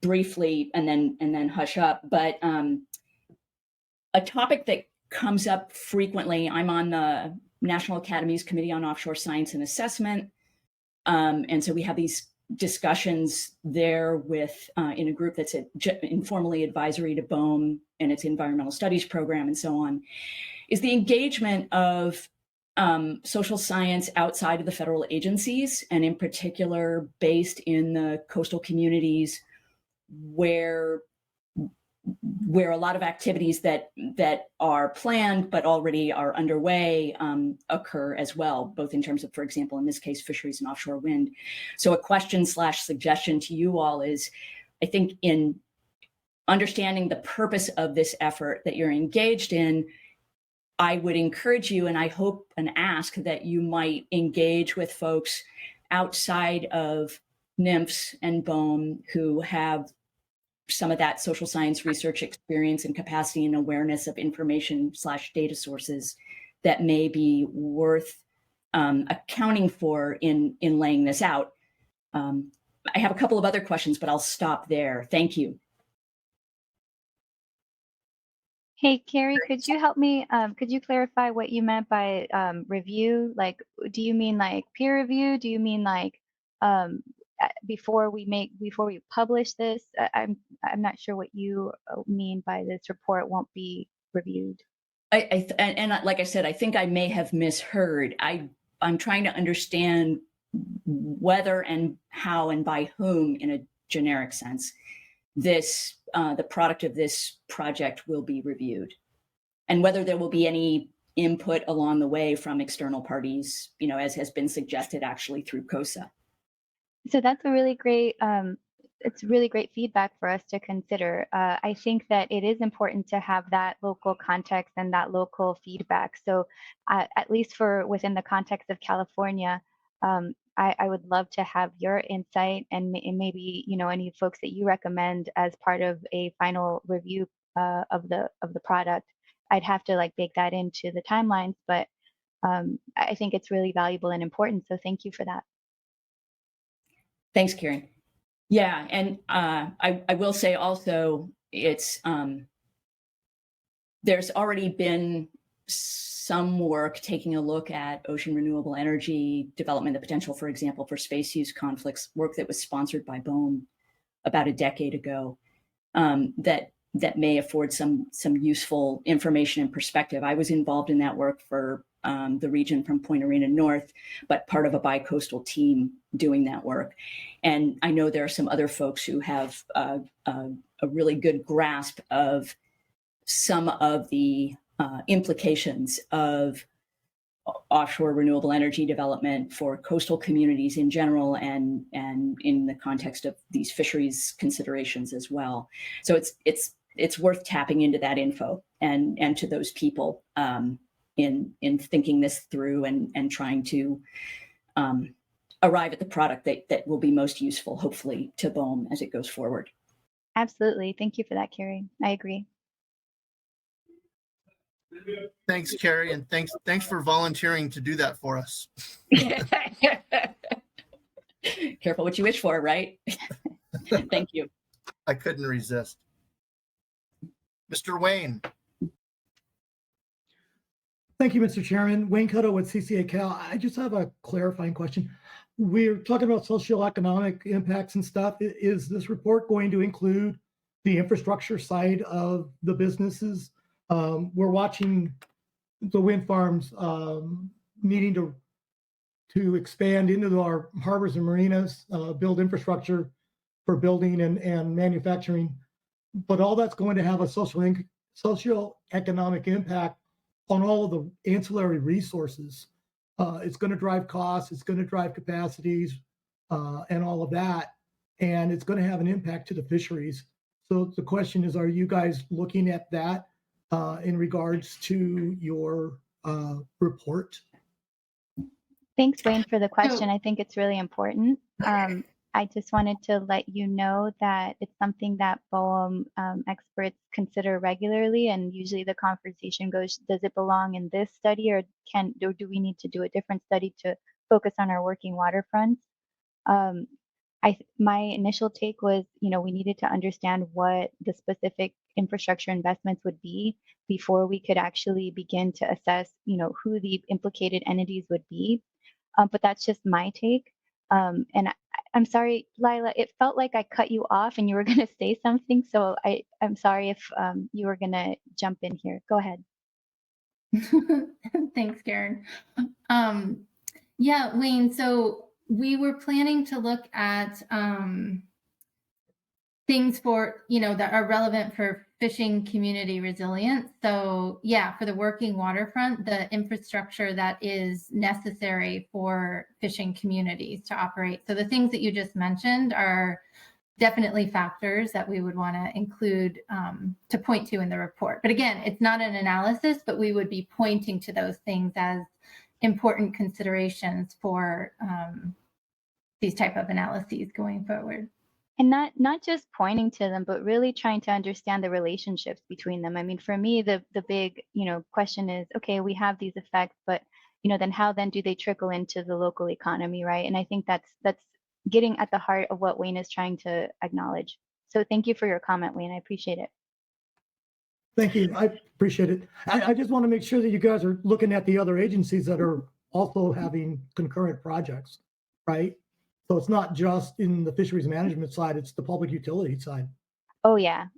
briefly and then hush up. But a topic that comes up frequently, I'm on the National Academy's Committee on Offshore Science and Assessment. And so we have these discussions there with in a group that's informally advisory to BOEM and its environmental studies program and so on, is the engagement of social science outside of the federal agencies, and in particular based in the coastal communities where a lot of activities that are planned but already are underway occur as well, both in terms of, for example, in this case, fisheries and offshore wind. So a question/suggestion to you all is, I think in understanding the purpose of this effort that you're engaged in, I would encourage you, and I hope and ask that you might engage with folks outside of NIMFS and BOEM who have some of that social science research experience and capacity and awareness of information/data sources that may be worth accounting for in laying this out. I have a couple of other questions, but I'll stop there. Thank you. Hey, Carrie, could you help me? Could you clarify what you meant by review? Like, do you mean like peer review? Do you mean like before we publish this? I'm not sure what you mean by this report won't be reviewed. And like I said, I think I may have misheard. I'm trying to understand whether and how and by whom, in a generic sense, this the product of this project will be reviewed, and whether there will be any input along the way from external parties, as has been suggested actually through COSA. So that's a really great, it's really great feedback for us to consider. I think that it is important to have that local context and that local feedback. So at least for within the context of California, I would love to have your insight and maybe, any folks that you recommend as part of a final review of the product. I'd have to bake that into the timelines, but I think it's really valuable and important. So thank you for that. Thanks, Karen. Yeah, and I will say also, it's there's already been some work taking a look at ocean renewable energy development, the potential, for example, for space use conflicts, work that was sponsored by BOEM about a decade ago, that may afford some useful information and perspective. I was involved in that work for the region from Point Arena north, but part of a bi-coastal team doing that work. And I know there are some other folks who have a really good grasp of some of the implications of offshore renewable energy development for coastal communities in general, and in the context of these fisheries considerations as well. So it's worth tapping into that info and to those people in thinking this through and trying to arrive at the product that will be most useful, hopefully, to BOEM as it goes forward. Absolutely. Thank you for that, Carrie. I agree. Thanks, Carrie, and thanks for volunteering to do that for us. Careful what you wish for, right? Thank you. I couldn't resist. Mr. Wayne. Thank you, Mr. Chairman. Wayne Cutto with CCA Cal. I just have a clarifying question. We're talking about socioeconomic impacts and stuff. Is this report going to include the infrastructure side of the businesses? We're watching the wind farms needing to expand into our harbors and marinas, build infrastructure for building and manufacturing. But all that's going to have a socioeconomic impact on all of the ancillary resources. It's going to drive costs, it's going to drive capacities, and all of that. And it's going to have an impact to the fisheries. So the question is, are you guys looking at that in regards to your report? Thanks, Wayne, for the question. I think it's really important. I just wanted to let you know that it's something that BOEM experts consider regularly, and usually the conversation goes, does it belong in this study, or do we need to do a different study to focus on our working waterfronts? My initial take was, we needed to understand what the specific infrastructure investments would be before we could actually begin to assess, who the implicated entities would be. But that's just my take. And I'm sorry, Lila, it felt like I cut you off and you were going to say something. So I'm sorry if you were going to jump in here. Go ahead. Thanks, Karen. Yeah, Wayne, so we were planning to look at things for, that are relevant for fishing community resilience. So yeah, for the working waterfront, the infrastructure that is necessary for fishing communities to operate. So the things that you just mentioned are definitely factors that we would want to include to point to in the report. But again, it's not an analysis, but we would be pointing to those things as important considerations for these type of analyses going forward. And not just pointing to them, but really trying to understand the relationships between them. I mean, for me, the big, question is, okay, we have these effects, but, then how then do they trickle into the local economy, right? And I think that's getting at the heart of what Wayne is trying to acknowledge. So thank you for your comment, Wayne. I appreciate it. Thank you. I appreciate it. I just want to make sure that you guys are looking at the other agencies that are also having concurrent projects, right? So it's not just in the fisheries management side, it's the public utility side. Oh yeah.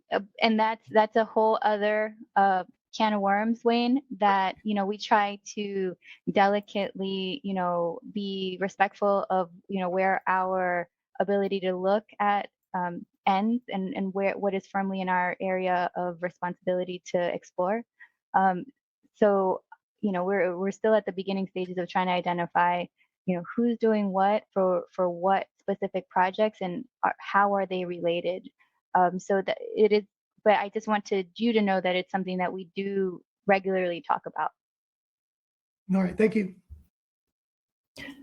And that's a whole other can of worms, Wayne, that, we try to delicately, be respectful of, where our ability to look at ends and what is firmly in our area of responsibility to explore. So, we're still at the beginning stages of trying to identify, who's doing what for what specific projects and how are they related. So that it is, but I just wanted you to know that it's something that we do regularly talk about. All right, thank you.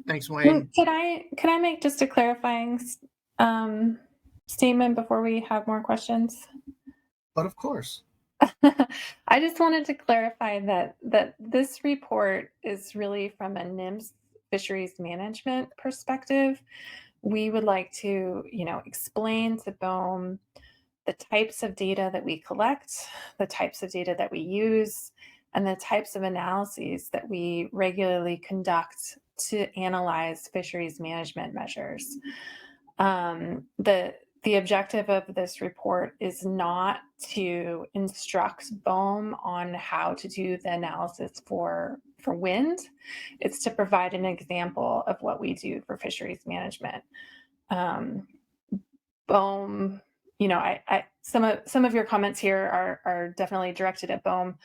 Thanks, Wayne. Could I make just a clarifying statement before we have more questions? But of course. I just wanted to clarify that this report is really from a NIMS fisheries management perspective. We would like to, explain to BOEM the types of data that we collect, the types of data that we use, and the types of analyses that we regularly conduct to analyze fisheries management measures. The objective of this report is not to instruct BOEM on how to do the analysis for wind. It's to provide an example of what we do for fisheries management. BOEM, some of your comments here are definitely directed at BOEM,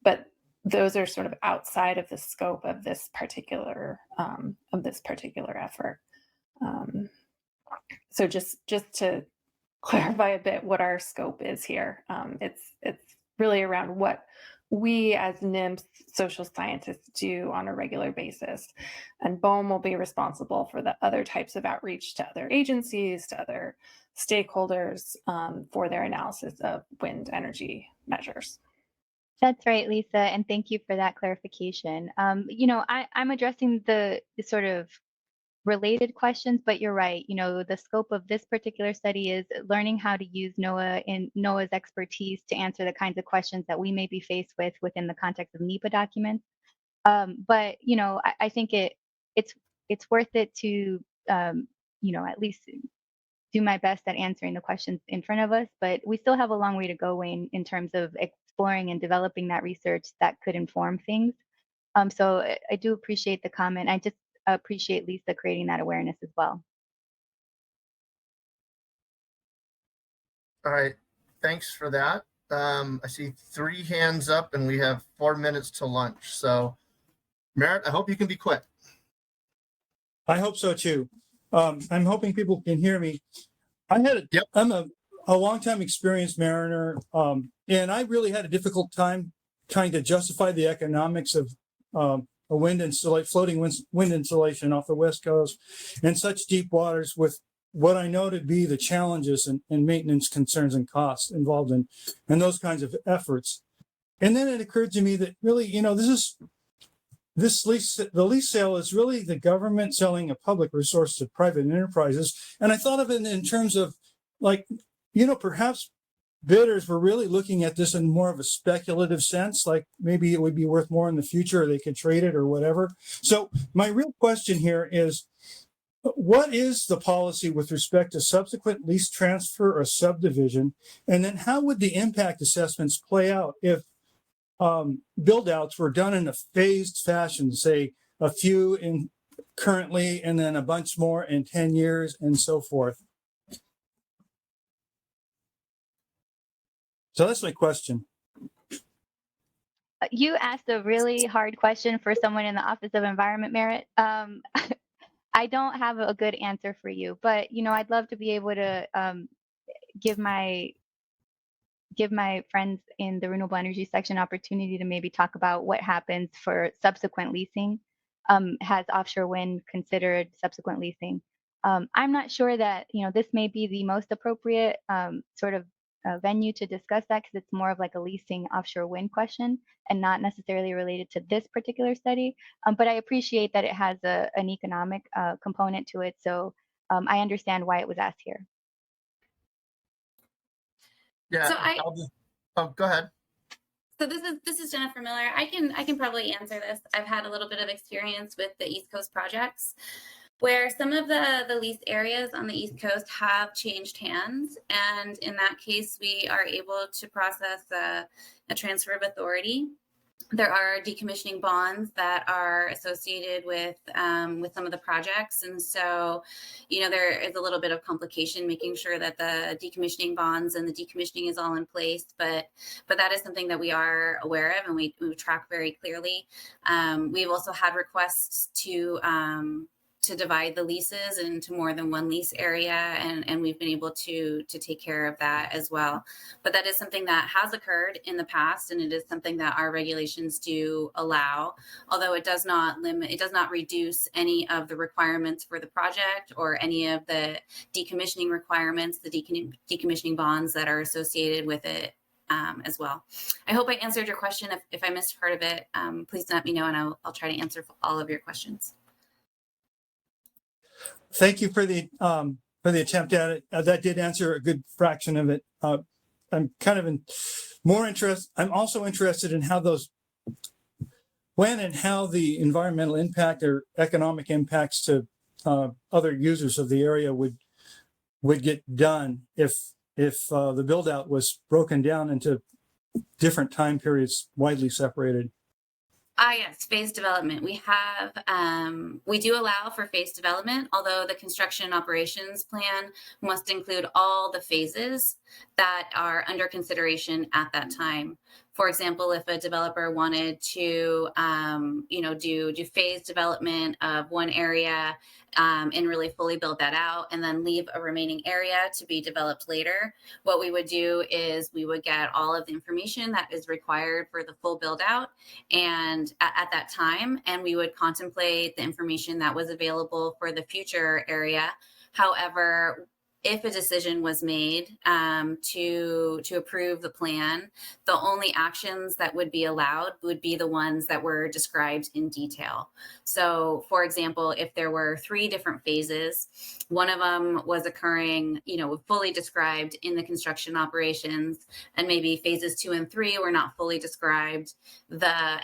but those are sort of outside of the scope of this particular effort. So just to clarify a bit what our scope is here, it's really around what we as NIMS social scientists do on a regular basis. And BOEM will be responsible for the other types of outreach to other agencies, to other stakeholders for their analysis of wind energy measures. That's right, Lisa, and thank you for that clarification. I'm addressing the sort of related questions, but you're right. The scope of this particular study is learning how to use NOAA and NOAA's expertise to answer the kinds of questions that we may be faced with within the context of NEPA documents. But I think it's worth it to at least do my best at answering the questions in front of us. But we still have a long way to go, Wayne, in terms of exploring and developing that research that could inform things. So I do appreciate the comment. I just appreciate Lisa creating that awareness as well. All right, thanks for that. I see 3 hands up and we have 4 minutes to lunch. So Merritt, I hope you can be quick. I hope so too. I'm hoping people can hear me. I'm a longtime experienced mariner, and I really had a difficult time trying to justify the economics of a floating wind installation off the West Coast in such deep waters with what I know to be the challenges and maintenance concerns and costs involved in those kinds of efforts. And then it occurred to me that really, the lease sale is really the government selling a public resource to private enterprises. And I thought of it in terms of perhaps bidders were really looking at this in more of a speculative sense, like maybe it would be worth more in the future, or they could trade it or whatever. So my real question here is, what is the policy with respect to subsequent lease transfer or subdivision? And then how would the impact assessments play out if build outs were done in a phased fashion, say a few in currently and then a bunch more in 10 years and so forth? So that's my question. You asked a really hard question for someone in the Office of Environment, Merritt. I don't have a good answer for you, but I'd love to be able to give my friends in the renewable energy section opportunity to maybe talk about what happens for subsequent leasing. Has offshore wind considered subsequent leasing? I'm not sure that this may be the most appropriate sort of venue to discuss that, because it's more of like a leasing offshore wind question and not necessarily related to this particular study. But I appreciate that it has an economic component to it, so I understand why it was asked here. Yeah. So go ahead. So this is Jennifer Miller. I can probably answer this. I've had a little bit of experience with the East Coast projects. Where some of the lease areas on the East Coast have changed hands, and in that case, we are able to process a transfer of authority. There are decommissioning bonds that are associated with some of the projects, and so, there is a little bit of complication making sure that the decommissioning bonds and the decommissioning is all in place. But that is something that we are aware of, and we track very clearly. We've also had requests to divide the leases into more than one lease area, and we've been able to take care of that as well. But that is something that has occurred in the past, and it is something that our regulations do allow, although it does not reduce any of the requirements for the project or any of the decommissioning requirements, the decommissioning bonds that are associated with it as well. I hope I answered your question. If I missed part of it, please let me know, and I'll try to answer all of your questions. Thank you for the attempt at it. That did answer a good fraction of it. I'm kind of I'm also interested in how when and how the environmental impact or economic impacts to other users of the area would get done if the build out was broken down into different time periods, widely separated. Yes, phase development. We do allow for phase development, although the construction operations plan must include all the phases that are under consideration at that time. For example, if a developer wanted to, do phase development of one area and really fully build that out and then leave a remaining area to be developed later, what we would do is we would get all of the information that is required for the full build out and at that time, and we would contemplate the information that was available for the future area. However, if a decision was made to approve the plan, the only actions that would be allowed would be the ones that were described in detail. So, for example, if there were 3 different phases, one of them was occurring, fully described in the construction operations, and maybe phases 2 and 3 were not fully described,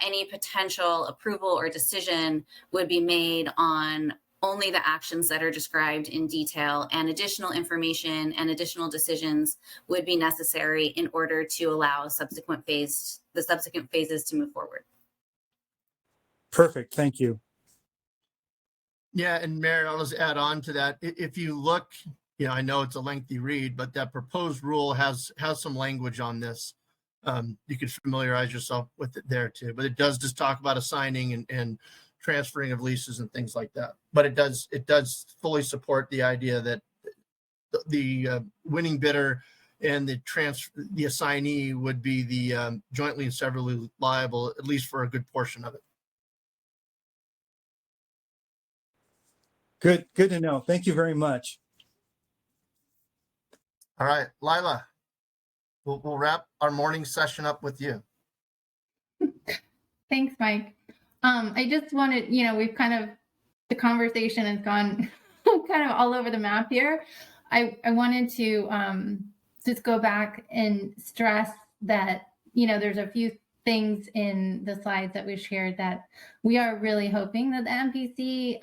any potential approval or decision would be made on only the actions that are described in detail, and additional information and additional decisions would be necessary in order to allow the subsequent phases to move forward. Perfect. Thank you. Yeah, and Mary, I'll just add on to that. If you look, I know it's a lengthy read, but that proposed rule has some language on this. You can familiarize yourself with it there too, but it does just talk about assigning and transferring of leases and things like that. But it does fully support the idea that the winning bidder and the assignee would be the jointly and severally liable, at least for a good portion of it. Good to know. Thank you very much. All right, Lila, we'll wrap our morning session up with you. Thanks, Mike. I just wanted, the conversation has gone kind of all over the map here. I wanted to just go back and stress that, there's a few things in the slides that we shared that we are really hoping that the MPC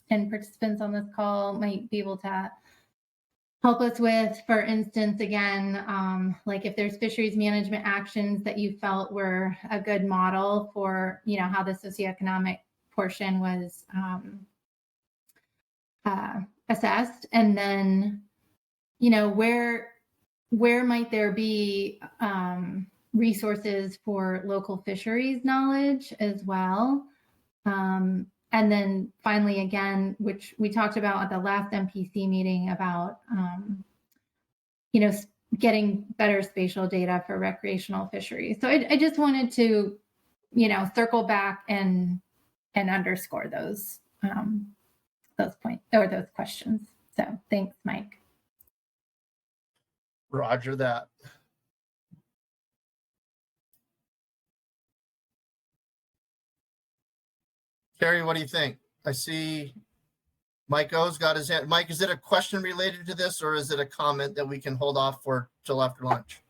and participants on this call might be able to help us with. For instance, again, like if there's fisheries management actions that you felt were a good model for, how the socioeconomic portion was assessed, and then, where might there be resources for local fisheries knowledge as well. And then finally, again, which we talked about at the last MPC meeting about, getting better spatial data for recreational fisheries. So I just wanted to, circle back and underscore those points or those questions. So thanks, Mike. Roger that. Carrie, what do you think? I see Mike O's got his hand. Mike, is it a question related to this, or is it a comment that we can hold off for till after lunch?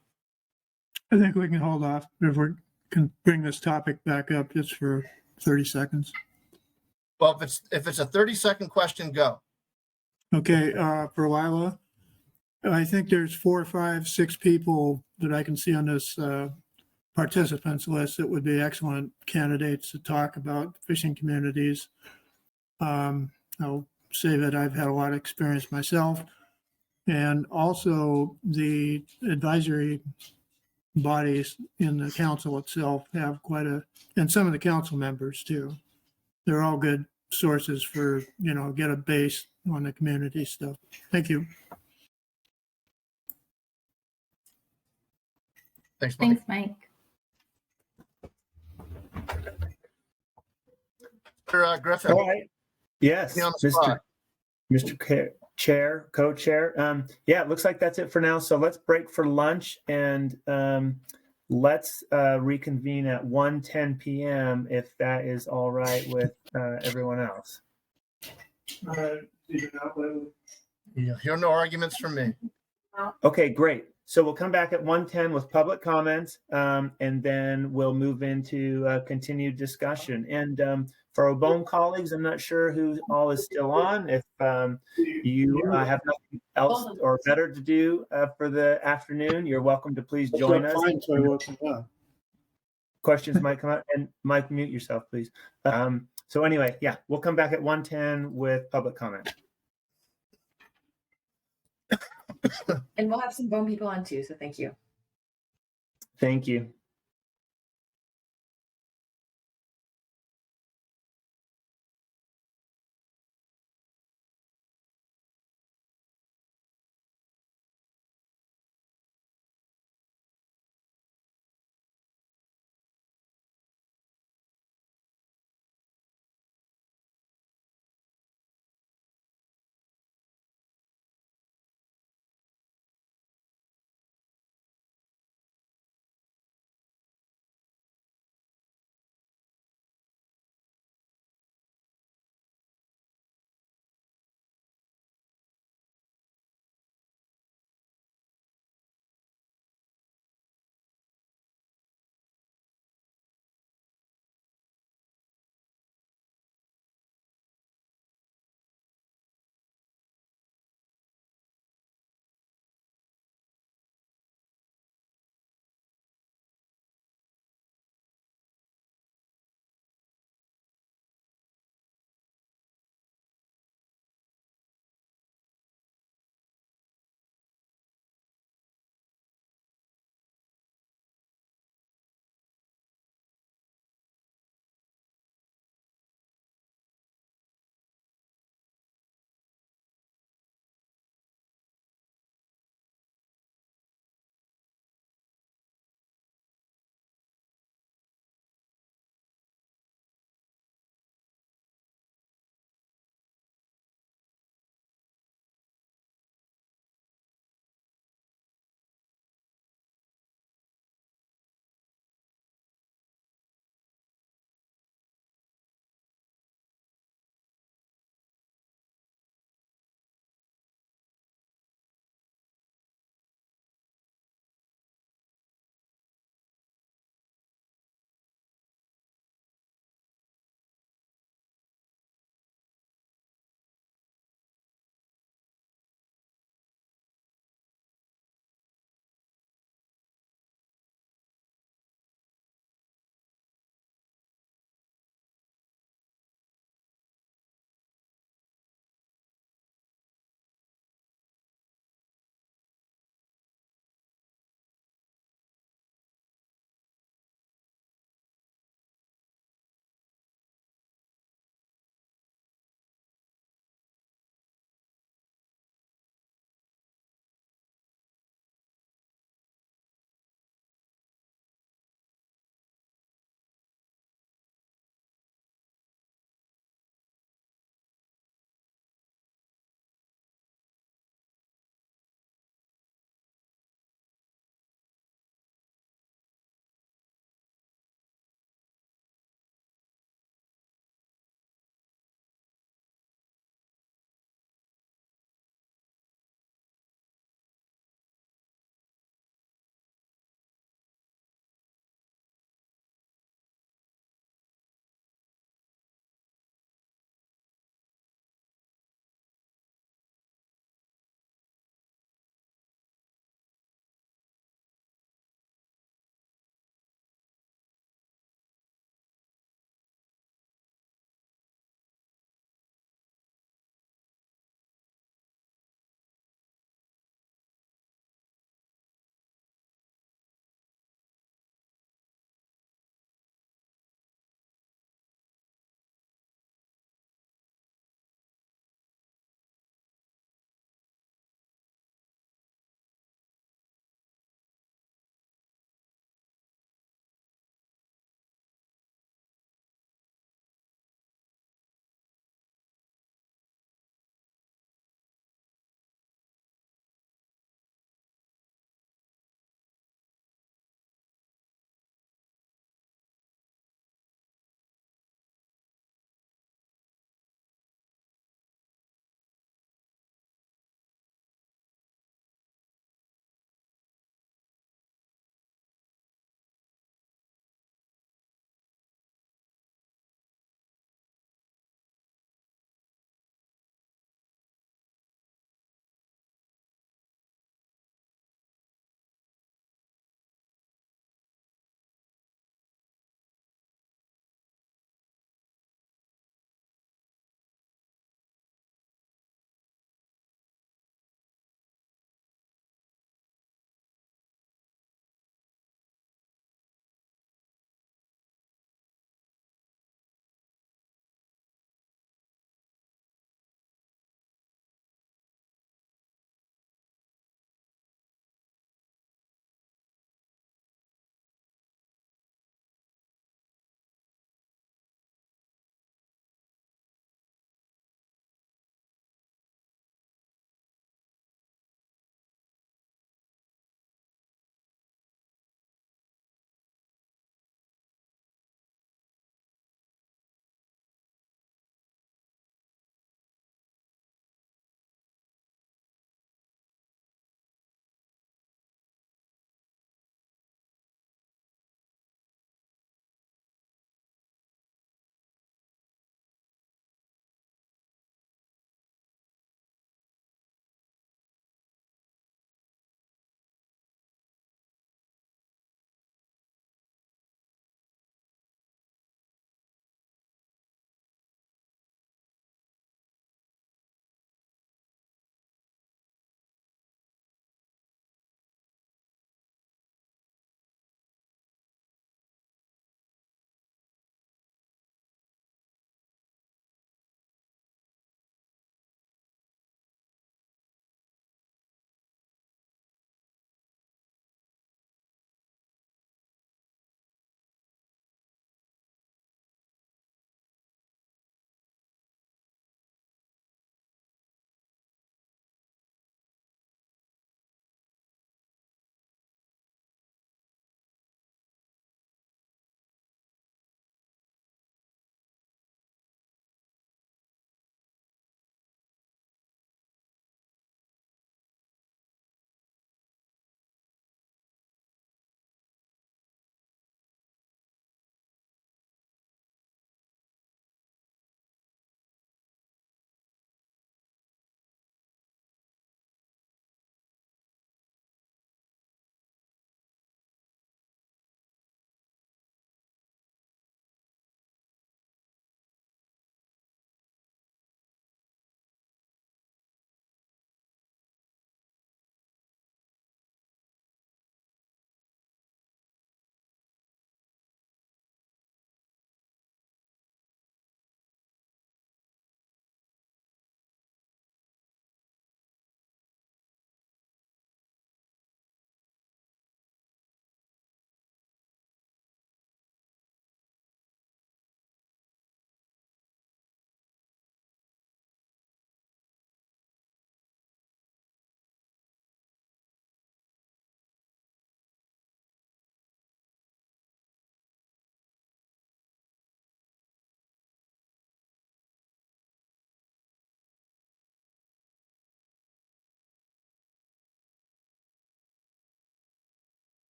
I think we can hold off if we can bring this topic back up just for 30 seconds. Well, if it's a 30-second question, go. Okay, for Lila, I think there's 4, 5, 6 people that I can see on this participants list that would be excellent candidates to talk about fishing communities. I'll say that I've had a lot of experience myself, and also the advisory bodies in the council itself have and some of the council members too. They're all good sources for, get a base on the community stuff. Thank you. Thanks, Mike. Thanks, Mike. Mr. Griffin. All right. Yes, On the spot. Mr. Chair, co-chair. Yeah, it looks like that's it for now. So let's break for lunch and let's reconvene at 1:10 p.m. if that is all right with everyone else. You'll hear no arguments from me. Okay, great. So we'll come back at 1:10 with public comments, and then we'll move into continued discussion. And for our BOEM colleagues, I'm not sure who all is still on. If you have nothing else or better to do for the afternoon, you're welcome to please join us. Questions might come up, and Mike, mute yourself, please. So anyway, yeah, we'll come back at 1:10 with public comment. And we'll have some BOEM people on too, so thank you. Thank you.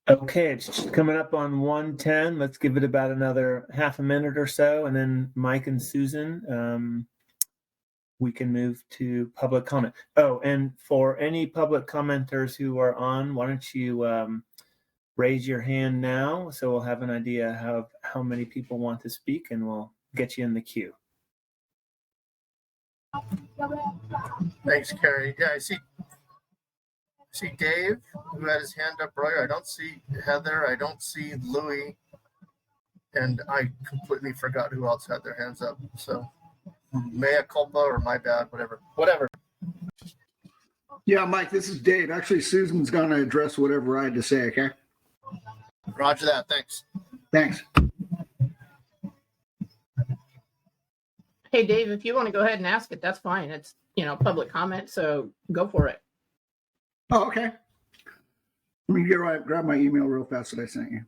Okay, it's just coming up on 1:10. Let's give it about another half a minute or so, and then Mike and Susan, we can move to public comment. Oh, and for any public commenters who are on, why don't you raise your hand now so we'll have an idea of how many people want to speak, and we'll get you in the queue. Thanks, Carrie. Yeah, I see Dave, who had his hand up earlier. I don't see Heather. I don't see Louie. And I completely forgot who else had their hands up. So mea culpa or my bad, whatever. Yeah, Mike, this is Dave. Actually, Susan's going to address whatever I had to say, okay? Roger that. Thanks. Thanks. Hey, Dave, if you want to go ahead and ask it, that's fine. It's, public comment, so go for it. Oh, okay. Let me grab my email real fast that I sent you.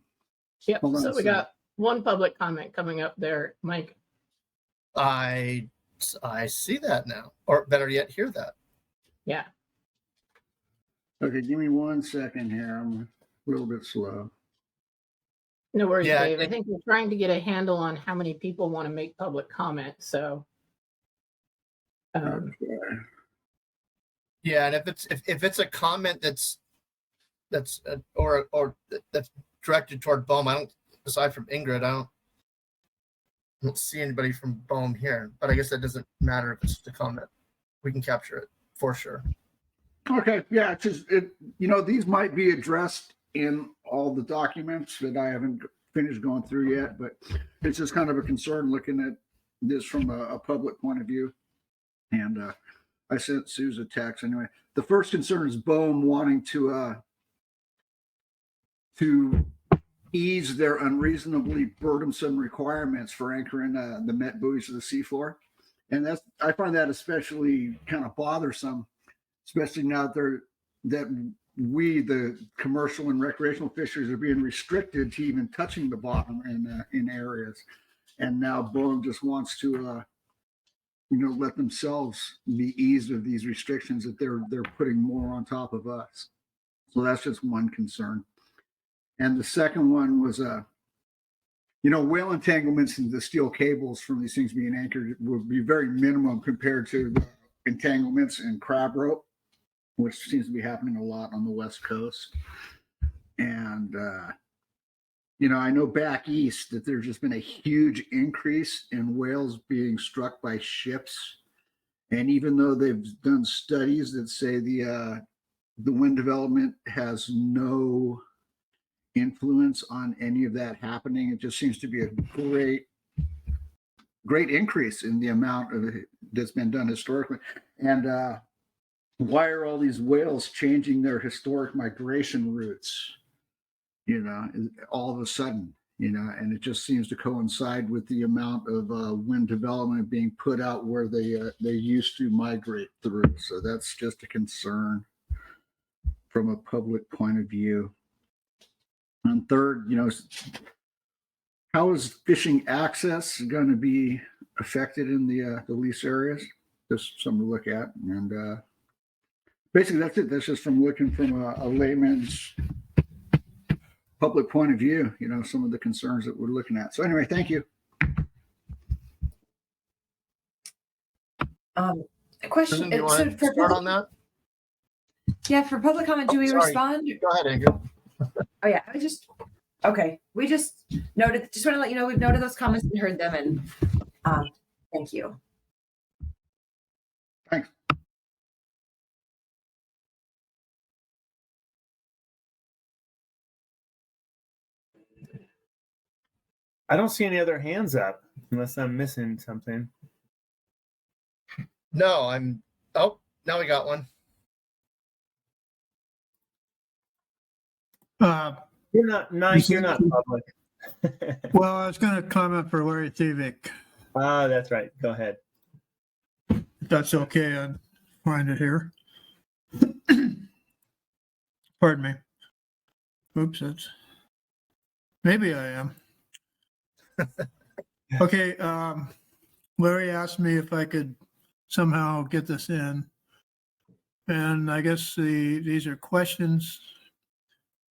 Yep. So we got one public comment coming up there, Mike. I see that now, or better yet, hear that. Yeah. Okay, give me 1 second here. I'm a little bit slow. No worries, Dave. I think we're trying to get a handle on how many people want to make public comment. So. Okay. Yeah, and if it's a comment that's directed toward BOEM, I don't, aside from Ingrid, I don't see anybody from BOEM here. But I guess that doesn't matter if it's just a comment. We can capture it for sure. Okay, yeah, it's just these might be addressed in all the documents that I haven't finished going through yet, but it's just kind of a concern looking at this from a public point of view. And I sent Suze a text anyway. The first concern is BOEM wanting to ease their unreasonably burdensome requirements for anchoring the Met buoys to the seafloor, and I find that especially kind of bothersome, especially now that we, the commercial and recreational fisheries, are being restricted to even touching the bottom in areas, and now BOEM just wants to let themselves be eased of these restrictions that they're putting more on top of us. So that's just one concern. And the second one was, whale entanglements into the steel cables from these things being anchored would be very minimum compared to the entanglements in crab rope, which seems to be happening a lot on the West Coast. And, I know back east that there's just been a huge increase in whales being struck by ships. And even though they've done studies that say the wind development has no influence on any of that happening, it just seems to be a great increase in the amount of that's been done historically. And why are all these whales changing their historic migration routes, all of a sudden, and it just seems to coincide with the amount of wind development being put out where they used to migrate through. So that's just a concern from a public point of view. And third, how is fishing access going to be affected in the lease areas? Just something to look at. And basically, that's it. That's just from looking from a layman's public point of view, some of the concerns that we're looking at. So anyway, thank you. A question. Susan, do you want to start on that? Yeah, for public comment, do we respond? Go ahead, Ingrid. Oh yeah, we just want to let you know we've noted those comments and heard them, and thank you. Thanks. I don't see any other hands up unless I'm missing something. No, now we got one. You're not nice. You're not public. Well, I was going to comment for Larry Thievik. Ah, that's right. Go ahead. If that's okay, I'd find it here. Pardon me. Oops, maybe I am. Okay, Larry asked me if I could somehow get this in. And I guess these are questions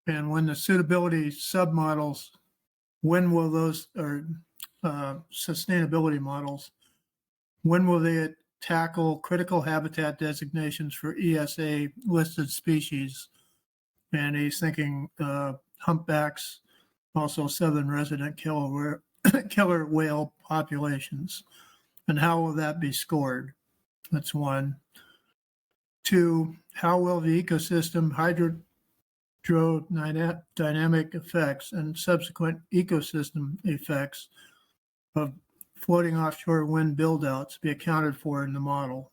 And when the suitability submodels, when will those, or sustainability models, when will they tackle critical habitat designations for ESA listed species? And he's thinking humpbacks, also southern resident killer whale populations. And how will that be scored? That's one. Two, how will the ecosystem hydrodynamic effects and subsequent ecosystem effects of floating offshore wind buildouts be accounted for in the model?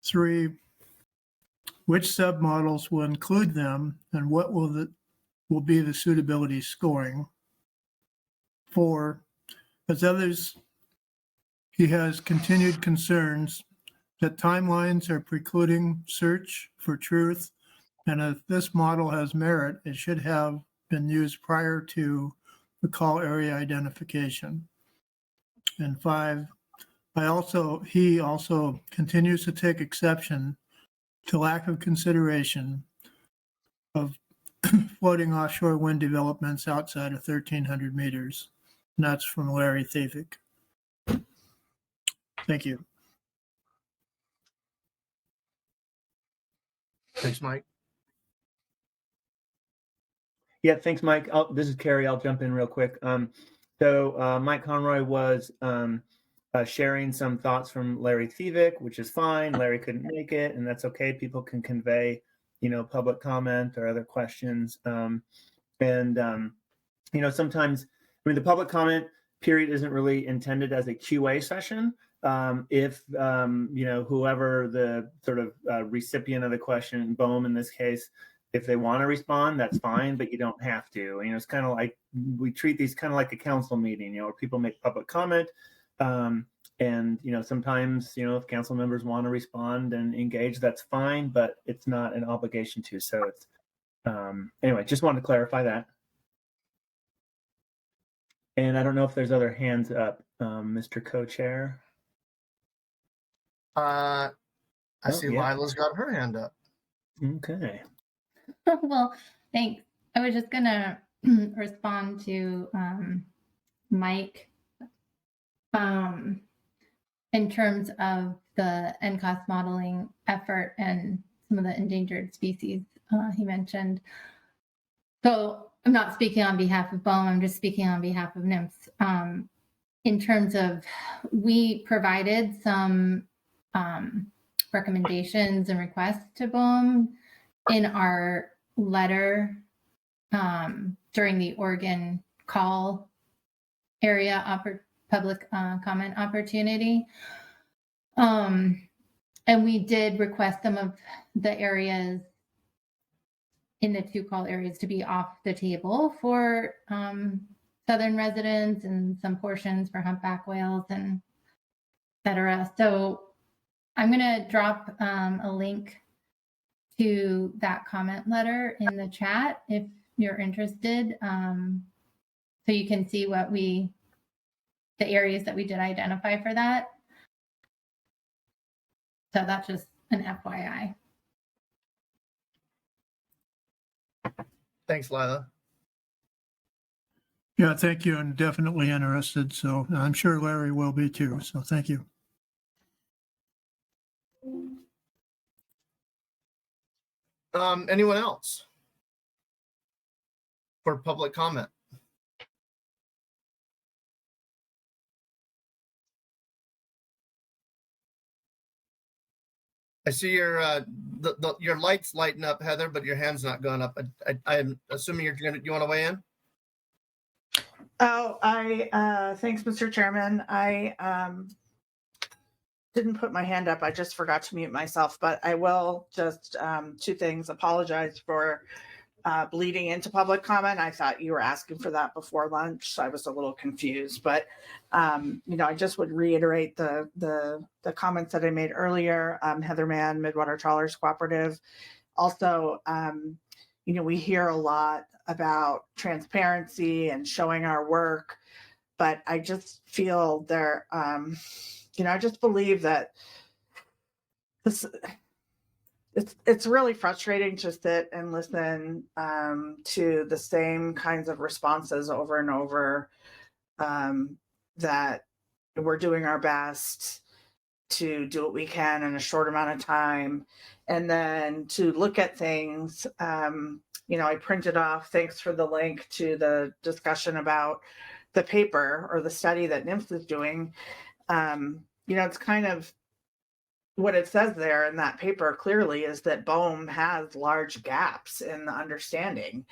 Three, which submodels will include them and what will be the suitability scoring? Four, as others, he has continued concerns that timelines are precluding search for truth, and if this model has merit, it should have been used prior to the call area identification. And five, he also continues to take exception to lack of consideration of floating offshore wind developments outside of 1,300 meters. And that's from Larry Thievik. Thank you. Thanks, Mike. Yeah, thanks, Mike. This is Carrie. I'll jump in real quick. So Mike Conroy was sharing some thoughts from Larry Thievik, which is fine. Larry couldn't make it, and that's okay. People can convey, public comment or other questions. Sometimes, the public comment period isn't really intended as a QA session. If whoever the sort of recipient of the question, BOEM in this case, if they want to respond, that's fine, but you don't have to. It's kind of like we treat these kind of like a council meeting, where people make public comment. Sometimes, if council members want to respond and engage, that's fine, but it's not an obligation to. So it's, anyway, just wanted to clarify that. And I don't know if there's other hands up, Mr. Co-Chair. I see Lila's got her hand up. Okay. Well, thanks. I was just gonna respond to Mike in terms of the NCOS modeling effort and some of the endangered species he mentioned. So I'm not speaking on behalf of BOEM, I'm just speaking on behalf of NMFS. In terms of, we provided some recommendations and requests to BOEM in our letter during the Oregon call area public comment opportunity. And we did request some of the areas in the 2 call areas to be off the table for southern residents and some portions for humpback whales and et cetera. So I'm going to drop a link to that comment letter in the chat if you're interested, so you can see what the areas that we did identify for that. So that's just an FYI. Thanks, Lila. Yeah, thank you. I'm definitely interested. So I'm sure Larry will be too. So thank you. Anyone else for public comment? I see your light's lighting up, Heather, but your hand's not going up. I'm assuming you want to weigh in? Oh, thanks, Mr. Chairman. I didn't put my hand up. I just forgot to mute myself, but I will just 2 things. Apologize for bleeding into public comment. I thought you were asking for that before lunch, so I was a little confused. But I just would reiterate the comments that I made earlier. Heather Mann, Midwater Trawlers Cooperative. Also, we hear a lot about transparency and showing our work, but I just feel there. I just believe that it's really frustrating to sit and listen to the same kinds of responses over and over, that we're doing our best to do what we can in a short amount of time, and then to look at things. I printed off, thanks for the link to the discussion about the paper or the study that NIMS is doing. It's kind of what it says there in that paper clearly is that BOEM has large gaps in the understanding.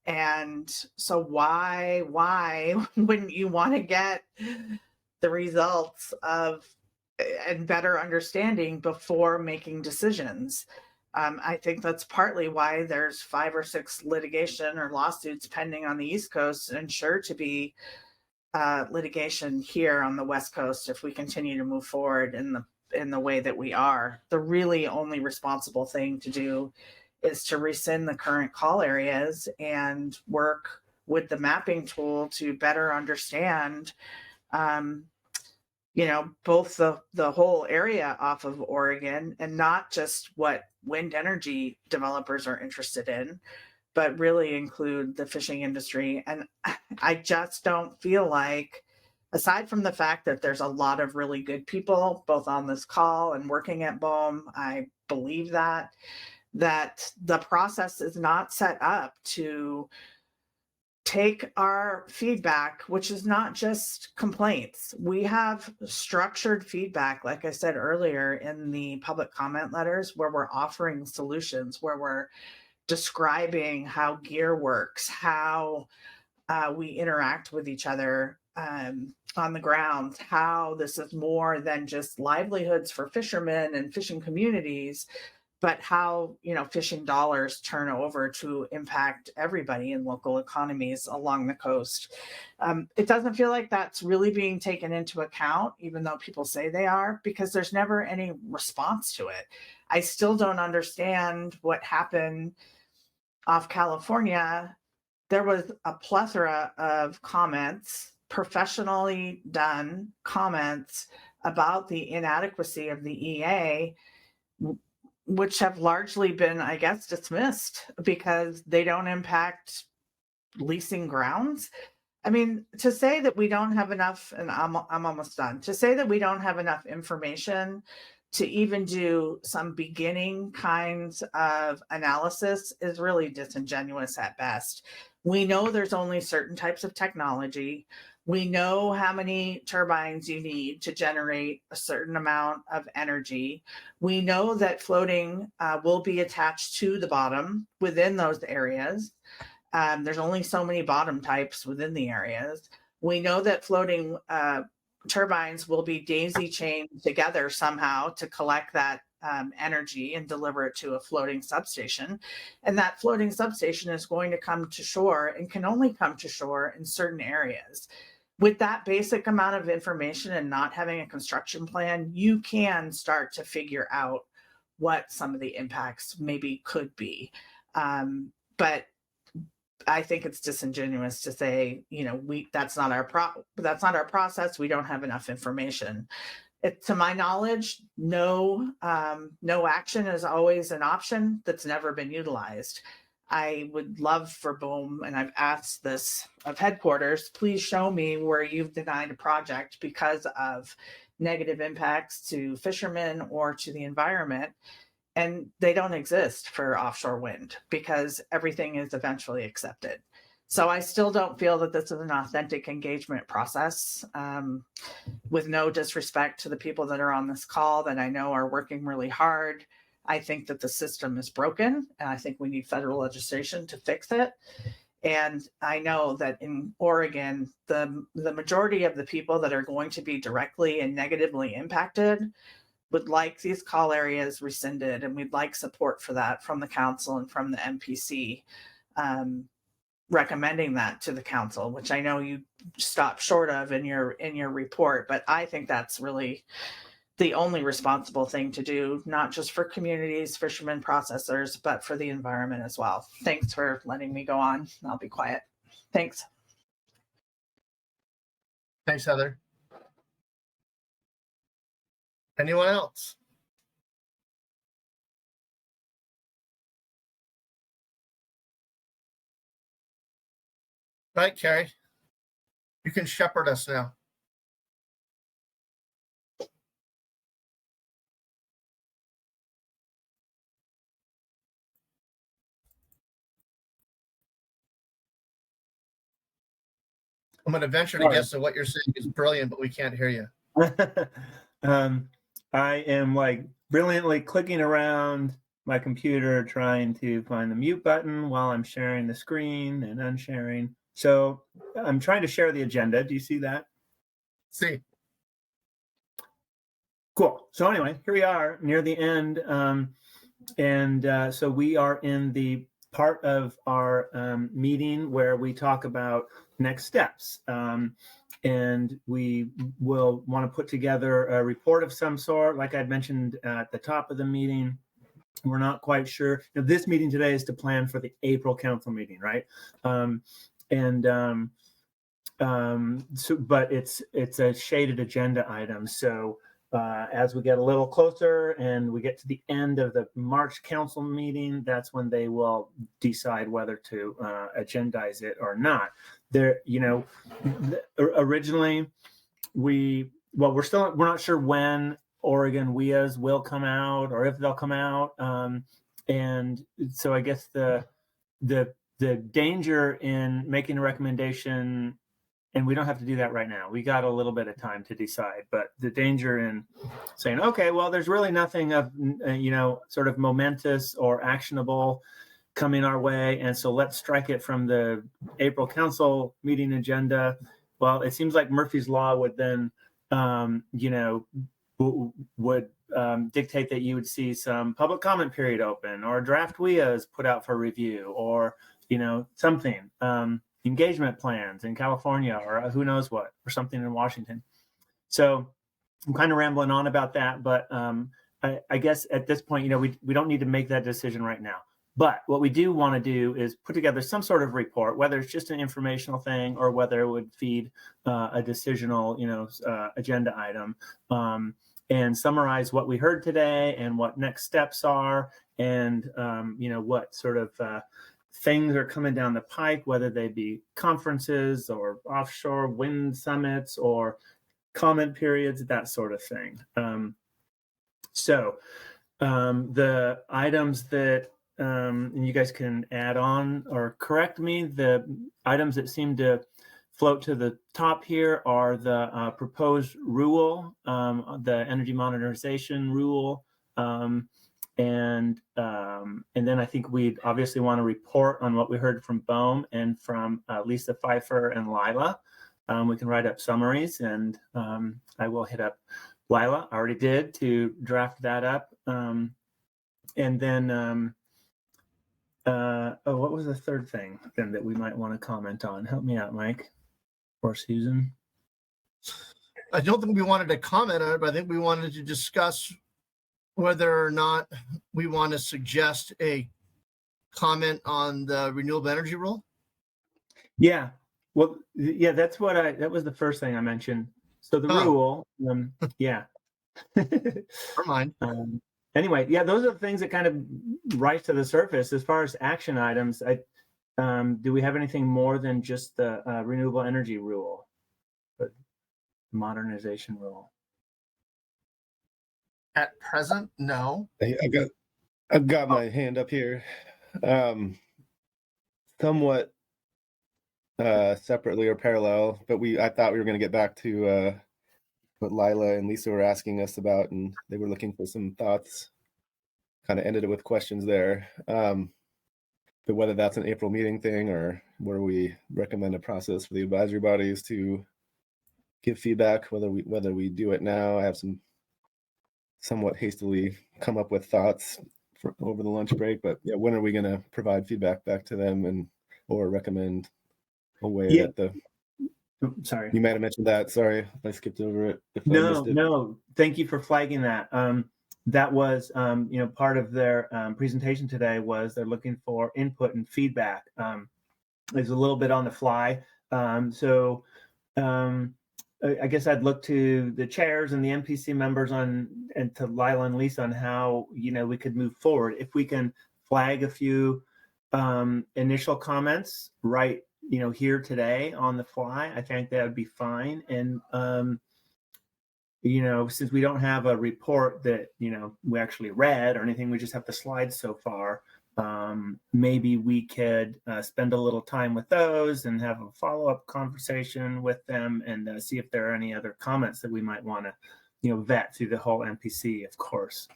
And so why wouldn't you want to get the results of and better understanding before making decisions? I think that's partly why there's 5 or 6 litigation or lawsuits pending on the East Coast, and sure to be litigation here on the West Coast if we continue to move forward in the way that we are. The really only responsible thing to do is to rescind the current call areas and work with the mapping tool to better understand both the whole area off of Oregon, and not just what wind energy developers are interested in, but really include the fishing industry. And I just don't feel like, aside from the fact that there's a lot of really good people, both on this call and working at BOEM, I believe that the process is not set up to take our feedback, which is not just complaints. We have structured feedback, like I said earlier, in the public comment letters, where we're offering solutions, where we're describing how gear works, how we interact with each other on the ground, how this is more than just livelihoods for fishermen and fishing communities, but how fishing dollars turn over to impact everybody in local economies along the coast. It doesn't feel like that's really being taken into account, even though people say they are, because there's never any response to it. I still don't understand what happened off California. There was a plethora of comments, professionally done comments about the inadequacy of the EA, which have largely been, I guess, dismissed because they don't impact leasing grounds. I mean, to say that we don't have enough, and I'm almost done, to say that we don't have enough information to even do some beginning kinds of analysis is really disingenuous at best. We know there's only certain types of technology. We know how many turbines you need to generate a certain amount of energy. We know that floating will be attached to the bottom within those areas. There's only so many bottom types within the areas. We know that floating turbines will be daisy chained together somehow to collect that energy and deliver it to a floating substation. And that floating substation is going to come to shore and can only come to shore in certain areas. With that basic amount of information and not having a construction plan, you can start to figure out what some of the impacts maybe could be. But I think it's disingenuous to say, that's not our process. We don't have enough information. To my knowledge, no action is always an option that's never been utilized. I would love for BOEM, and I've asked this of headquarters, please show me where you've denied a project because of negative impacts to fishermen or to the environment. And they don't exist for offshore wind because everything is eventually accepted. So I still don't feel that this is an authentic engagement process, with no disrespect to the people that are on this call that I know are working really hard. I think that the system is broken, and I think we need federal legislation to fix it. And I know that in Oregon, the majority of the people that are going to be directly and negatively impacted would like these call areas rescinded, and we'd like support for that from the council and from the MPC, recommending that to the council, which I know you stopped short of in your report. But I think that's really the only responsible thing to do, not just for communities, fishermen, processors, but for the environment as well. Thanks for letting me go on. I'll be quiet. Thanks. Thanks, Heather. Anyone else? Right, Carrie? You can shepherd us now. I'm going to venture to guess that what you're saying is brilliant, but we can't hear you. I am like brilliantly clicking around my computer trying to find the mute button while I'm sharing the screen and unsharing. So I'm trying to share the agenda. Do you see that? See. Cool. So anyway, here we are near the end. So we are in the part of our meeting where we talk about next steps. And we will want to put together a report of some sort. Like I'd mentioned at the top of the meeting, we're not quite sure. This meeting today is to plan for the April council meeting, right? But it's a shaded agenda item. So as we get a little closer and we get to the end of the March council meeting, that's when they will decide whether to agendize it or not. Originally we're not sure when Oregon WIAs will come out or if they'll come out. And so I guess the danger in making a recommendation, and we don't have to do that right now. We got a little bit of time to decide, but the danger in saying, okay, well, there's really nothing of, sort of momentous or actionable coming our way. And so let's strike it from the April council meeting agenda. Well, it seems like Murphy's Law would then, dictate that you would see some public comment period open or draft WIAs put out for review or, something. Engagement plans in California or who knows what, or something in Washington. So I'm kind of rambling on about that, but I guess at this point, we don't need to make that decision right now. But what we do want to do is put together some sort of report, whether it's just an informational thing or whether it would feed a decisional, agenda item, and summarize what we heard today and what next steps are, and what sort of things are coming down the pike, whether they be conferences or offshore wind summits or comment periods, that sort of thing. The items that, and you guys can add on or correct me, the items that seem to float to the top here are the proposed rule, the energy modernization rule, and then I think we'd obviously want to report on what we heard from BOEM and from Lisa Pfeiffer and Lila. We can write up summaries, and I will hit up Lila, I already did, to draft that up. And then, what was the third thing then that we might want to comment on? Help me out, Mike or Susan. I don't think we wanted to comment on it, but I think we wanted to discuss whether or not we want to suggest a comment on the renewable energy rule. Yeah, well, yeah, that was the first thing I mentioned. So the rule, yeah. Never mind. Anyway, yeah, those are the things that kind of rise to the surface. As far as action items, do we have anything more than just the renewable energy rule, but modernization rule? At present, no. I've got my hand up here. Somewhat separately or parallel, but I thought we were going to get back to what Lila and Lisa were asking us about, and they were looking for some thoughts. Kind of ended it with questions there. But whether that's an April meeting thing or where we recommend a process for the advisory bodies to give feedback, whether we do it now. I have some somewhat hastily come up with thoughts over the lunch break, but yeah, when are we going to provide feedback back to them or recommend a way that the Sorry. You might have mentioned that. Sorry, I skipped over it. No. Thank you for flagging that. That was, part of their presentation today was they're looking for input and feedback. It's a little bit on the fly. I guess I'd look to the chairs and the MPC members and to Lila and Lisa on how, we could move forward. If we can flag a few initial comments right, here today on the fly, I think that would be fine. And, since we don't have a report that, we actually read or anything, we just have the slides so far. Maybe we could spend a little time with those and have a follow-up conversation with them and see if there are any other comments that we might want to, vet through the whole MPC, of course.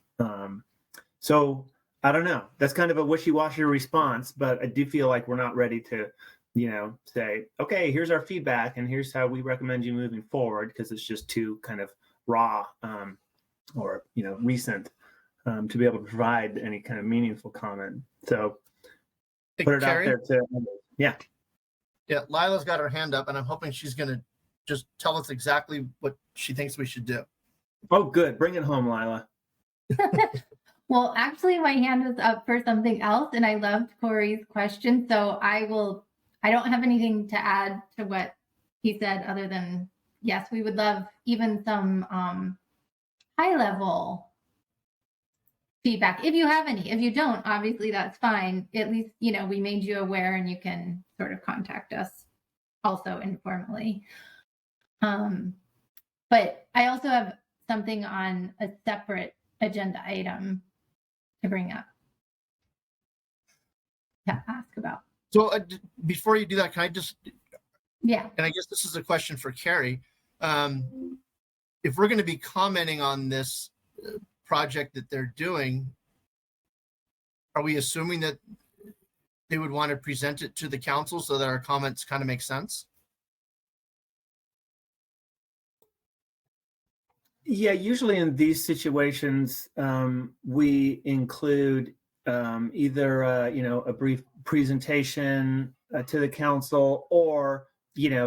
So I don't know. That's kind of a wishy-washy response, but I do feel like we're not ready to, say, okay, here's our feedback and here's how we recommend you moving forward, because it's just too kind of raw or, recent to be able to provide any kind of meaningful comment. So put it Carrie? out there to, yeah. Yeah, Lila's got her hand up, and I'm hoping she's going to just tell us exactly what she thinks we should do. Oh, good. Bring it home, Lila. Well, actually, my hand was up for something else, and I loved Corey's question. So I don't have anything to add to what he said other than, yes, we would love even some high level feedback. If you have any, if you don't, obviously that's fine. At least, we made you aware and you can sort of contact us also informally. But I also have something on a separate agenda item to bring up, to ask about. So before you do that, can I just, yeah, and I guess this is a question for Carrie. If we're going to be commenting on this project that they're doing, are we assuming that they would want to present it to the council so that our comments kind of make sense? Yeah, usually in these situations, we include either a brief presentation to the council, or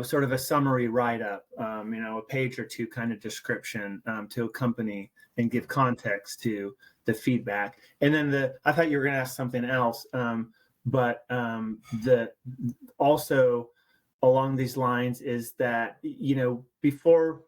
sort of a summary write-up, a page or two kind of description to accompany and give context to the feedback. And then I thought you were going to ask something else, but also along these lines is that before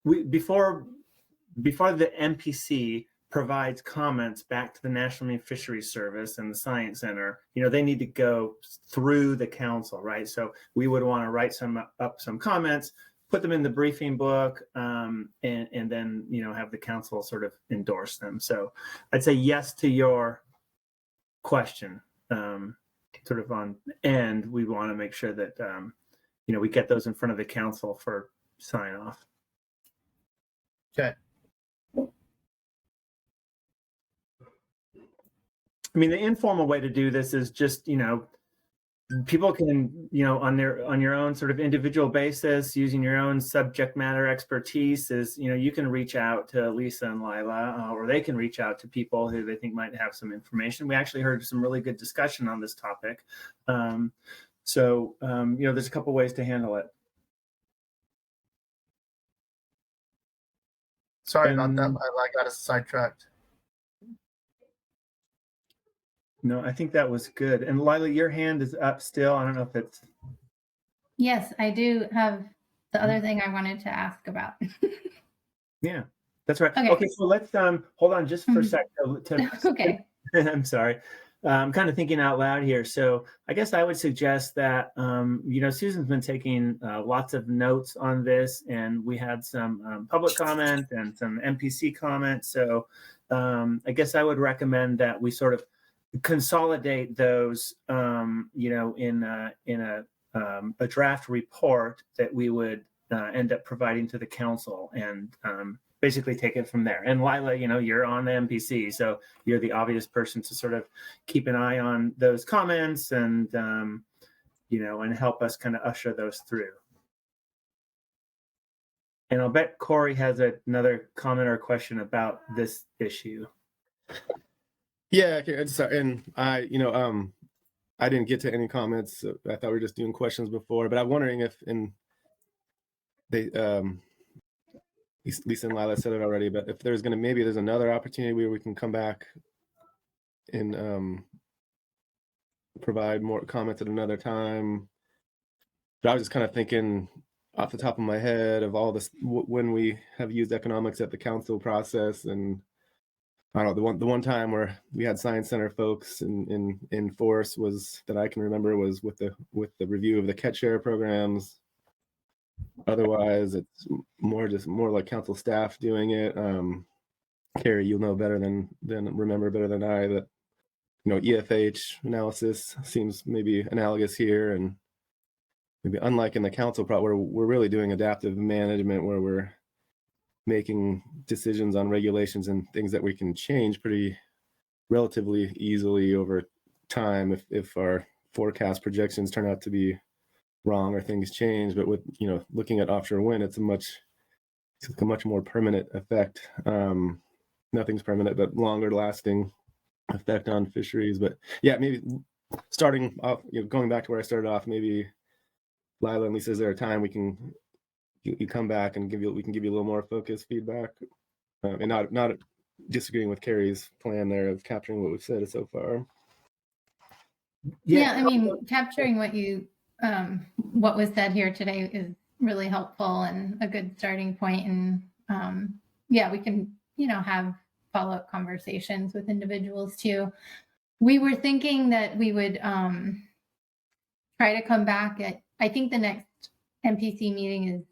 the MPC provides comments back to the National Marine Fisheries Service and the Science Center, they need to go through the council, right? So we would want to write up some comments, put them in the briefing book, and then, have the council sort of endorse them. So I'd say yes to your question. Sort of on end, we want to make sure that, we get those in front of the council for sign off. Okay. I mean, the informal way to do this is just, people can, on your own sort of individual basis, using your own subject matter expertise, is, you can reach out to Lisa and Lila, or they can reach out to people who they think might have some information. We actually heard some really good discussion on this topic. So, there's a couple ways to handle it. Sorry about that, Lila. I got us sidetracked. No, I think that was good. And Lila, your hand is up still. I don't know if it's. Yes, I do have the other thing I wanted to ask about. Yeah, that's right. Okay, so let's hold on just for a sec. Okay. I'm sorry. I'm kind of thinking out loud here. So I guess I would suggest that, Susan's been taking lots of notes on this, and we had some public comment and some MPC comments. So I guess I would recommend that we sort of consolidate those, in a draft report that we would end up providing to the council, and basically take it from there. And Lila, you're on the MPC, so you're the obvious person to sort of keep an eye on those comments and, and help us kind of usher those through. And I'll bet Corey has another comment or question about this issue. Yeah, okay, sorry. And I didn't get to any comments. So I thought we were just doing questions before, but I'm wondering if Lisa and Lila said it already, but if there's another opportunity where we can come back and provide more comments at another time. But I was just kind of thinking off the top of my head of all this, when we have used economics at the council process, and I don't know, the one time where we had Science Center folks in force was that I can remember was with the review of the catch share programs. Otherwise, it's more like council staff doing it. Carrie, you'll know better than remember better than I that EFH analysis seems maybe analogous here, and maybe unlike in the council where we're really doing adaptive management, where we're making decisions on regulations and things that we can change pretty relatively easily over time if our forecast projections turn out to be wrong or things change. But with looking at offshore wind, it's a much more permanent effect. Nothing's permanent, but longer lasting effect on fisheries. But yeah, maybe starting off, going back to where I started off, maybe Lila and Lisa, is there a time you come back and we can give you a little more focused feedback, and not disagreeing with Carrie's plan there of capturing what we've said so far. Yeah, I mean, capturing what was said here today is really helpful and a good starting point. And yeah, we can, have follow-up conversations with individuals too. We were thinking that we would try to come back I think the next MPC meeting is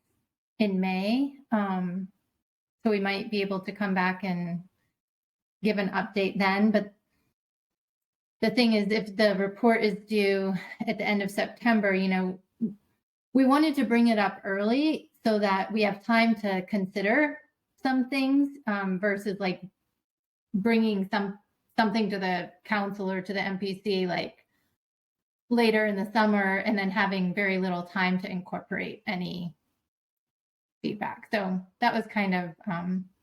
in May. So we might be able to come back and give an update then. But the thing is, if the report is due at the end of September, we wanted to bring it up early so that we have time to consider some things versus like bringing something to the council or to the MPC like later in the summer and then having very little time to incorporate any feedback. So that was kind of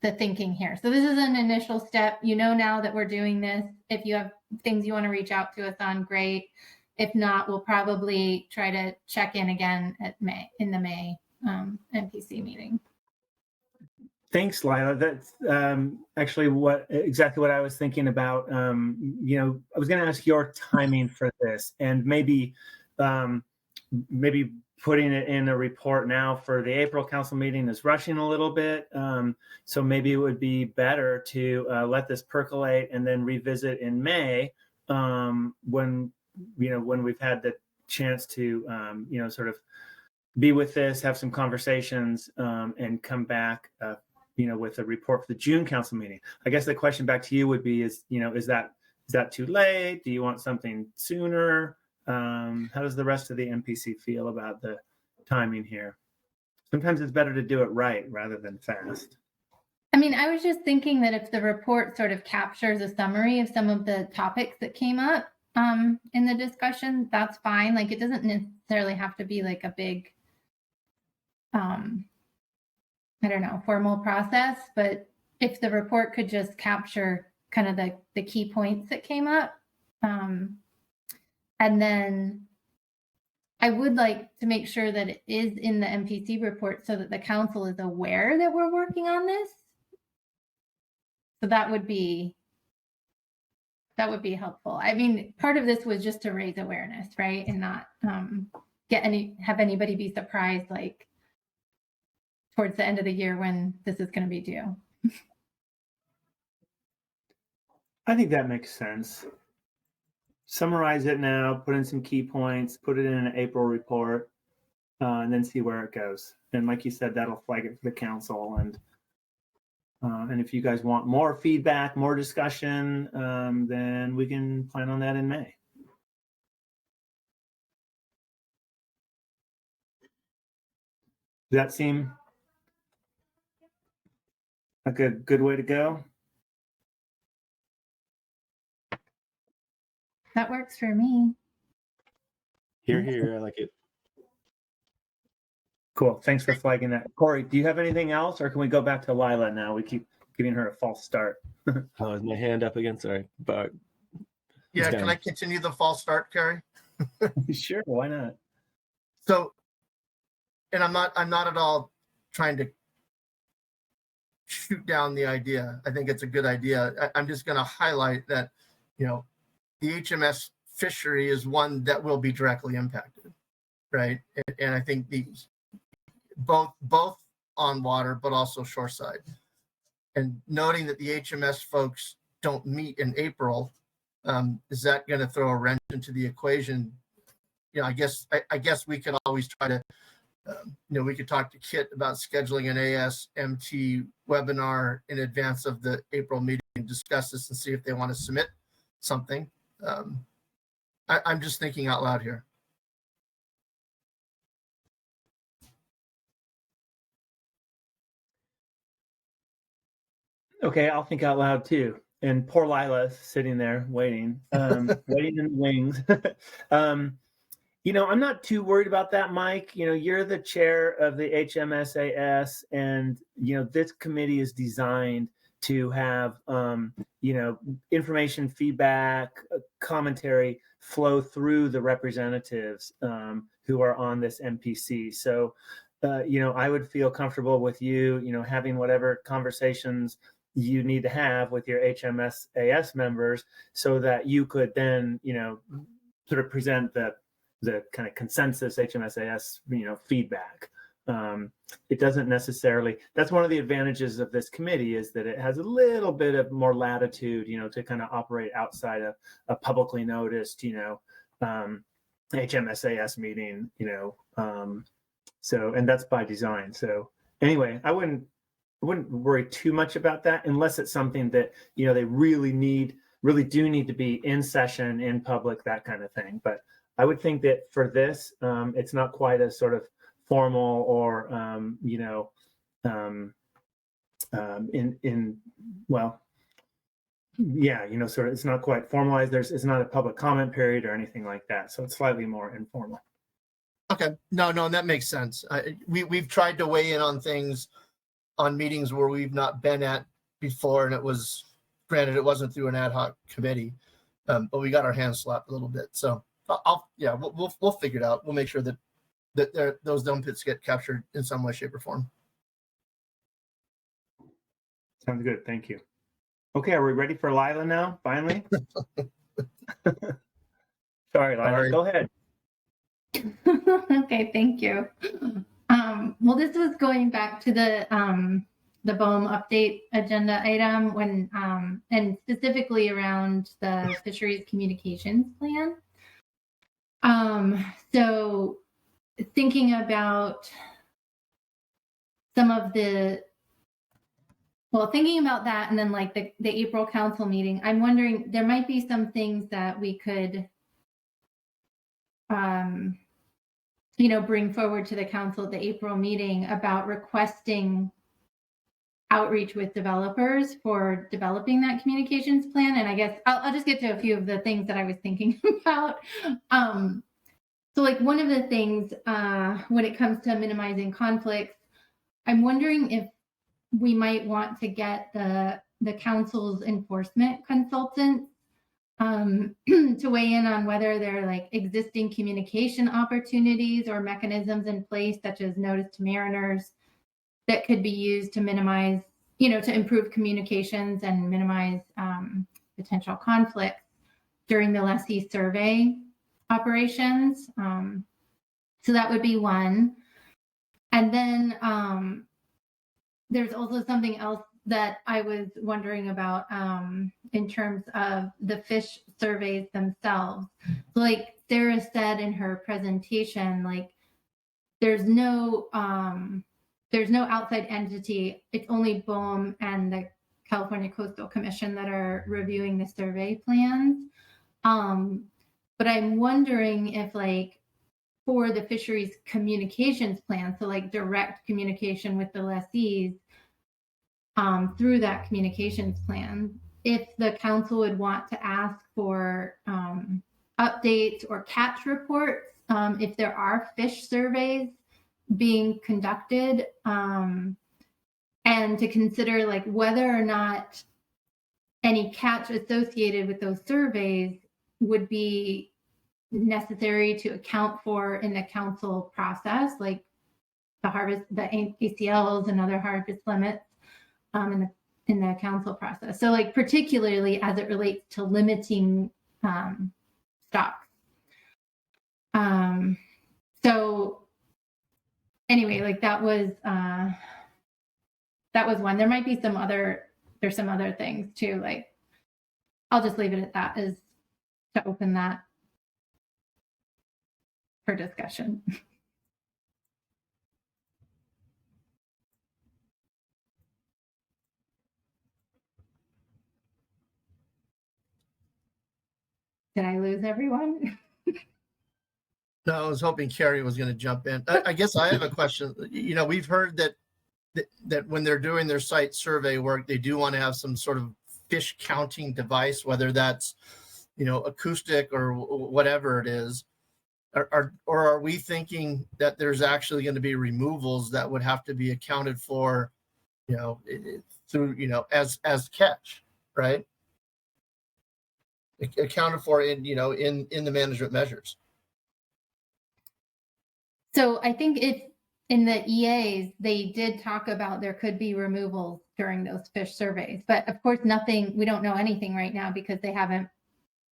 the thinking here. So this is an initial step. Now that we're doing this, if you have things you want to reach out to us on, great. If not, we'll probably try to check in again in the May MPC meeting. Thanks, Lila. That's actually exactly what I was thinking about. I was going to ask your timing for this, and maybe putting it in a report now for the April council meeting is rushing a little bit. So maybe it would be better to let this percolate and then revisit in May when we've had the chance to sort of be with this, have some conversations, and come back with a report for the June council meeting. I guess the question back to you would be is that too late? Do you want something sooner? How does the rest of the MPC feel about the timing here? Sometimes it's better to do it right rather than fast. I mean, I was just thinking that if the report sort of captures a summary of some of the topics that came up in the discussion, that's fine. Like, it doesn't necessarily have to be like a big, formal process, but if the report could just capture kind of the key points that came up, and then I would like to make sure that it is in the MPC report so that the council is aware that we're working on this. So that would be helpful. I mean, part of this was just to raise awareness, right? And not have anybody be surprised like towards the end of the year when this is going to be due. I think that makes sense. Summarize it now, put in some key points, put it in an April report, and then see where it goes. And like you said, that'll flag it for the council. And if you guys want more feedback, more discussion, then we can plan on that in May. Does that seem like a good way to go? That works for me. Here, I like it. Cool. Thanks for flagging that. Corey, do you have anything else, or can we go back to Lila now? We keep giving her a false start. Oh, is my hand up again? Sorry, but yeah, can I continue the false start, Carrie? Sure, why not? So, and I'm not at all trying to shoot down the idea. I think it's a good idea. I'm just going to highlight that, the HMS fishery is one that will be directly impacted, right? And I think these both on water, but also shoreside. And noting that the HMS folks don't meet in April, is that going to throw a wrench into the equation? You know, I guess we could always try to, we could talk to Kit about scheduling an ASMT webinar in advance of the April meeting and discuss this and see if they want to submit something. I'm just thinking out loud here. Okay, I'll think out loud too. And poor Lila's sitting there waiting, waiting in the wings. I'm not too worried about that, Mike. You're the chair of the HMSAS, and this committee is designed to have information, feedback, commentary flow through the representatives who are on this MPC. So I would feel comfortable with you having whatever conversations you need to have with your HMSAS members, so that you could then sort of present the kind of consensus HMSAS feedback. It doesn't necessarily, that's one of the advantages of this committee, is that it has a little bit of more latitude to kind of operate outside of a publicly noticed HMSAS meeting. So, and that's by design. So anyway, I wouldn't worry too much about that, unless it's something that they really do need to be in session, in public, that kind of thing. But I would think that for this, it's not quite as sort of formal or sort of, it's not quite formalized. It's not a public comment period or anything like that. So it's slightly more informal. Okay, no, that makes sense. We've tried to weigh in on things, on meetings where we've not been at before, and it was, granted, it wasn't through an ad hoc committee, but we got our hands slapped a little bit. So we'll figure it out. We'll make sure that those dump pits get captured in some way, shape, or form. Sounds good. Thank you. Okay, are we ready for Lila now? Finally. Sorry, Lila. Go ahead. Okay, thank you. Well, this was going back to the BOEM update agenda item and specifically around the fisheries communications plan. So thinking about thinking about that, and then like the April council meeting, I'm wondering, there might be some things that we could bring forward to the council at the April meeting about requesting outreach with developers for developing that communications plan. And I guess I'll just get to a few of the things that I was thinking about. So like one of the things when it comes to minimizing conflicts, I'm wondering if we might want to get the council's enforcement consultants to weigh in on whether there are like existing communication opportunities or mechanisms in place, such as notice to mariners, that could be used to minimize, to improve communications and minimize potential conflicts during the lessee survey operations. So that would be one. And then there's also something else that I was wondering about in terms of the fish surveys themselves. So like Sarah said in her presentation, like there's no outside entity. It's only BOEM and the California Coastal Commission that are reviewing the survey plans. But I'm wondering if like for the fisheries communications plan, so like direct communication with the lessees, through that communications plan, if the council would want to ask for updates or catch reports, if there are fish surveys being conducted, and to consider like whether or not any catch associated with those surveys would be necessary to account for in the council process, like the ACLs and other harvest limits in the council process. So like particularly as it relates to limiting stocks. So anyway, like that was one. There might be there's some other things too, like I'll just leave it at that, as to open that for discussion. Did I lose everyone? No, I was hoping Carrie was going to jump in. I guess I have a question. You know, we've heard that when they're doing their site survey work, they do want to have some sort of fish counting device, whether that's, you know, acoustic or whatever it is. Or are we thinking that there's actually going to be removals that would have to be accounted for, you know, through, you know, as catch, right? Accounted for in, you know, in the management measures. So I think in the EAs, they did talk about there could be removals during those fish surveys, but of course we don't know anything right now because they haven't,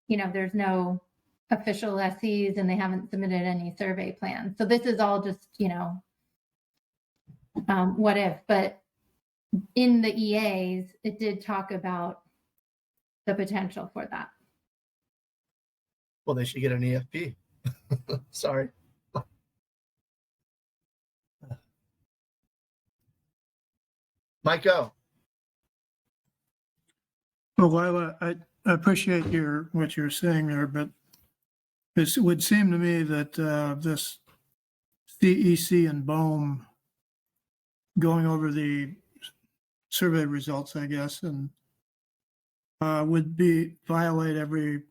you know, there's no official SEs and they haven't submitted any survey plans. So this is all just, you know, what if, but in the EAs, it did talk about the potential for that. Well, they should get an EFP. Sorry. Mike, go. Well, Lila, I appreciate what you're saying there, but it would seem to me that this CEC and BOEM going over the survey results, I guess, and would violate every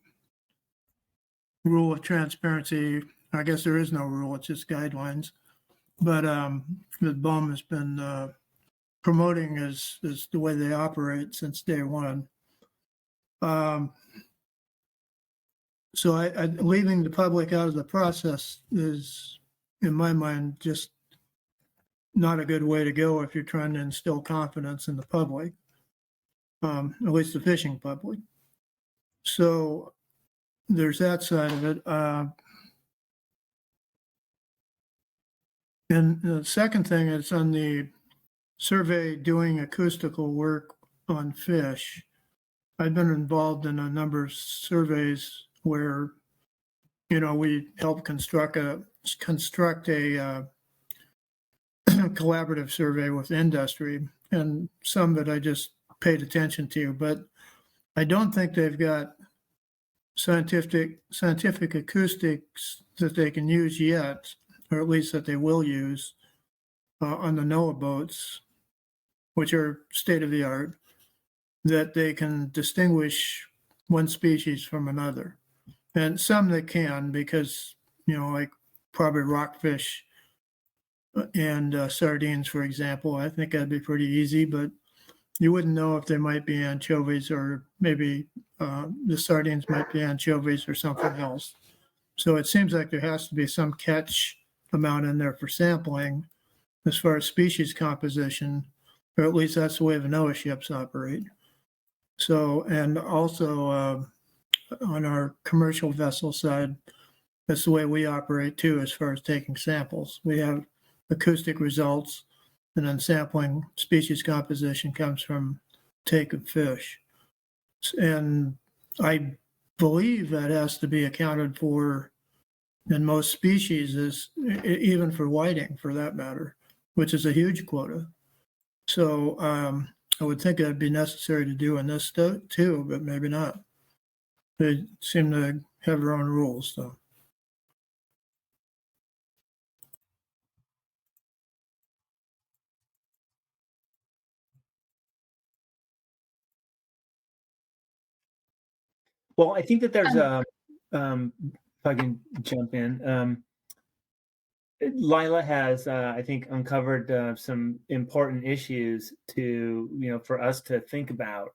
rule of transparency. I guess there is no rule; it's just guidelines. But that BOEM has been promoting is the way they operate since day one. So leaving the public out of the process is, in my mind, just not a good way to go if you're trying to instill confidence in the public, at least the fishing public. So there's that side of it. And the second thing is on the survey doing acoustical work on fish. I've been involved in a number of surveys where, you know, we help construct a collaborative survey with industry, and some that I just paid attention to, but I don't think they've got scientific acoustics that they can use yet, or at least that they will use on the NOAA boats, which are state of the art, that they can distinguish one species from another. And some they can, because, you know, like probably rockfish and sardines, for example, I think that'd be pretty easy, but you wouldn't know if they might be anchovies, or maybe the sardines might be anchovies or something else. So it seems like there has to be some catch amount in there for sampling as far as species composition, or at least that's the way the NOAA ships operate. So, and also on our commercial vessel side, that's the way we operate too, as far as taking samples. We have acoustic results, and then sampling species composition comes from take of fish. And I believe that has to be accounted for in most species, even for whiting for that matter, which is a huge quota. So I would think that'd be necessary to do in this too, but maybe not. They seem to have their own rules, though. Well, I think that there's if I can jump in, Lila has, I think, uncovered some important issues to, you know, for us to think about.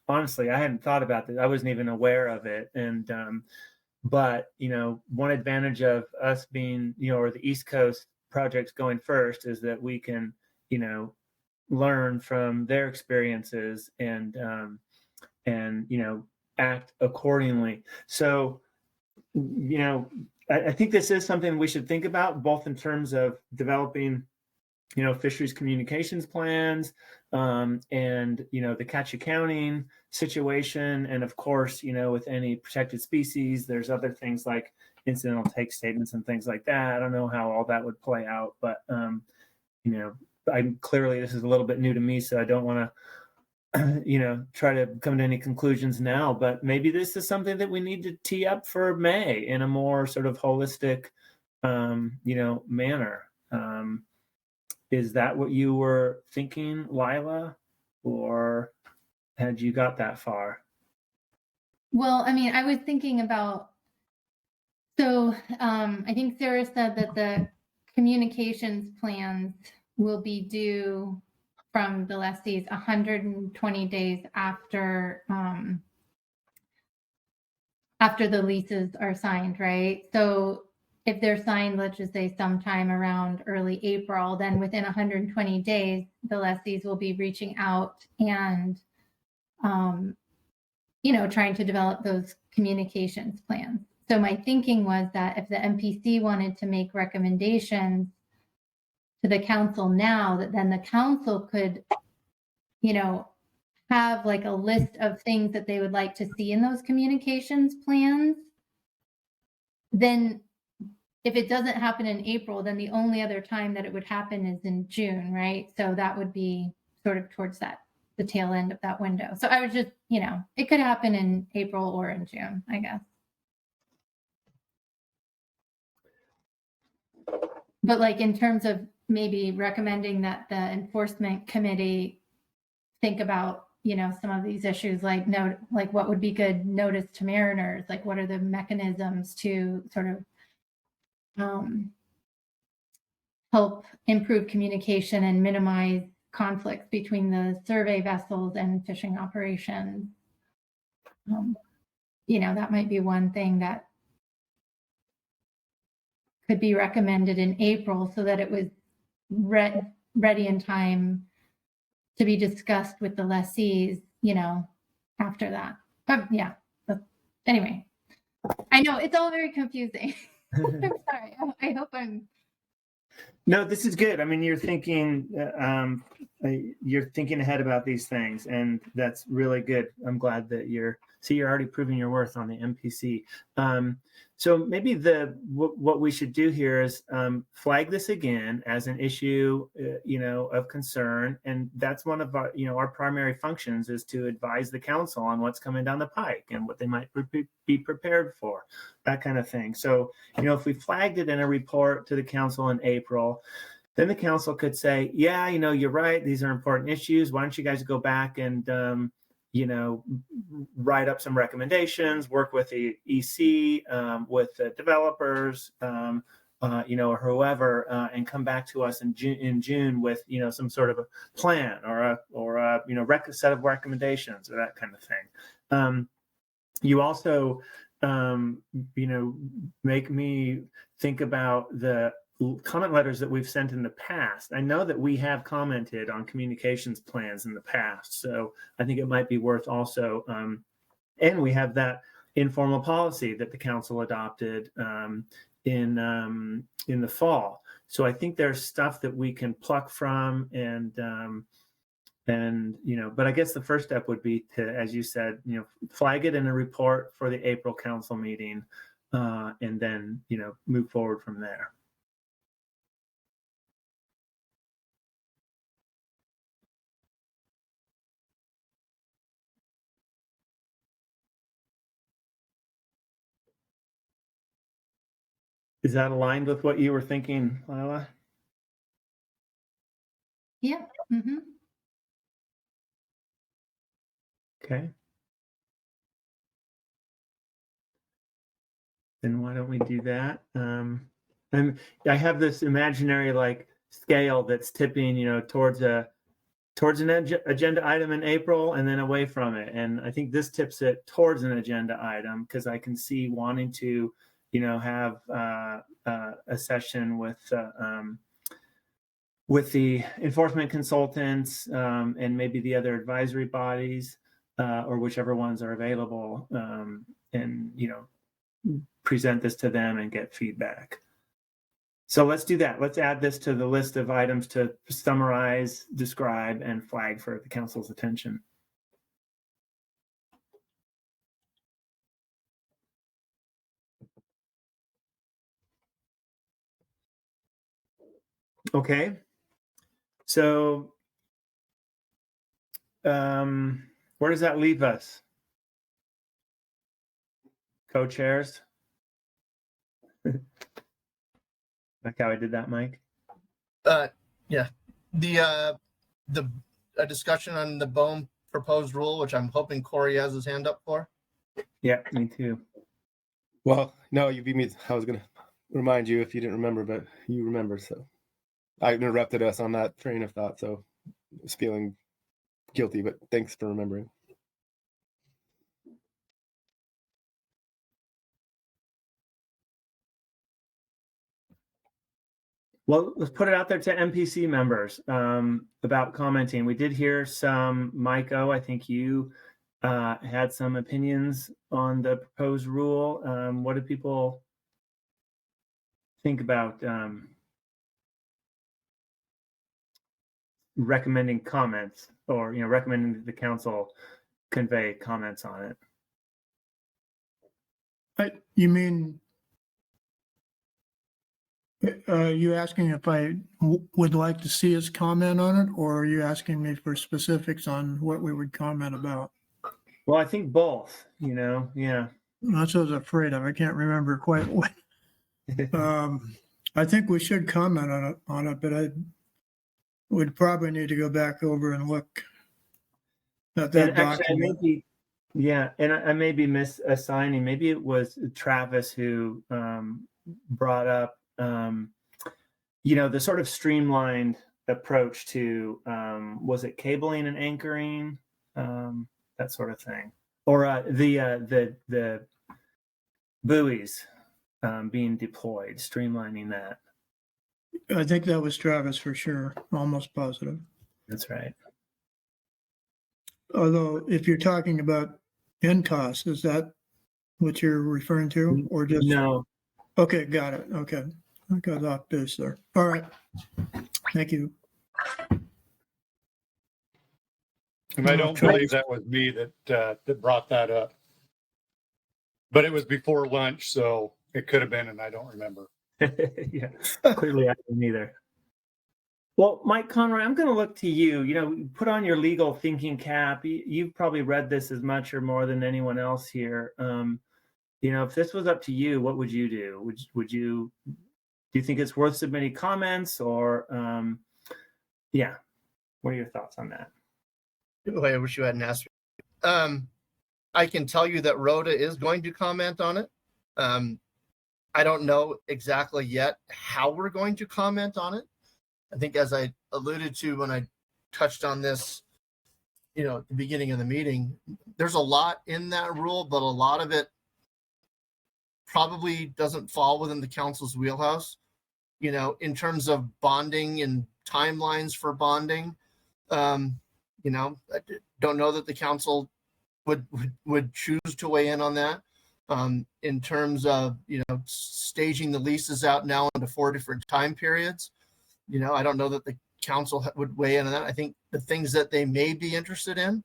Honestly, I hadn't thought about this. I wasn't even aware of it. And, but, you know, one advantage of us being, you know, or the East Coast projects going first is that we can, you know, learn from their experiences and, you know, act accordingly. So, you know, I think this is something we should think about, both in terms of developing fisheries communications plans, and, the catch accounting situation. And of course, with any protected species, there's other things like incidental take statements and things like that. I don't know how all that would play out, but, clearly this is a little bit new to me, so I don't want to, try to come to any conclusions now, but maybe this is something that we need to tee up for May in a more sort of holistic, manner. Is that what you were thinking, Lila, or had you got that far? Well, I mean, I was thinking about, so I think Sarah said that the communications plans will be due from the lessees 120 days after the leases are signed, right? So if they're signed, let's just say sometime around early April, then within 120 days, the lessees will be reaching out and, trying to develop those communications plans. So my thinking was that if the MPC wanted to make recommendations to the council now, that then the council could, have like a list of things that they would like to see in those communications plans. Then if it doesn't happen in April, then the only other time that it would happen is in June, right? So that would be sort of towards the tail end of that window. So I was just, it could happen in April or in June, I guess. But like in terms of maybe recommending that the enforcement committee think about, some of these issues, like what would be good notice to mariners, like what are the mechanisms to sort of help improve communication and minimize conflicts between the survey vessels and fishing operations. That might be one thing that could be recommended in April so that it was ready in time to be discussed with the lessees, after that. Yeah. Anyway, I know it's all very confusing. I'm sorry. I hope I'm. No, this is good. I mean, you're thinking ahead about these things, and that's really good. I'm glad that you're already proving your worth on the MPC. So maybe what we should do here is flag this again as an issue, of concern, and that's one of our, our primary functions is to advise the council on what's coming down the pike and what they might be prepared for, that kind of thing. So, if we flagged it in a report to the council in April, then the council could say, yeah, you're right. These are important issues. Why don't you guys go back and, write up some recommendations, work with the EC, with the developers, or whoever, and come back to us in June with, some sort of a plan or a set of recommendations or that kind of thing. You also, make me think about the comment letters that we've sent in the past. I know that we have commented on communications plans in the past, so I think it might be worth also, and we have that informal policy that the council adopted in the fall. So I think there's stuff that we can pluck from, and but I guess the first step would be to, as you said, flag it in a report for the April council meeting, and then move forward from there. Is that aligned with what you were thinking, Lila? Yeah. Mm-hmm. Okay. Then why don't we do that? And I have this imaginary scale that's tipping, towards an agenda item in April and then away from it. And I think this tips it towards an agenda item because I can see wanting to, have a session with the enforcement consultants and maybe the other advisory bodies or whichever ones are available, and present this to them and get feedback. So let's do that. Let's add this to the list of items to summarize, describe, and flag for the council's attention. Okay. So where does that leave us? Co-chairs? Like how I did that, Mike? Yeah. The a discussion on the BOEM proposed rule, which I'm hoping Corey has his hand up for. Yeah, me too. Well, no, you beat me. I was going to remind you if you didn't remember, but you remember. So I interrupted us on that train of thought. So I was feeling guilty, but thanks for remembering. Well, let's put it out there to MPC members about commenting. We did hear some, Mike O, I think you had some opinions on the proposed rule. What do people think about recommending comments, or recommending that the council convey comments on it? You mean, you asking if I would like to see us comment on it, or are you asking me for specifics on what we would comment about? Well, I think both, yeah. That's what I was afraid of. I can't remember quite what. I think we should comment on it, but I would probably need to go back over and look at that document. And I may be misassigning. Maybe it was Travis who brought up, the sort of streamlined approach to, was it cabling and anchoring, that sort of thing, or the buoys being deployed, streamlining that. I think that was Travis for sure, almost positive. That's right. Although, if you're talking about NCOS, is that what you're referring to, or just no? Okay, got it. Okay, I got off base there. All right, thank you. And I don't believe that was me that brought that up, but it was before lunch, so it could have been, and I don't remember. Yeah, clearly I didn't either. Well, Mike Conroy, I'm going to look to you. Put on your legal thinking cap. You've probably read this as much or more than anyone else here. If this was up to you, what would you do? Do you think it's worth submitting comments, or what are your thoughts on that? I wish you hadn't asked me. I can tell you that Rhoda is going to comment on it. I don't know exactly yet how we're going to comment on it. I think, as I alluded to when I touched on this, at the beginning of the meeting, there's a lot in that rule, but a lot of it probably doesn't fall within the council's wheelhouse, in terms of bonding and timelines for bonding. I don't know that the council would choose to weigh in on that. In terms of, staging the leases out now into 4 different time periods, I don't know that the council would weigh in on that. I think the things that they may be interested in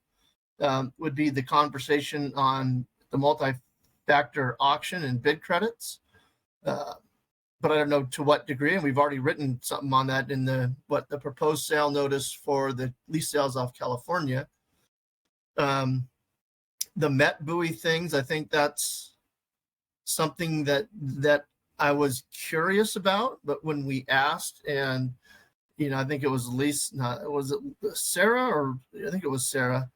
would be the conversation on the multi-factor auction and bid credits. But I don't know to what degree, and we've already written something on that in the proposed sale notice for the lease sales off California. The Met buoy things, I think that's something that I was curious about, but when we asked, and I think it was was it Sarah, or I think it was Sarah,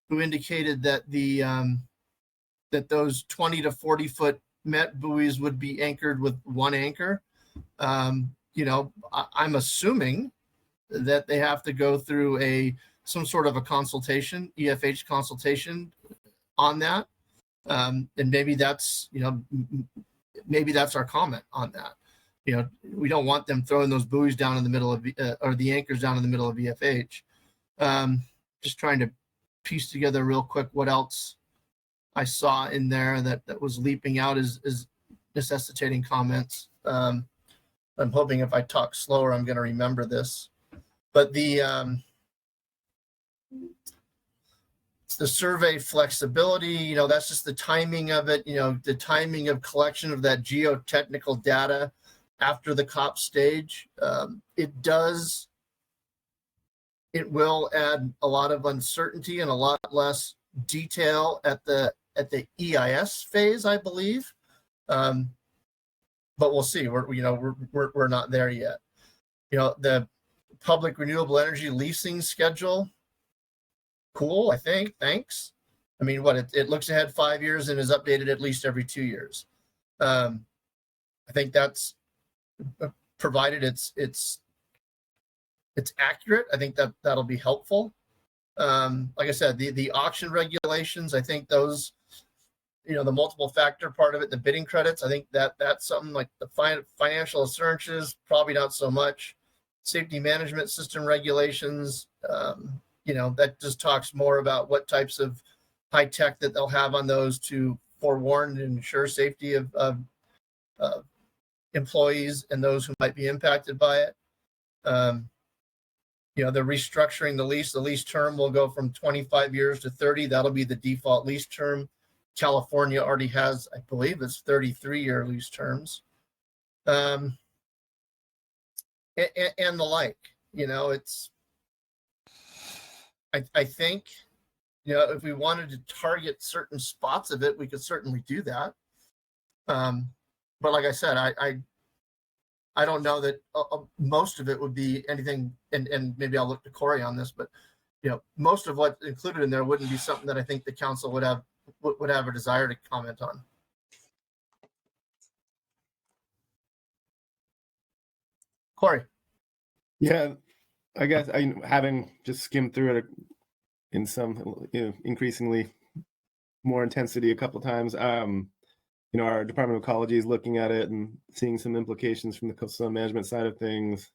who indicated that that those 20 to 40 foot Met buoys would be anchored with one anchor. I'm assuming that they have to go through some sort of a consultation, EFH consultation on that. And maybe that's, maybe that's our comment on that. We don't want them throwing those buoys down in the middle of, or the anchors down in the middle of EFH. Just trying to piece together real quick what else I saw in there that was leaping out as necessitating comments. I'm hoping if I talk slower, I'm going to remember this. But the survey flexibility, that's just the timing of it, the timing of collection of that geotechnical data after the COP stage. It will add a lot of uncertainty and a lot less detail at the EIS phase, I believe. But we'll see. We're not there yet. The public renewable energy leasing schedule, cool, I think. Thanks. I mean, it looks ahead 5 years and is updated at least every 2 years. I think that's provided it's accurate. I think that'll be helpful. Like I said, the auction regulations, I think those, the multiple factor part of it, the bidding credits, I think that's something like the financial assurances, probably not so much. Safety management system regulations, that just talks more about what types of high tech that they'll have on those to forewarn and ensure safety of employees and those who might be impacted by it. The restructuring the lease term will go from 25 years to 30. That'll be the default lease term. California already has, I believe it's 33-year lease terms. And the like, I think, if we wanted to target certain spots of it, we could certainly do that. But like I said, I don't know that most of it would be anything, and maybe I'll look to Corey on this, but most of what's included in there wouldn't be something that I think the council would have a desire to comment on. Corey. Yeah, I guess having just skimmed through it in some increasingly more intensity a couple of times. Our Department of Ecology is looking at it and seeing some implications from the coastal management side of things.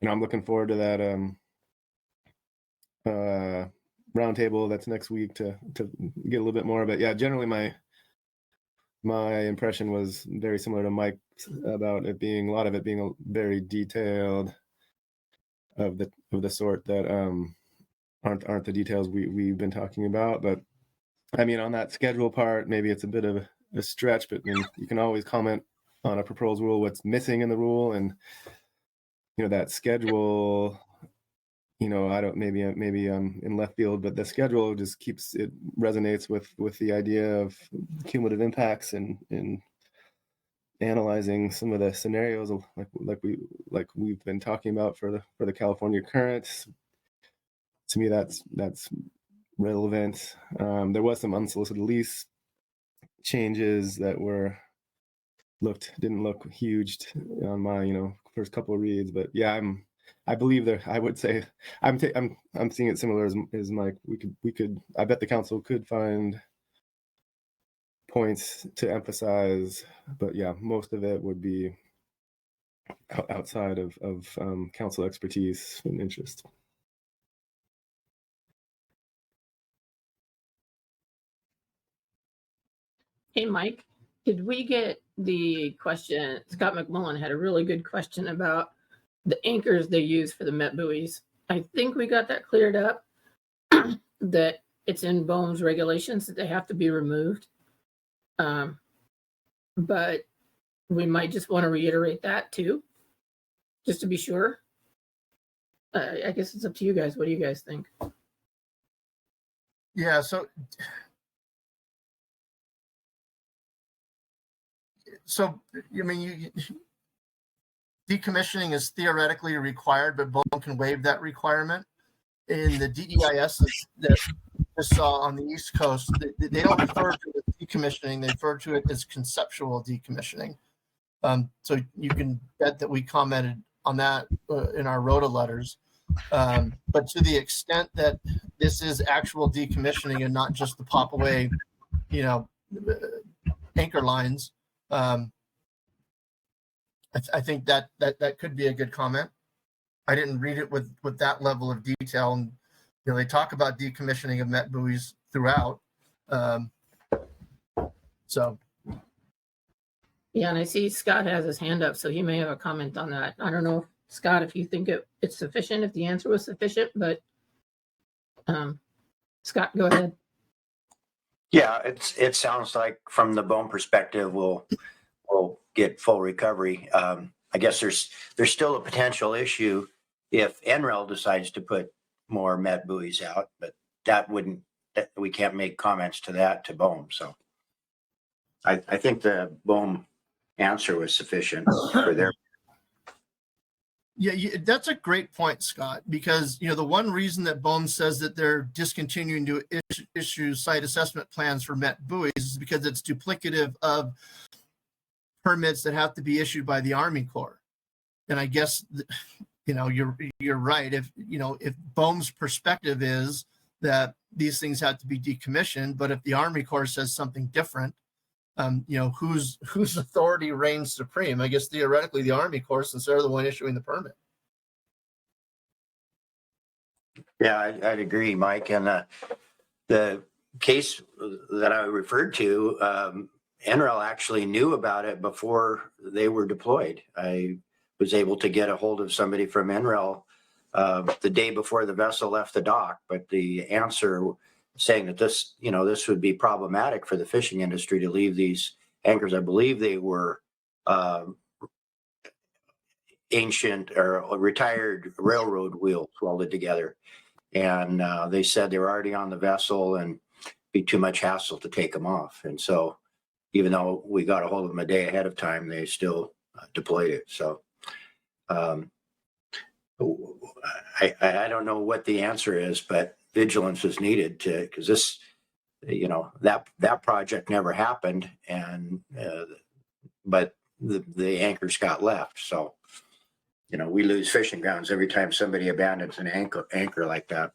I'm looking forward to that roundtable that's next week to get a little bit more. But yeah, generally my impression was very similar to Mike's about it being, a lot of it being very detailed, of the sort that aren't the details we've been talking about. But I mean, on that schedule part, maybe it's a bit of a stretch, but then you can always comment on a proposed rule, what's missing in the rule, and that schedule. I don't, maybe I'm in left field, but the schedule just resonates with the idea of cumulative impacts and analyzing some of the scenarios like we've been talking about for the California currents. To me, that's relevant. There was some unsolicited lease changes that didn't look huge on my first couple of reads, but yeah, I believe there. I would say I'm seeing it similar as Mike. We could. I bet the council could find points to emphasize, but yeah, most of it would be outside of council expertise and interest. Hey, Mike, did we get the question? Scott McMullen had a really good question about the anchors they use for the Met buoys. I think we got that cleared up, that it's in BOEM's regulations that they have to be removed. But we might just want to reiterate that too, just to be sure. I guess it's up to you guys. What do you guys think? Yeah, so I mean, decommissioning is theoretically required, but BOEM can waive that requirement. In the DEIS that I saw on the East Coast, they don't refer to it as decommissioning; they refer to it as conceptual decommissioning. So you can bet that we commented on that in our ROTA letters. But to the extent that this is actual decommissioning and not just the pop away, anchor lines, I think that could be a good comment. I didn't read it with that level of detail, and they talk about decommissioning of Met buoys throughout. So Yeah, and I see Scott has his hand up, so he may have a comment on that. I don't know, Scott, if you think it's sufficient, if the answer was sufficient, but Scott, go ahead. Yeah, it sounds like from the BOEM perspective, we'll get full recovery. I guess there's still a potential issue if NREL decides to put more met buoys out, but we can't make comments to that to BOEM. So I think the BOEM answer was sufficient for their. Yeah, that's a great point, Scott, because, the one reason that BOEM says that they're discontinuing to issue site assessment plans for met buoys is because it's duplicative of permits that have to be issued by the Army Corps. And I guess, you're right. If BOEM's perspective is that these things have to be decommissioned, but if the Army Corps says something different, whose authority reigns supreme? I guess theoretically the Army Corps, since they're the one issuing the permit. Yeah, I'd agree, Mike. And the case that I referred to, NREL actually knew about it before they were deployed. I was able to get a hold of somebody from NREL the day before the vessel left the dock, but the answer saying that this would be problematic for the fishing industry to leave these anchors. I believe they were ancient or retired railroad wheels welded together. And they said they were already on the vessel and be too much hassle to take them off. And so even though we got a hold of them a day ahead of time, they still deployed it. So I don't know what the answer is, but vigilance is needed because this, that project never happened, and but the anchors got left. So we lose fishing grounds every time somebody abandons an anchor like that.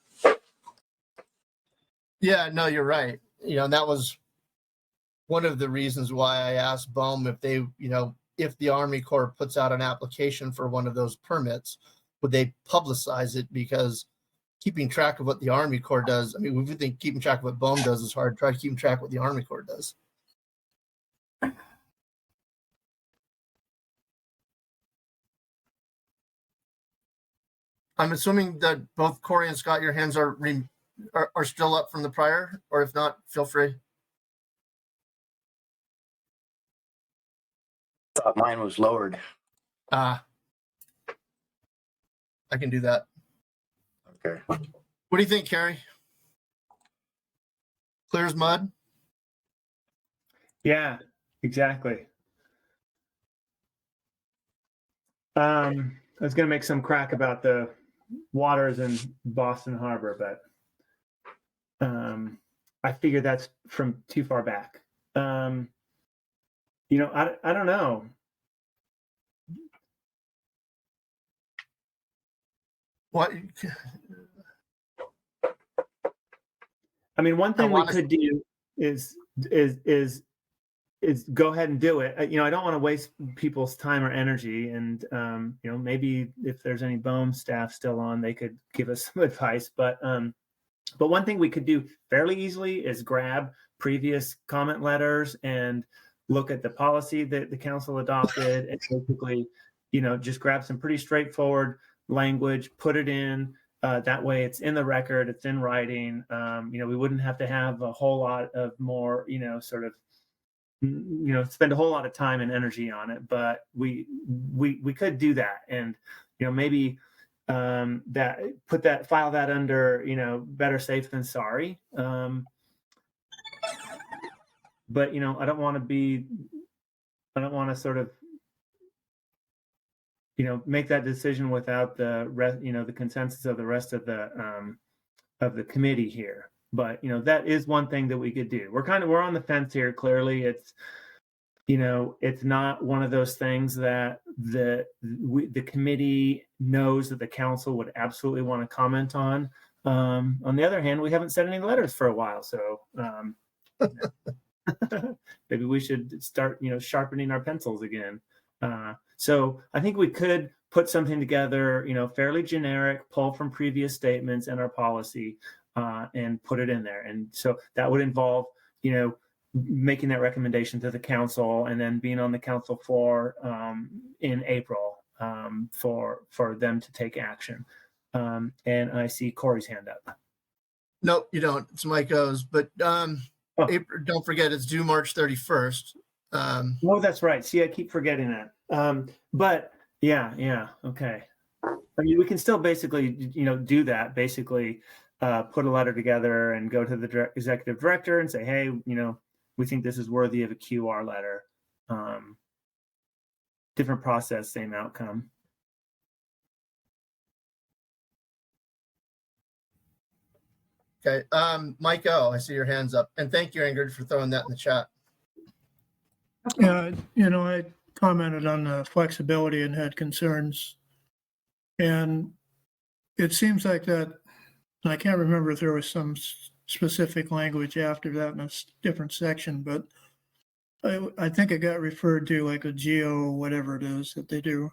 Yeah, no, you're right. And that was one of the reasons why I asked BOEM if they, if the Army Corps puts out an application for one of those permits, would they publicize it? Because keeping track of what the Army Corps does, I mean, we think keeping track of what BOEM does is hard. Try to keep track of what the Army Corps does. I'm assuming that both Corey and Scott, your hands are still up from the prior, or if not, feel free. Thought mine was lowered. I can do that. Okay. What do you think, Carrie? Clear as mud? Yeah, exactly. I was going to make some crack about the waters in Boston Harbor, but I figure that's from too far back. I don't know. What? I mean, one thing we could do is go ahead and do it. I don't want to waste people's time or energy, and maybe if there's any BOEM staff still on, they could give us some advice. But one thing we could do fairly easily is grab previous comment letters and look at the policy that the council adopted, and basically, just grab some pretty straightforward language, put it in. That way it's in the record, it's in writing. We wouldn't have to have a whole lot of more, spend a whole lot of time and energy on it, but we could do that. And, maybe file that under, better safe than sorry. But, I don't want to sort of, make that decision without the consensus of the rest of the committee here. But that is one thing that we could do. We're on the fence here. Clearly, it's not one of those things that the committee knows that the council would absolutely want to comment on. On the other hand, we haven't sent any letters for a while, so maybe we should start sharpening our pencils again. So I think we could put something together, fairly generic, pull from previous statements and our policy, and put it in there. And so that would involve, making that recommendation to the council and then being on the council floor in April for them to take action. And I see Corey's hand up. Nope, you don't. It's Mike O's, but April, don't forget it's due March 31st. Oh, that's right. See, I keep forgetting that. But yeah, okay. I mean, we can still basically, do that. Basically, put a letter together and go to the executive director and say, hey, we think this is worthy of a QR letter. Different process, same outcome. Okay, Mike O, I see your hands up, and thank you, Ingrid, for throwing that in the chat. Yeah, I commented on the flexibility and had concerns, and it seems like that. I can't remember if there was some specific language after that in a different section, but I think it got referred to like a geo, whatever it is that they do.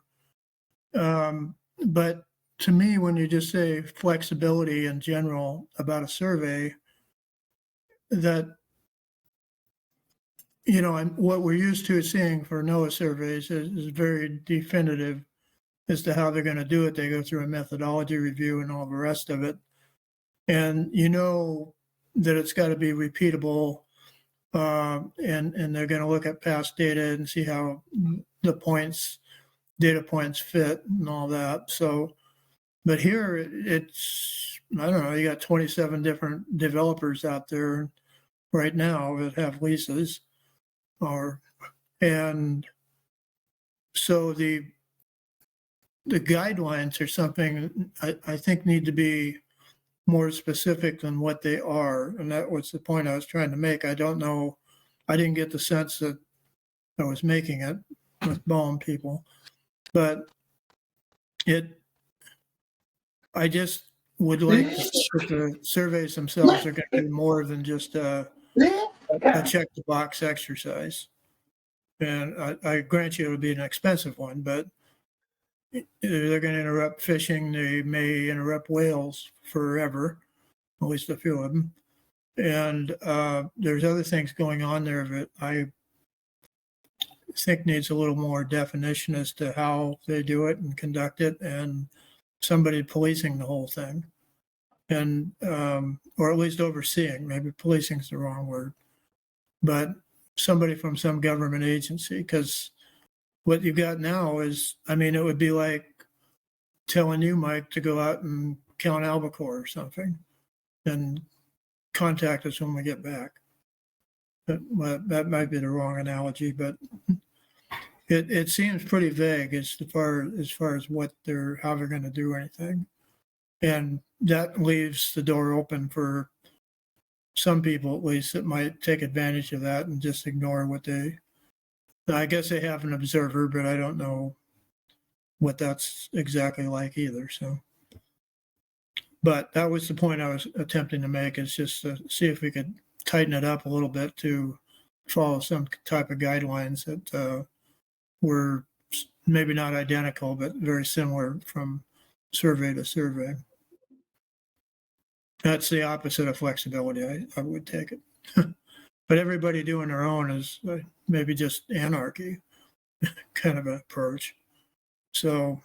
But to me, when you just say flexibility in general about a survey, that, what we're used to seeing for NOAA surveys is very definitive as to how they're going to do it. They go through a methodology review and all the rest of it. And that it's got to be repeatable, and they're going to look at past data and see how the data points fit and all that. So, but here it's, I don't know, you got 27 different developers out there right now that have leases, and so the guidelines are something I think need to be more specific than what they are. And that was the point I was trying to make. I don't know. I didn't get the sense that I was making it with BOEM people, but I just would like to think that the surveys themselves are going to be more than just a check the box exercise. And I grant you it would be an expensive one, but they're going to interrupt fishing. They may interrupt whales forever, at least a few of them. And there's other things going on there that I think needs a little more definition as to how they do it and conduct it, and somebody policing the whole thing, and or at least overseeing. Maybe policing is the wrong word, but somebody from some government agency, because what you got now is, it would be like telling you, Mike, to go out and count albacore or something and contact us when we get back. That might be the wrong analogy, but it seems pretty vague as far as how they're going to do anything. And that leaves the door open for some people, at least, that might take advantage of that and just ignore what I guess they have an observer, but I don't know what that's exactly like either. So, but that was the point I was attempting to make, is just to see if we could tighten it up a little bit to follow some type of guidelines that were maybe not identical, but very similar from survey to survey. That's the opposite of flexibility. I would take it. But everybody doing their own is maybe just anarchy kind of approach. So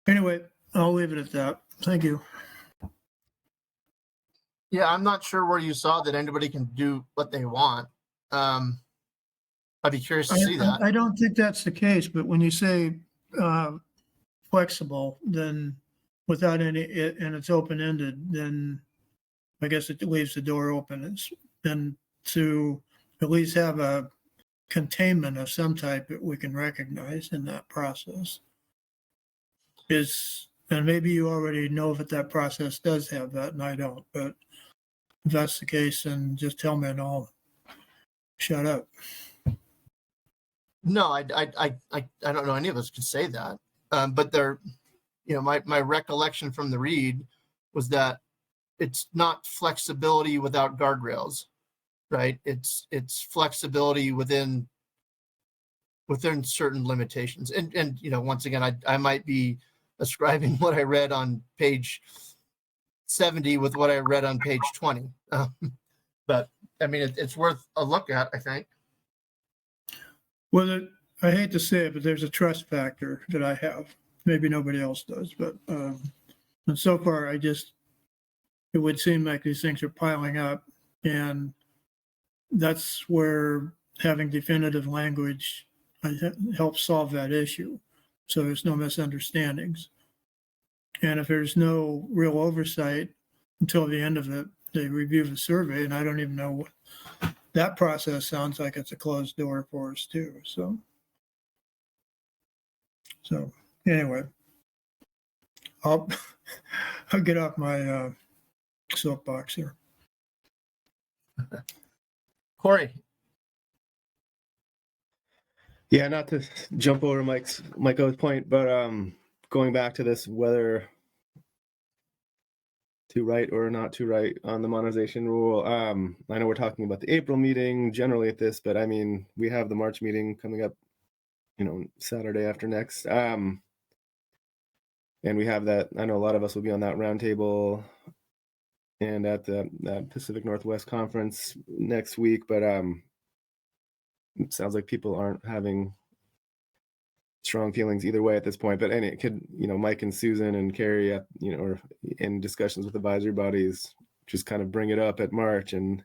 anyway, I'll leave it at that. Thank you. Yeah, I'm not sure where you saw that anybody can do what they want. I'd be curious to see that. I don't think that's the case, but when you say flexible, then without and it's open-ended, then I guess it leaves the door open. And to at least have a containment of some type that we can recognize in that process and maybe you already know that process does have that, and I don't, but if that's the case, then just tell me and I'll shut up. No, I don't know any of us could say that. But my recollection from the read was that it's not flexibility without guardrails, right? It's flexibility within certain limitations. And once again, I might be ascribing what I read on page 70 with what I read on page 20. But I mean, it's worth a look at, I think. Well, I hate to say it, but there's a trust factor that I have. Maybe nobody else does, but and so far, it would seem like these things are piling up, and that's where having definitive language helps solve that issue. So there's no misunderstandings. And if there's no real oversight until the end of it, they review the survey, and I don't even know what that process sounds like. It's a closed door for us too. So anyway, I'll get off my soapbox here. Corey. Yeah, not to jump over Mike's point, but going back to this, whether to write or not to write on the monetization rule. I know we're talking about the April meeting generally at this, but I mean, we have the March meeting coming up, Saturday after next. And we have that, I know a lot of us will be on that roundtable and at the Pacific Northwest conference next week, but it sounds like people aren't having strong feelings either way at this point, but it could, Mike and Susan and Carrie at, or in discussions with advisory bodies, just kind of bring it up at March and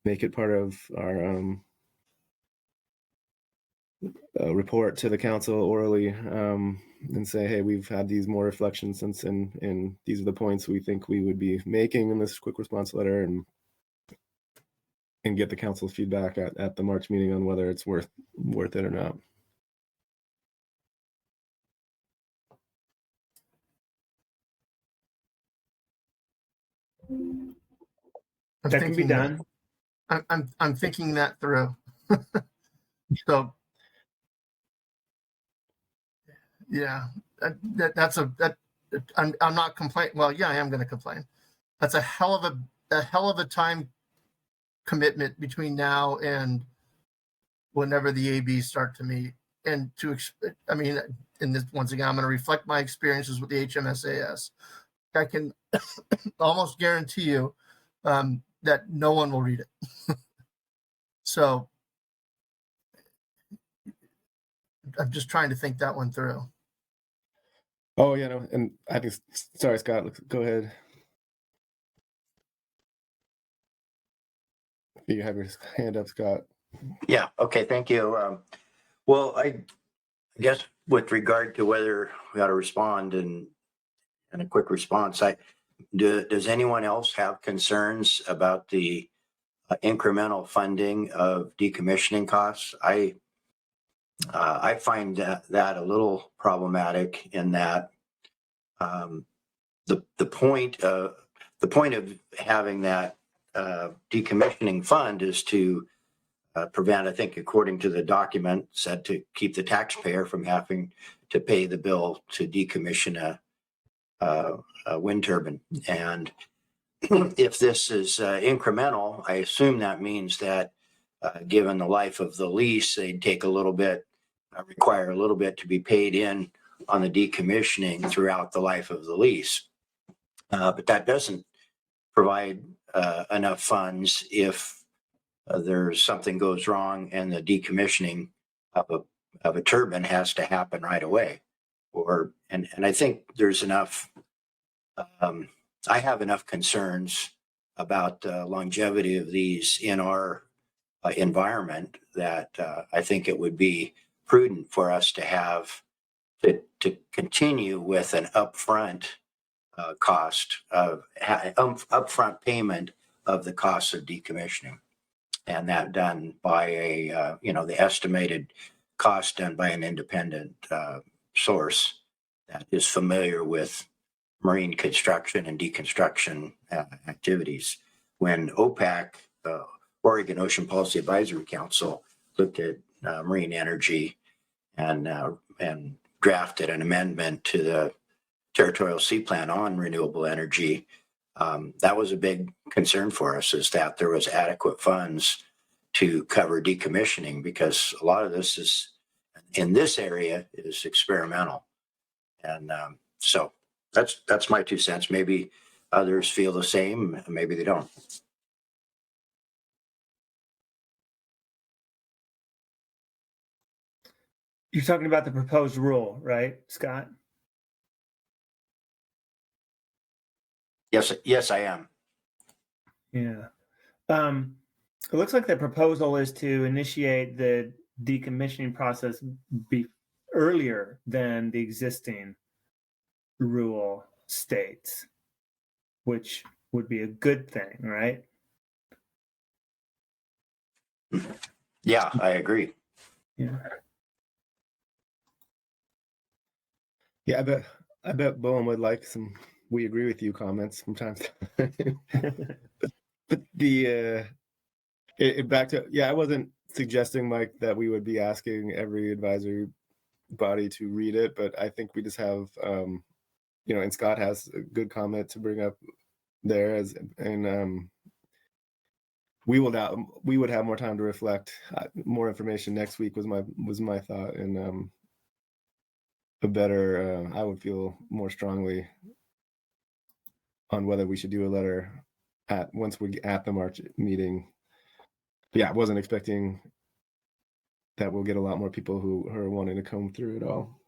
make it part of our report to the council orally, and say, hey, we've had these more reflections since, and these are the points we think we would be making in this quick response letter, and get the council's feedback at the March meeting on whether it's worth it or not. That can be done. I'm thinking that through. So yeah, I'm not complaining. Well, yeah, I am going to complain. That's a hell of a time commitment between now and whenever the ABs start to meet. And in this, once again, I'm going to reflect my experiences with the HMSAS. I can almost guarantee you that no one will read it. So I'm just trying to think that one through. Oh, yeah, no, and I think, sorry, Scott, go ahead. You have your hand up, Scott. Yeah, okay, thank you. Well, I guess with regard to whether we ought to respond and a quick response, does anyone else have concerns about the incremental funding of decommissioning costs? I find that a little problematic in that the point of having that decommissioning fund is to prevent, I think, according to the document, said to keep the taxpayer from having to pay the bill to decommission a wind turbine. And if this is incremental, I assume that means that given the life of the lease, they'd take a little bit, require a little bit to be paid in on the decommissioning throughout the life of the lease. But that doesn't provide enough funds if there's something goes wrong and the decommissioning of a turbine has to happen right away. And I think there's enough. I have enough concerns about the longevity of these in our environment that I think it would be prudent for us to have to continue with an upfront cost of upfront payment of the cost of decommissioning, and that done by the estimated cost done by an independent source that is familiar with marine construction and deconstruction activities. When OPAC, Oregon Ocean Policy Advisory Council, looked at marine energy and drafted an amendment to the Territorial Sea Plan on renewable energy, that was a big concern for us, is that there was adequate funds to cover decommissioning, because a lot of this is in this area is experimental. And so that's my 2 cents. Maybe others feel the same, maybe they don't. You're talking about the proposed rule, right, Scott? Yes, I am. Yeah. It looks like the proposal is to initiate the decommissioning process earlier than the existing rule states, which would be a good thing, right? Yeah, I agree. Yeah. Yeah, I bet Bowen would like some "we agree with you" comments sometimes. But back to, I wasn't suggesting, Mike, that we would be asking every advisory body to read it, but I think we just have, and Scott has a good comment to bring up there, we would have more time to reflect. More information next week was my thought, and a better, I would feel more strongly on whether we should do a letter once we're at the March meeting. Yeah, I wasn't expecting that we'll get a lot more people who are wanting to comb through it all,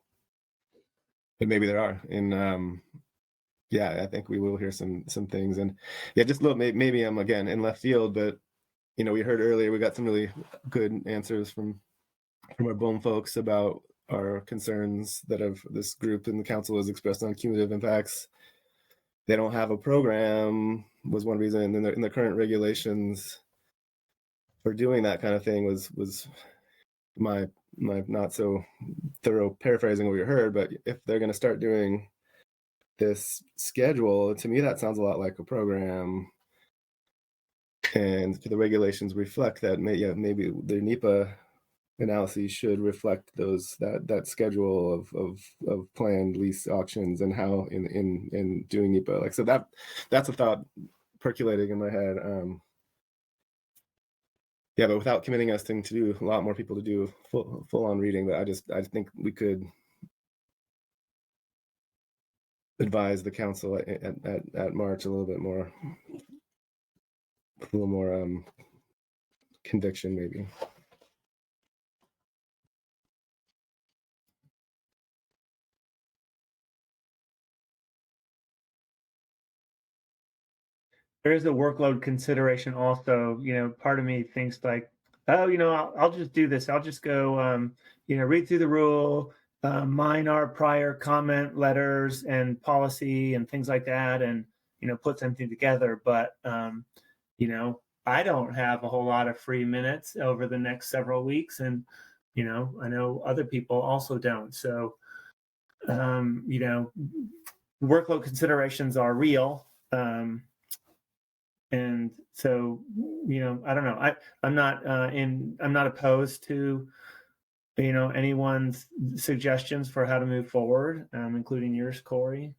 but maybe there are. And I think we will hear some things. And just a little, maybe I'm again in left field, but we heard earlier we got some really good answers from our BOEM folks about our concerns that this group in the council has expressed on cumulative impacts. They don't have a program was one reason, and in the current regulations for doing that kind of thing was my not so thorough paraphrasing what we heard. But if they're going to start doing this schedule, to me that sounds a lot like a program, and the regulations reflect that. Maybe the NEPA analyses should reflect that schedule of planned lease auctions and how in doing NEPA. Like, so that's a thought percolating in my head. But without committing us to do a lot more people to do full on reading, but I think we could advise the council at March a little more conviction, maybe. There is a workload consideration also. Part of me thinks like, oh, I'll just do this. I'll just go, read through the rule, mine our prior comment letters and policy and things like that, and put something together. But I don't have a whole lot of free minutes over the next several weeks, and I know other people also don't. So workload considerations are real. And so, I don't know. I'm not opposed to, anyone's suggestions for how to move forward, including yours, Corey.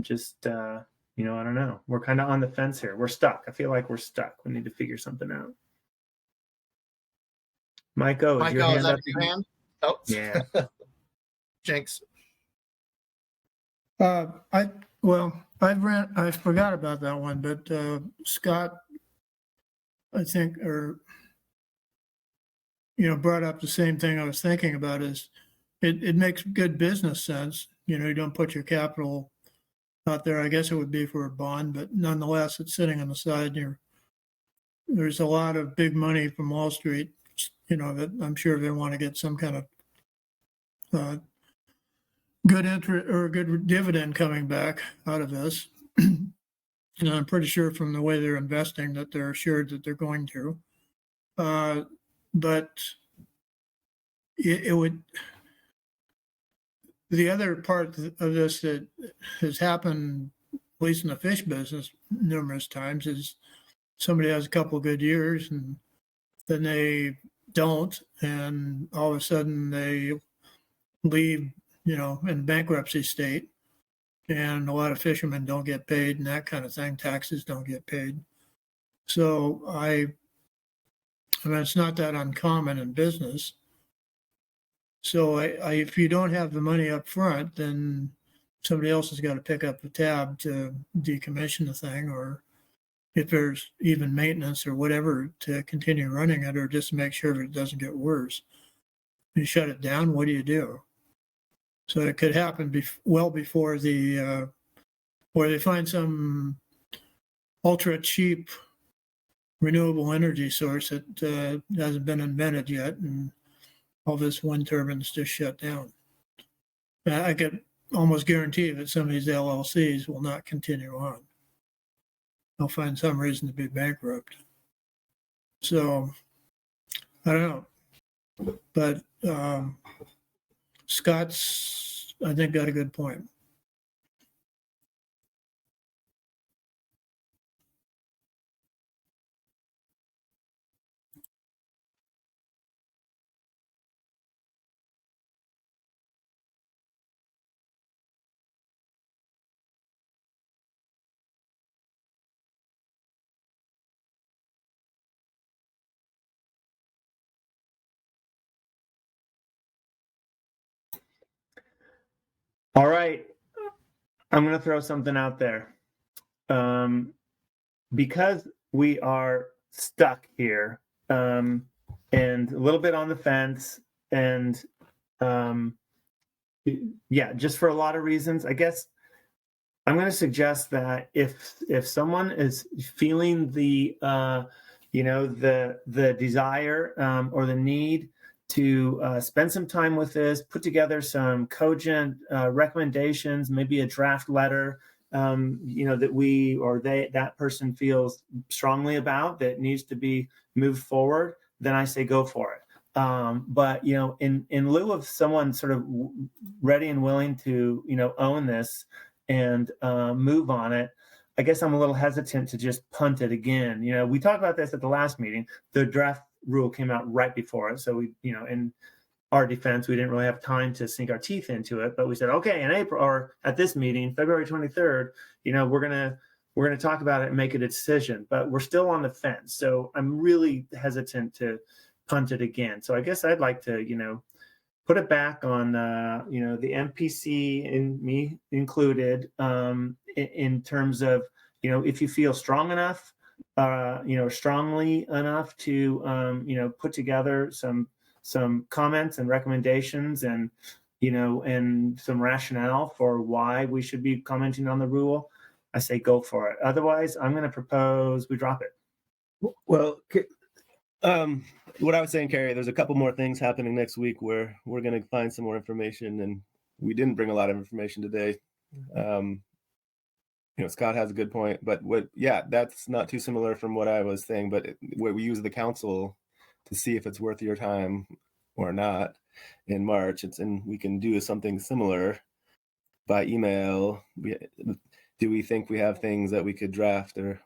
Just, I don't know. We're kind of on the fence here. We're stuck. I feel like we're stuck. We need to figure something out. Michael, is your hand up? Your hand? Oh, yeah. Jinx. I forgot about that one, but Scott, I think, brought up the same thing I was thinking about. Is it makes good business sense. You don't put your capital out there. I guess it would be for a bond, but nonetheless, it's sitting on the side. There's a lot of big money from Wall Street, that I'm sure they want to get some kind of good interest or good dividend coming back out of this. And I'm pretty sure from the way they're investing that they're assured that they're going to. But it would. The other part of this that has happened, at least in the fish business, numerous times, is somebody has a couple of good years and then they don't, and all of a sudden they leave, in bankruptcy state, and a lot of fishermen don't get paid and that kind of thing. Taxes don't get paid. So I mean, it's not that uncommon in business. So if you don't have the money up front, then somebody else has got to pick up the tab to decommission the thing, or if there's even maintenance or whatever to continue running it, or just make sure it doesn't get worse. You shut it down, what do you do? So it could happen well before the, or they find some ultra cheap renewable energy source that hasn't been invented yet, and all this wind turbines just shut down. I could almost guarantee that some of these LLCs will not continue on. They'll find some reason to be bankrupt. So I don't know, but Scott's, I think, got a good point. All right. I'm going to throw something out there. Because we are stuck here and a little bit on the fence, and yeah, just for a lot of reasons, I guess I'm going to suggest that if someone is feeling the the desire or the need to spend some time with this, put together some cogent recommendations, maybe a draft letter, that we or that person feels strongly about that needs to be moved forward, then I say go for it. But in lieu of someone sort of ready and willing to own this and move on it, I guess I'm a little hesitant to just punt it again. We talked about this at the last meeting. The draft rule came out right before it, so we, in our defense, we didn't really have time to sink our teeth into it. But we said, okay, in April or at this meeting, February 23rd, we're gonna talk about it and make a decision. But we're still on the fence, so I'm really hesitant to punt it again. So I guess I'd like to, put it back on, the MPC and me included, in terms of, if you feel strong enough, strongly enough to, put together some comments and recommendations and, and some rationale for why we should be commenting on the rule, I say go for it. Otherwise, I'm going to propose we drop it. Well, what I was saying, Carrie, there's a couple more things happening next week where we're going to find some more information, and we didn't bring a lot of information today. Scott has a good point, but that's not too similar from what I was saying, but where we use the council to see if it's worth your time or not in March, and we can do something similar by email. Do we think we have things that we could draft or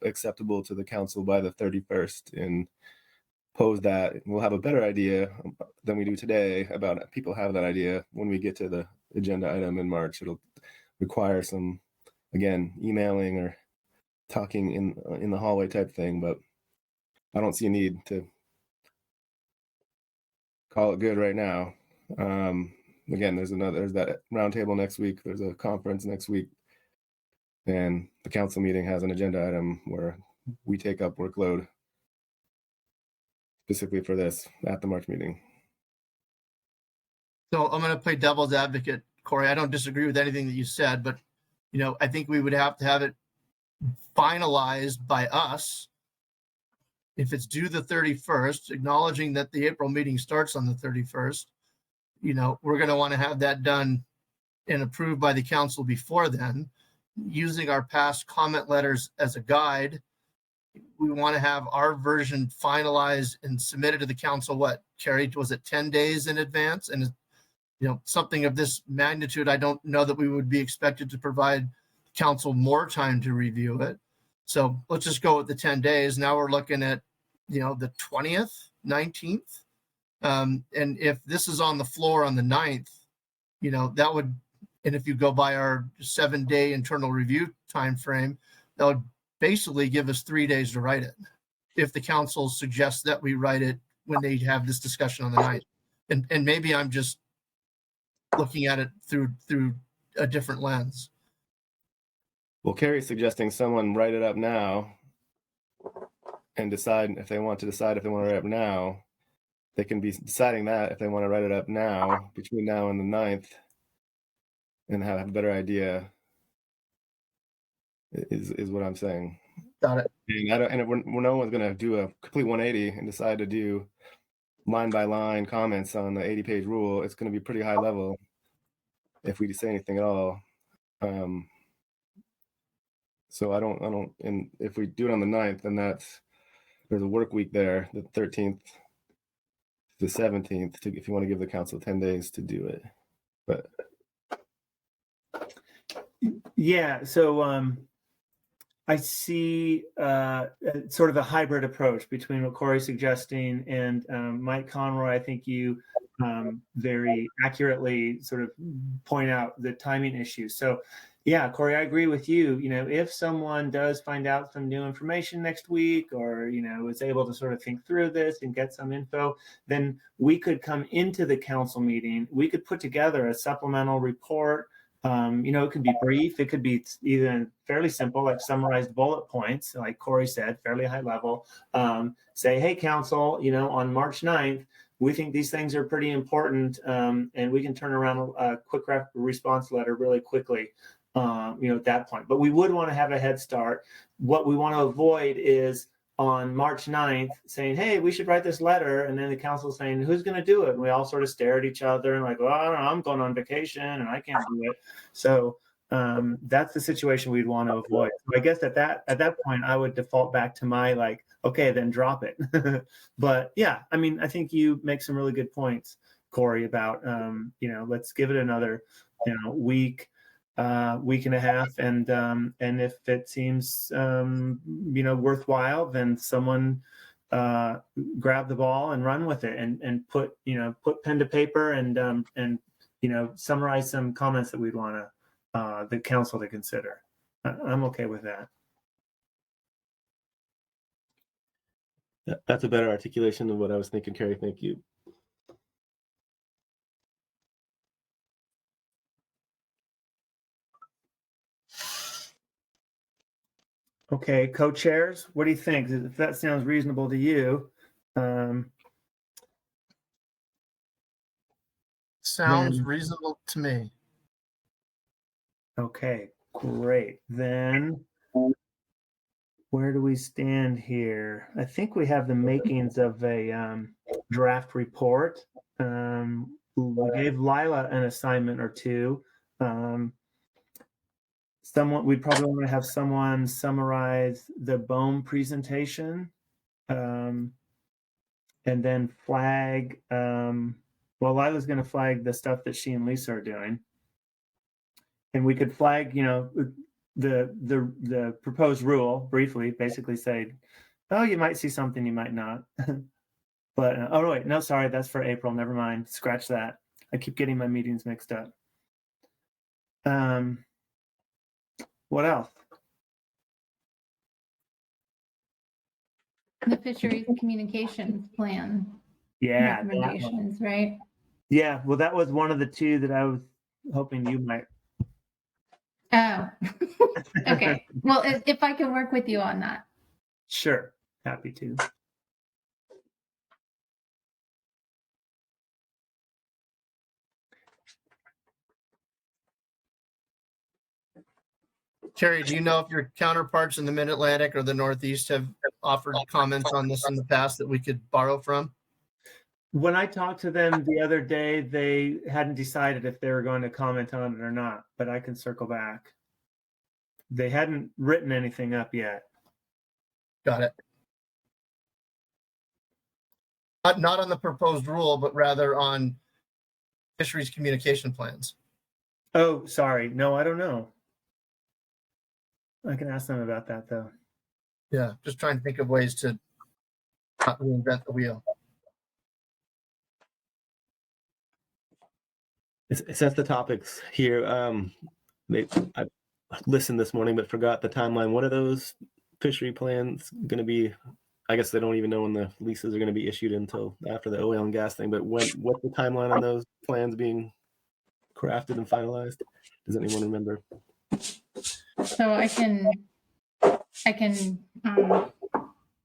acceptable to the council by the 31st and pose that? We'll have a better idea than we do today about it. People have that idea when we get to the agenda item in March. It'll require some, again, emailing or talking in the hallway type thing, but I don't see a need to call it good right now. Again, there's that roundtable next week. There's a conference next week. And the council meeting has an agenda item where we take up workload specifically for this at the March meeting. So I'm going to play devil's advocate, Corey. I don't disagree with anything that you said, but I think we would have to have it finalized by us. If it's due the 31st, acknowledging that the April meeting starts on the 31st, we're going to want to have that done and approved by the council before then. Using our past comment letters as a guide, we want to have our version finalized and submitted to the council. What, Carrie, was it 10 days in advance? And something of this magnitude, I don't know that we would be expected to provide council more time to review it. So let's just go with the 10 days. Now we're looking at, the 20th, 19th. And if this is on the floor on the 9th, that would, and if you go by our 7-day internal review time frame, that would basically give us 3 days to write it. If the council suggests that we write it when they have this discussion on the 9th. And maybe I'm just looking at it through a different lens. Well, Carrie's suggesting someone write it up now and decide if they want to write it up now. they can be deciding that if they want to write it up now, between now and the 9th, and have a better idea is what I'm saying. Got it. And if no one's going to do a complete 180 and decide to do line by line comments on the 80-page rule, it's going to be pretty high level if we say anything at all. So I don't, and if we do it on the 9th, then there's a work week there, the 13th, the 17th, if you want to give the council 10 days to do it. But yeah, so I see sort of a hybrid approach between what Corey's suggesting and Mike Conroy. I think you very accurately sort of point out the timing issue. So yeah, Corey, I agree with you. You know, if someone does find out some new information next week, or, you know, is able to sort of think through this and get some info, then we could come into the council meeting. We could put together a supplemental report. You know, it could be brief. It could be even fairly simple, like summarized bullet points, like Corey said, fairly high level. Say, hey, council, you know, on March 9th, we think these things are pretty important, and we can turn around a quick response letter really quickly, you know, at that point. But we would want to have a head start. What we want to avoid is on March 9th saying, hey, we should write this letter. And then the council saying, who's going to do it? And we all sort of stare at each other and like, well, I don't know, I'm going on vacation and I can't do it. So that's the situation we'd want to avoid. So I guess at that point, I would default back to my like, okay, then drop it. But yeah, I mean, I think you make some really good points, Corey, about, you know, let's give it another, you know, week and a half, and if it seems you know, worthwhile, then someone grab the ball and run with it, and put pen to paper and you know, summarize some comments that we'd want the council to consider. I'm okay with that. that's a better articulation of what I was thinking, Carrie. Thank you. Okay, co-chairs, what do you think? If that sounds reasonable to you? Sounds reasonable to me. Okay, great. Then where do we stand here? I think we have the makings of a draft report. We gave Lila an assignment or two. We'd probably want to have someone summarize the BOEM presentation, and then flag. Well, Lila's going to flag the stuff that she and Lisa are doing, and we could flag, you know, the proposed rule briefly. Basically, say, oh, you might see something, you might not. But oh wait, no, sorry, that's for April. Never mind. Scratch that. I keep getting my meetings mixed up. What else? The fisheries communications plan. Yeah. Recommendations, right? Yeah. Well, that was one of the two that I was hoping you might. Oh, okay. Well, if I can work with you on that. Sure. Happy to. Carrie, do you know if your counterparts in the Mid-Atlantic or the Northeast have offered comments on this in the past that we could borrow from? When I talked to them the other day, they hadn't decided if they were going to comment on it or not, but I can circle back. They hadn't written anything up yet. Got it. Not on the proposed rule, but rather on fisheries communication plans. Oh, sorry. No, I don't know. I can ask them about that, though. Yeah, just trying to think of ways to not reinvent the wheel. Since the topics here, I listened this morning but forgot the timeline. What are those fishery plans going to be? I guess they don't even know when the leases are going to be issued until after the oil and gas thing. But what's the timeline on those plans being crafted and finalized? Does anyone remember? So I can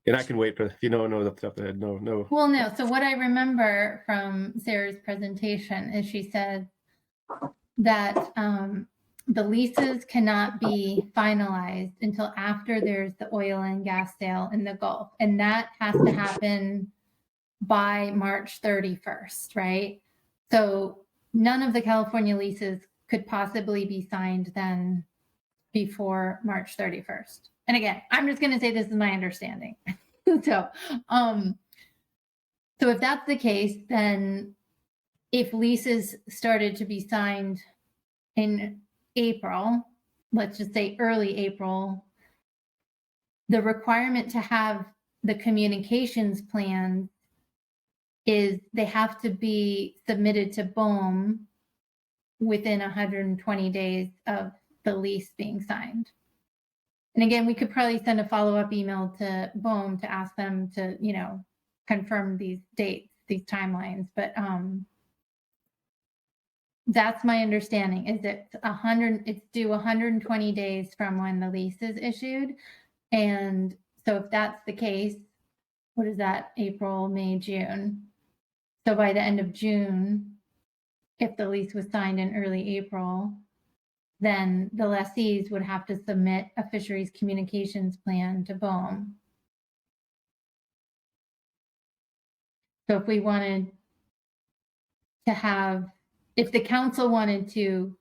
And I can wait for, if you know off the top of the head, no. Well, no. So what I remember from Sarah's presentation is she said that the leases cannot be finalized until after there's the oil and gas sale in the Gulf. And that has to happen by March 31st, right? So none of the California leases could possibly be signed then before March 31st. And again, I'm just going to say this is my understanding. So if that's the case, then if leases started to be signed in April, let's just say early April, the requirement to have the communications plan is they have to be submitted to BOEM within 120 days of the lease being signed. And again, we could probably send a follow-up email to BOEM to ask them to, confirm these dates, these timelines. But that's my understanding, is that it's due 120 days from when the lease is issued. And so if that's the case, what is that? April, May, June. So by the end of June, if the lease was signed in early April, then the lessees would have to submit a fisheries communications plan to BOEM. So if we wanted to have, if the council wanted to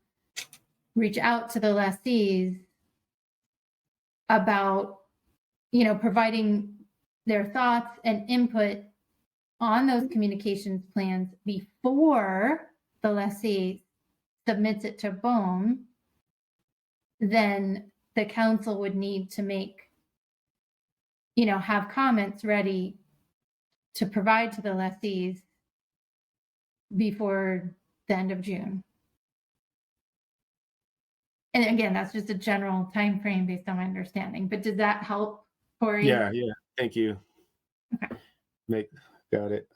reach out to the lessees about, providing their thoughts and input on those communications plans before the lessee submits it to BOEM, then the council would need to make, have comments ready to provide to the lessees before the end of June. And again, that's just a general time frame based on my understanding. But does that help, Corey? Yeah. Thank you. Okay. Got it.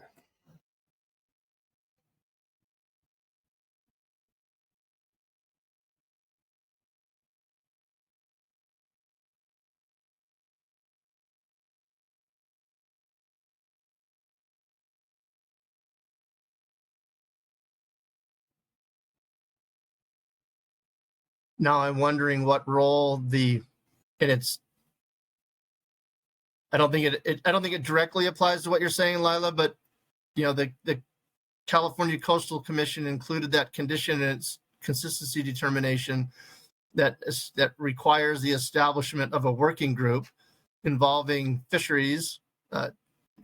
Now I'm wondering what role I don't think it directly applies to what you're saying, Lila, but the California Coastal Commission included that condition in its consistency determination that requires the establishment of a working group involving fisheries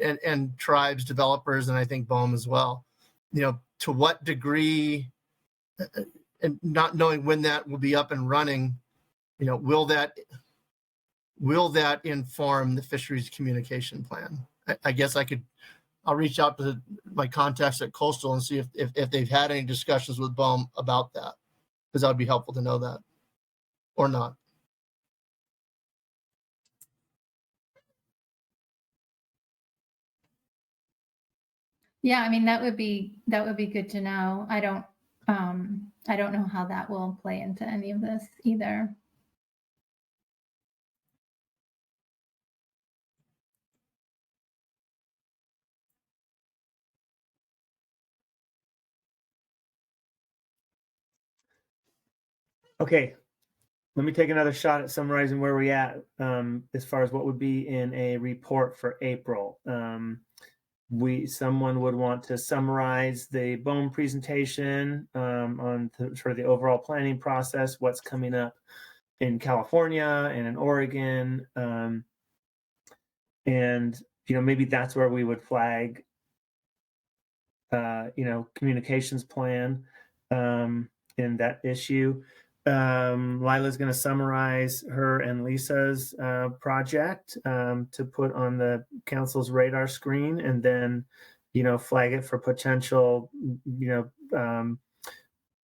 and tribes, developers, and I think BOEM as well. To what degree, and not knowing when that will be up and running, will that inform the fisheries communication plan? I guess I'll reach out to my contacts at Coastal and see if they've had any discussions with BOEM about that, because that would be helpful to know that, or not. Yeah, I mean, that would be good to know. I don't know how that will play into any of this either. Okay, let me take another shot at summarizing where we're at as far as what would be in a report for April. Someone would want to summarize the BOEM presentation on sort of the overall planning process, what's coming up in California and in Oregon, and maybe that's where we would flag communications plan in that issue. Lila's going to summarize her and Lisa's project to put on the council's radar screen, and then flag it for potential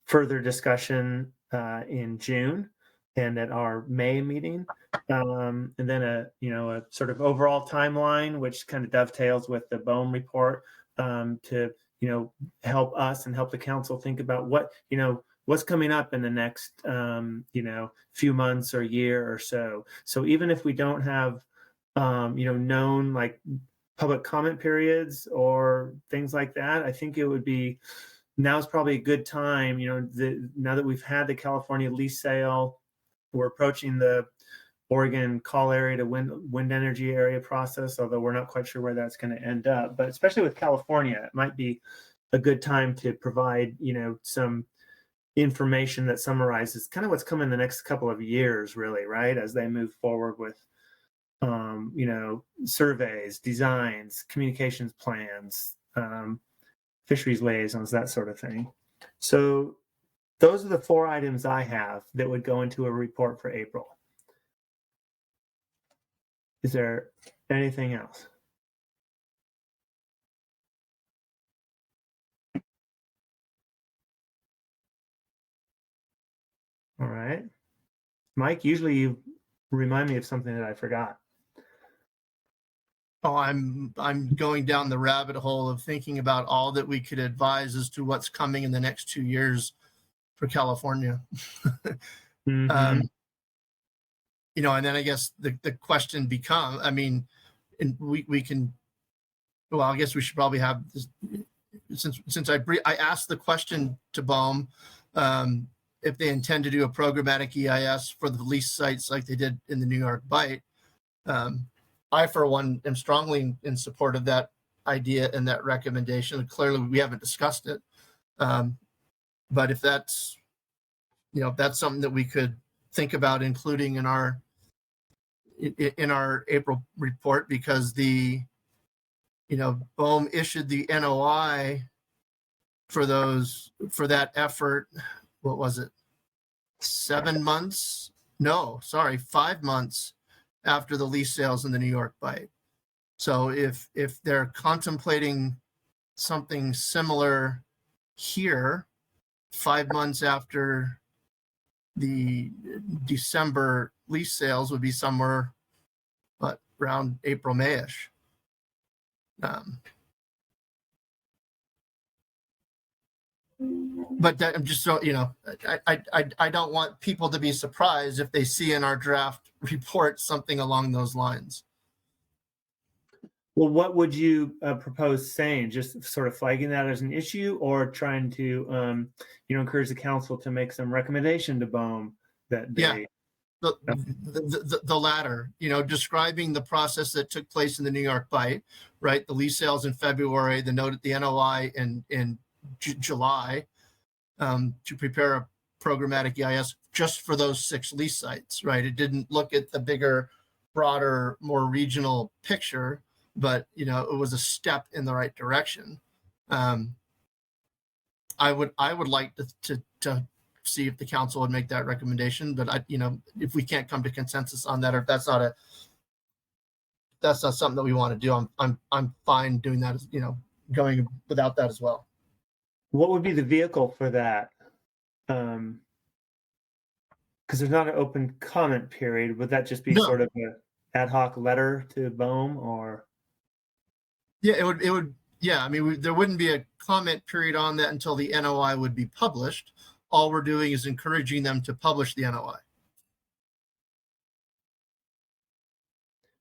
further discussion in June and at our May meeting, and then a sort of overall timeline which kind of dovetails with the BOEM report to help us and help the council think about what's coming up in the next, few months or year or so. So even if we don't have known like public comment periods or things like that, I think it would be, now's probably a good time, now that we've had the California lease sale, we're approaching the Oregon call area to wind energy area process, although we're not quite sure where that's going to end up. But especially with California, it might be a good time to provide, some information that summarizes kind of what's coming the next couple of years, really, right? As they move forward with, surveys, designs, communications plans, fisheries liaisons, that sort of thing. So those are the 4 items I have that would go into a report for April. Is there anything else? All right. Mike, usually you remind me of something that I forgot. Oh, I'm going down the rabbit hole of thinking about all that we could advise as to what's coming in the next 2 years for California. Mm-hmm. And then I guess the question becomes, and we can, well, I guess we should probably have this, since I asked the question to BOEM, if they intend to do a programmatic EIS for the lease sites like they did in the New York Bight. I, for one, am strongly in support of that idea and that recommendation. Clearly, we haven't discussed it. But if that's, that's something that we could think about including in our April report, because BOEM issued the NOI for that effort. What was it? 7 months? No, sorry, 5 months after the lease sales in the New York Bight. So if they're contemplating something similar here, 5 months after the December lease sales would be somewhere, around April, Mayish. But I'm just so, I don't want people to be surprised if they see in our draft report something along those lines. Well, what would you propose saying? Just sort of flagging that as an issue, or trying to, encourage the council to make some recommendation to BOEM that they... Yeah, the latter, describing the process that took place in the New York Bight, right? The lease sales in February, the NOI in July, to prepare a programmatic EIS just for those 6 lease sites, right? It didn't look at the bigger, broader, more regional picture, but it was a step in the right direction. I would like to see if the council would make that recommendation, but if we can't come to consensus on that, or if that's not something that we want to do, I'm fine doing that, going without that as well. What would be the vehicle for that? Because there's not an open comment period. Would that just be sort of an ad hoc letter to BOEM, or? Yeah, it would. Yeah, there wouldn't be a comment period on that until the NOI would be published. All we're doing is encouraging them to publish the NOI.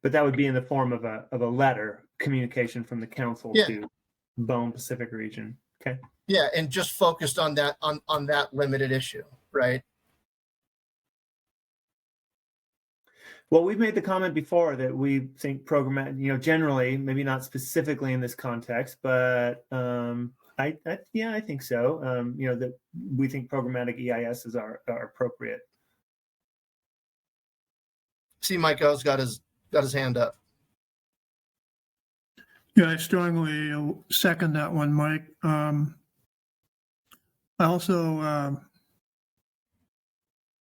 But that would be in the form of a letter, communication from the council to BOEM Pacific Region. Okay. Yeah, and just focused on that on that limited issue, right? Well, we've made the comment before that we think programmatic, generally, maybe not specifically in this context, but I think so. That we think programmatic EISs are appropriate. See, Mike O's got his hand up. Yeah, I strongly second that one, Mike. I also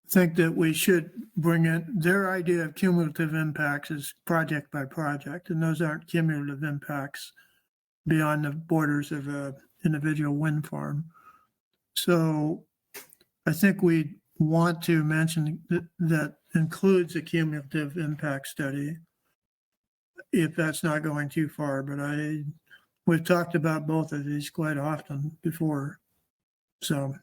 think that we should bring in their idea of cumulative impacts is project by project, and those aren't cumulative impacts beyond the borders of an individual wind farm. So I think we want to mention that includes a cumulative impact study, if that's not going too far. But we've talked about both of these quite often before. So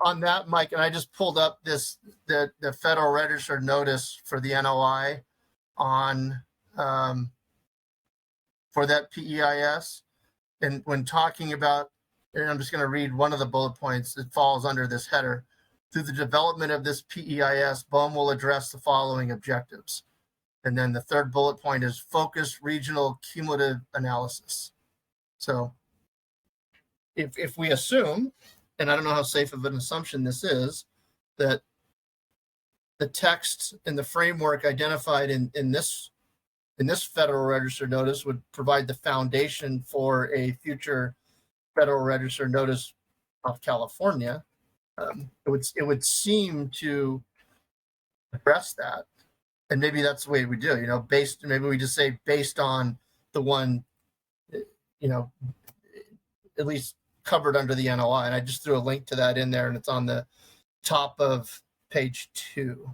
on that, Mike, and I just pulled up the Federal Register notice for the NOI on for that PEIS. And when talking about, and I'm just going to read one of the bullet points that falls under this header. Through the development of this PEIS, BOEM will address the following objectives. And then the third bullet point is focused regional cumulative analysis. So if we assume, and I don't know how safe of an assumption this is, that the text and the framework identified in this Federal Register notice would provide the foundation for a future Federal Register notice of California, it would seem to address that. And maybe that's the way we do, maybe we just say based on the one, at least covered under the NOI. And I just threw a link to that in there, and it's on the top of page 2.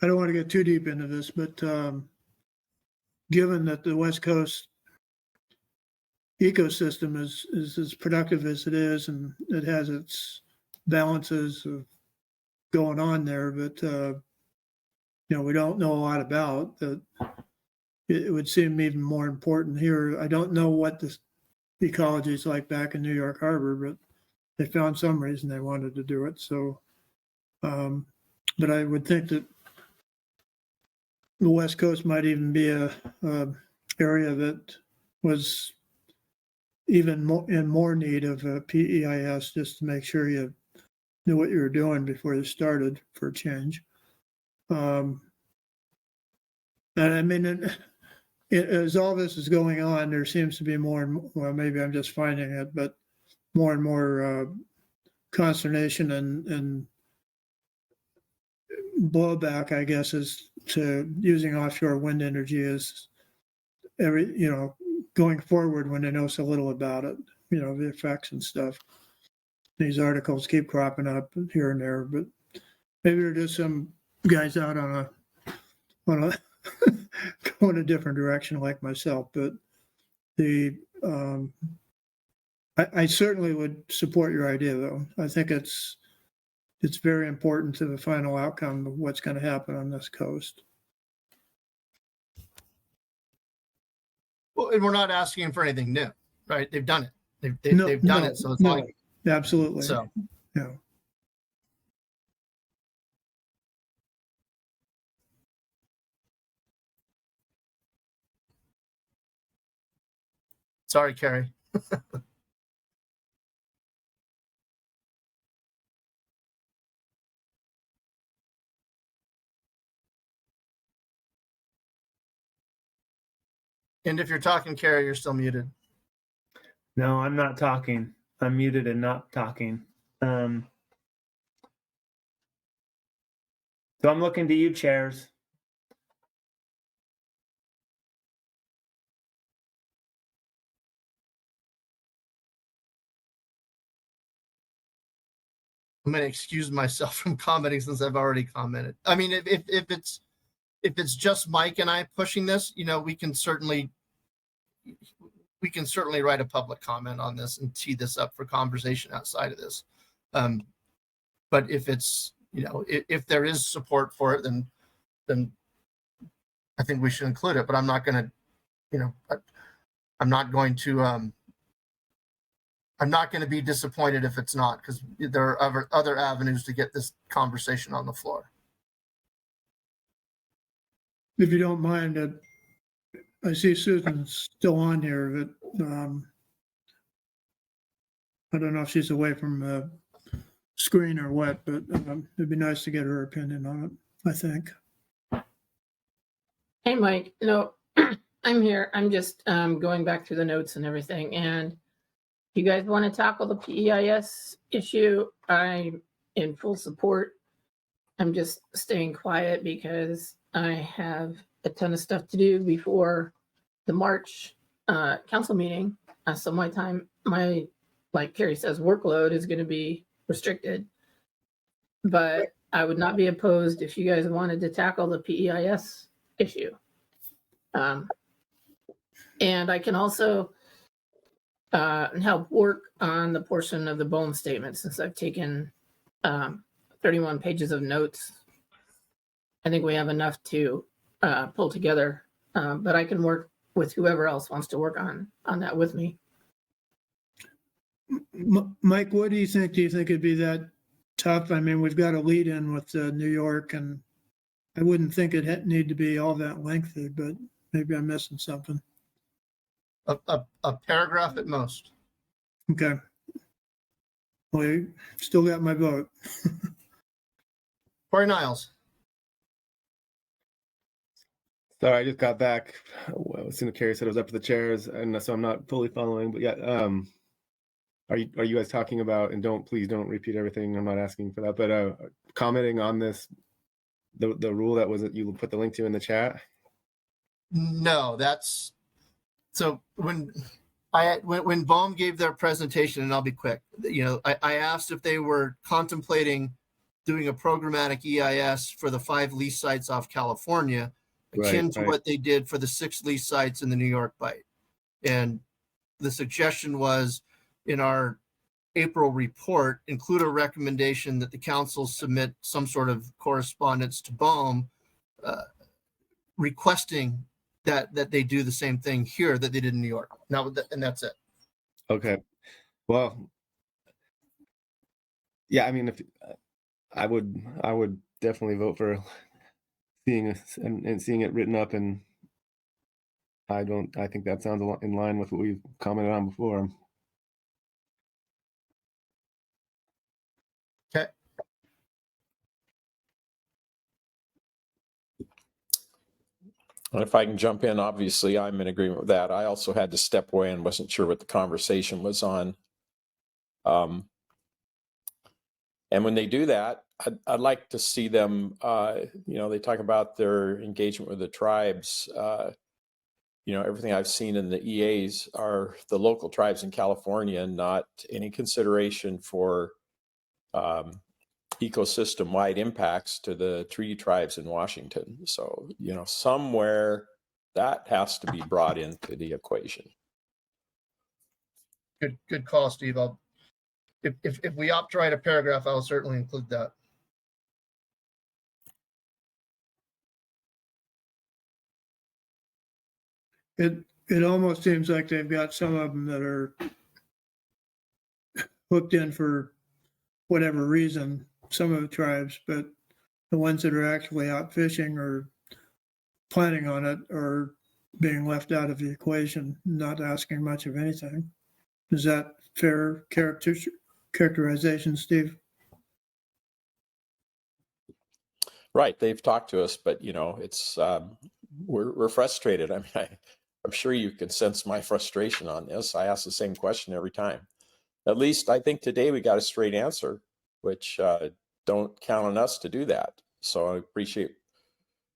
I don't want to get too deep into this, but given that the West Coast ecosystem is as productive as it is, and it has its balances of going on there, but we don't know a lot about that. It would seem even more important here. I don't know what the ecology is like back in New York Harbor, but they found some reason they wanted to do it. So, but I would think that the West Coast might even be a area that was even in more need of a PEIS, just to make sure you knew what you were doing before you started, for a change. And I mean, as all this is going on, there seems to be more and more, well, maybe I'm just finding it, but more and more consternation and blowback, I guess, is to using offshore wind energy as going forward when they know so little about it, the effects and stuff. These articles keep cropping up here and there, but maybe there are just some guys out on a going a different direction like myself. But I certainly would support your idea, though. I think it's very important to the final outcome of what's going to happen on this coast. Well, and we're not asking for anything new, right? They've done it. They've done it. So it's like, absolutely. So, yeah. Sorry, Carrie. And if you're talking, Carrie, you're still muted. No, I'm not talking. I'm muted and not talking. So I'm looking to you, chairs. I'm going to excuse myself from commenting since I've already commented. I mean, if it's just Mike and I pushing this, we can certainly write a public comment on this and tee this up for conversation outside of this. But if it's, if there is support for it, then I think we should include it. But I'm not going to, I'm not going to be disappointed if it's not, because there are other avenues to get this conversation on the floor. If you don't mind, I see Susan's still on here, but I don't know if she's away from the screen or what, but it'd be nice to get her opinion on it, I think. Hey, Mike. No, I'm here. I'm just going back through the notes and everything. And if you guys want to tackle the PEIS issue, I'm in full support. I'm just staying quiet because I have a ton of stuff to do before the March council meeting. So my, like Carrie says, workload is going to be restricted. But I would not be opposed if you guys wanted to tackle the PEIS issue. And I can also help work on the portion of the BOEM statement since I've taken 31 pages of notes. I think we have enough to pull together, but I can work with whoever else wants to work on that with me. Mike, what do you think? Do you think it'd be that tough? I mean, we've got a lead in with New York, and I wouldn't think it'd need to be all that lengthy, but maybe I'm missing something. A paragraph at most. Okay. Well, you still got my vote. Corey Niles. Sorry, I just got back. Well, as soon as Carrie said it was up to the chairs, and so I'm not fully following. But yeah, are you guys talking about? And please don't repeat everything. I'm not asking for that, but commenting on this, the rule that you put the link to in the chat. No, that's so when BOEM gave their presentation, and I'll be quick. I asked if they were contemplating doing a programmatic EIS for the 5 lease sites off California, akin to what they did for the 6 lease sites in the New York Bight. And the suggestion was, in our April report, include a recommendation that the council submit some sort of correspondence to BOEM requesting that they do the same thing here that they did in New York. And that's it. Okay. Well, yeah, I mean, if I would definitely vote for seeing it written up, and I think that sounds a lot in line with what we've commented on before. Okay. If I can jump in, obviously I'm in agreement with that. I also had to step away and wasn't sure what the conversation was on. And when they do that, I'd like to see them, they talk about their engagement with the tribes. Everything I've seen in the EAs are the local tribes in California, not any consideration for ecosystem-wide impacts to the treaty tribes in Washington. So, somewhere that has to be brought into the equation. Good call, Steve. If we opt to write a paragraph, I'll certainly include that. It almost seems like they've got some of them that are hooked in for whatever reason, some of the tribes, but the ones that are actually out fishing or planning on it are being left out of the equation, not asking much of anything. Is that fair characterization, Steve? Right. They've talked to us, but it's we're frustrated. I mean, I'm sure you can sense my frustration on this. I ask the same question every time. At least I think today we got a straight answer, which don't count on us to do that. So I appreciate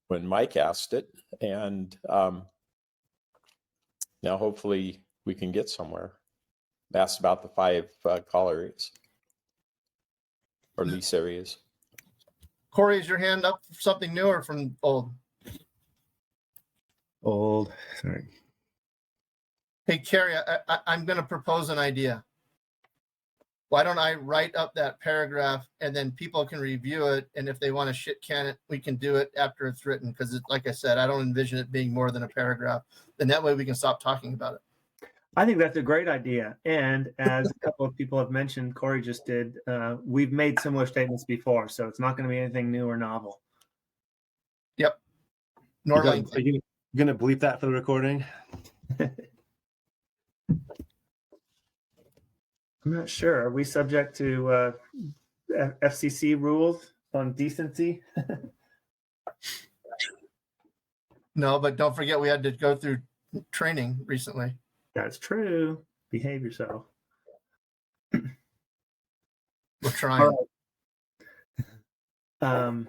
when Mike asked it, and now hopefully we can get somewhere. Asked about the 5 call areas or lease areas. Corey, is your hand up for something new or from old? Old, sorry. Hey, Carrie, I'm going to propose an idea. Why don't I write up that paragraph and then people can review it, and if they want to shit can it, we can do it after it's written, because like I said, I don't envision it being more than a paragraph. And that way we can stop talking about it. I think that's a great idea. And as a couple of people have mentioned, Corey just did, we've made similar statements before, so it's not going to be anything new or novel. Yep. Normally. Are you going to bleep that for the recording? I'm not sure. Are we subject to FCC rules on decency? No, but don't forget we had to go through training recently. That's true. Behave yourself. We're trying. I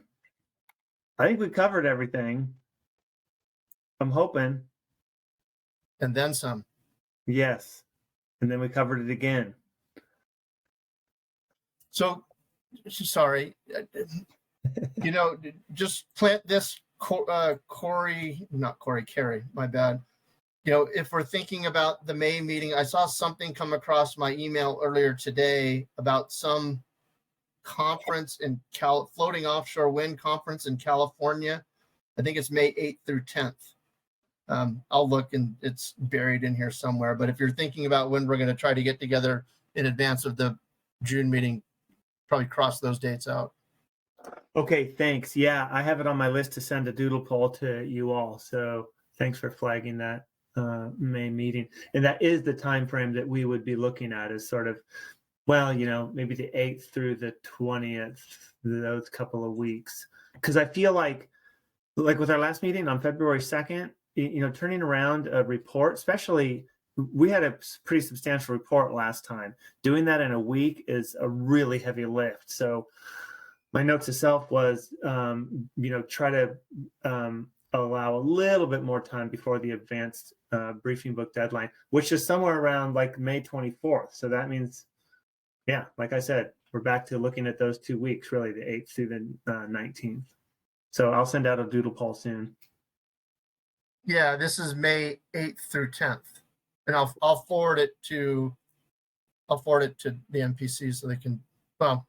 think we covered everything. I'm hoping. And then some. Yes. And then we covered it again. So, sorry, just plant this, Carrie, my bad. if we're thinking about the May meeting, I saw something come across my email earlier today about some conference in floating offshore wind conference in California. I think it's May 8th through 10th. I'll look, and it's buried in here somewhere. But if you're thinking about when we're going to try to get together in advance of the June meeting, probably cross those dates out. Okay, thanks. Yeah, I have it on my list to send a doodle poll to you all. So thanks for flagging that May meeting. And that is the time frame that we would be looking at, is sort of, well, maybe the 8th through the 20th, those couple of weeks. Because I feel like with our last meeting on February 2nd, turning around a report, especially, we had a pretty substantial report last time. Doing that in a week is a really heavy lift. So my note to self was, try to allow a little bit more time before the advanced briefing book deadline, which is somewhere around like May 24th. So that means, yeah, like I said, we're back to looking at those 2 weeks, really, the 8th through the 19th. So I'll send out a doodle poll soon. Yeah, this is May 8th through 10th, and I'll forward it to the MPC so they can. Well,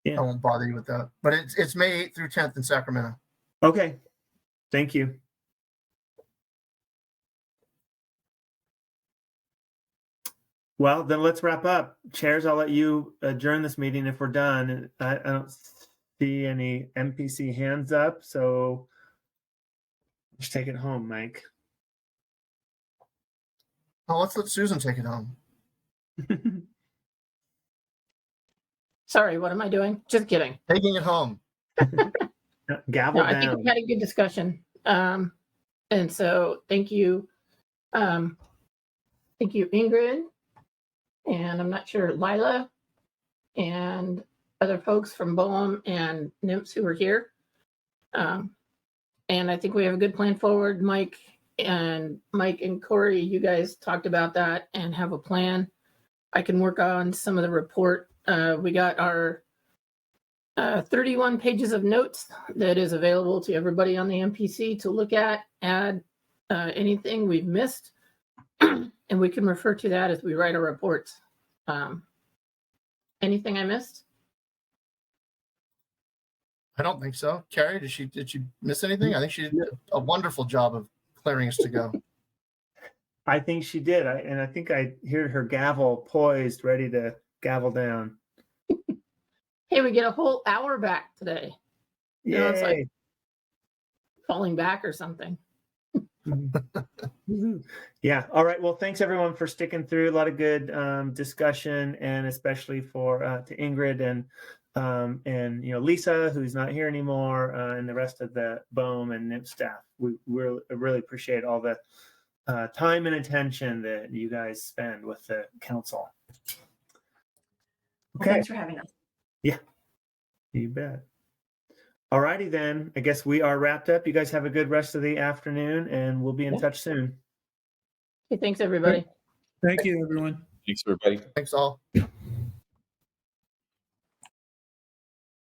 yeah. I won't bother you with that, but it's May 8th through 10th in Sacramento. Okay, thank you. Well, then let's wrap up. Chairs, I'll let you adjourn this meeting if we're done. I don't see any MPC hands up, so just take it home, Mike. Oh, let's let Susan take it home. Sorry, what am I doing? Just kidding. Taking it home. Gavel down. I think we had a good discussion. And so thank you. Thank you, Ingrid. And I'm not sure, Lila and other folks from BOEM and NIMS who were here. And I think we have a good plan forward. Mike and Corey, you guys talked about that and have a plan. I can work on some of the report. We got our 31 pages of notes that is available to everybody on the MPC to look at, add anything we've missed, and we can refer to that as we write our reports. Anything I missed? I don't think so. Carrie, did she miss anything? I think she did a wonderful job of clearing us to go. I think she did. I think I hear her gavel poised, ready to gavel down. Hey, we get a whole hour back today. It's like falling back or something. Yeah. All right. Well, thanks everyone for sticking through. A lot of good discussion, and especially to Ingrid and Lisa, who's not here anymore, and the rest of the BOEM and NIP staff. We really appreciate all the time and attention that you guys spend with the council. Well, thanks for having us. Yeah, you bet. All righty then. I guess we are wrapped up. You guys have a good rest of the afternoon, and we'll be in touch soon. Okay, thanks everybody. Thank you, everyone. Thanks, everybody. Thanks all.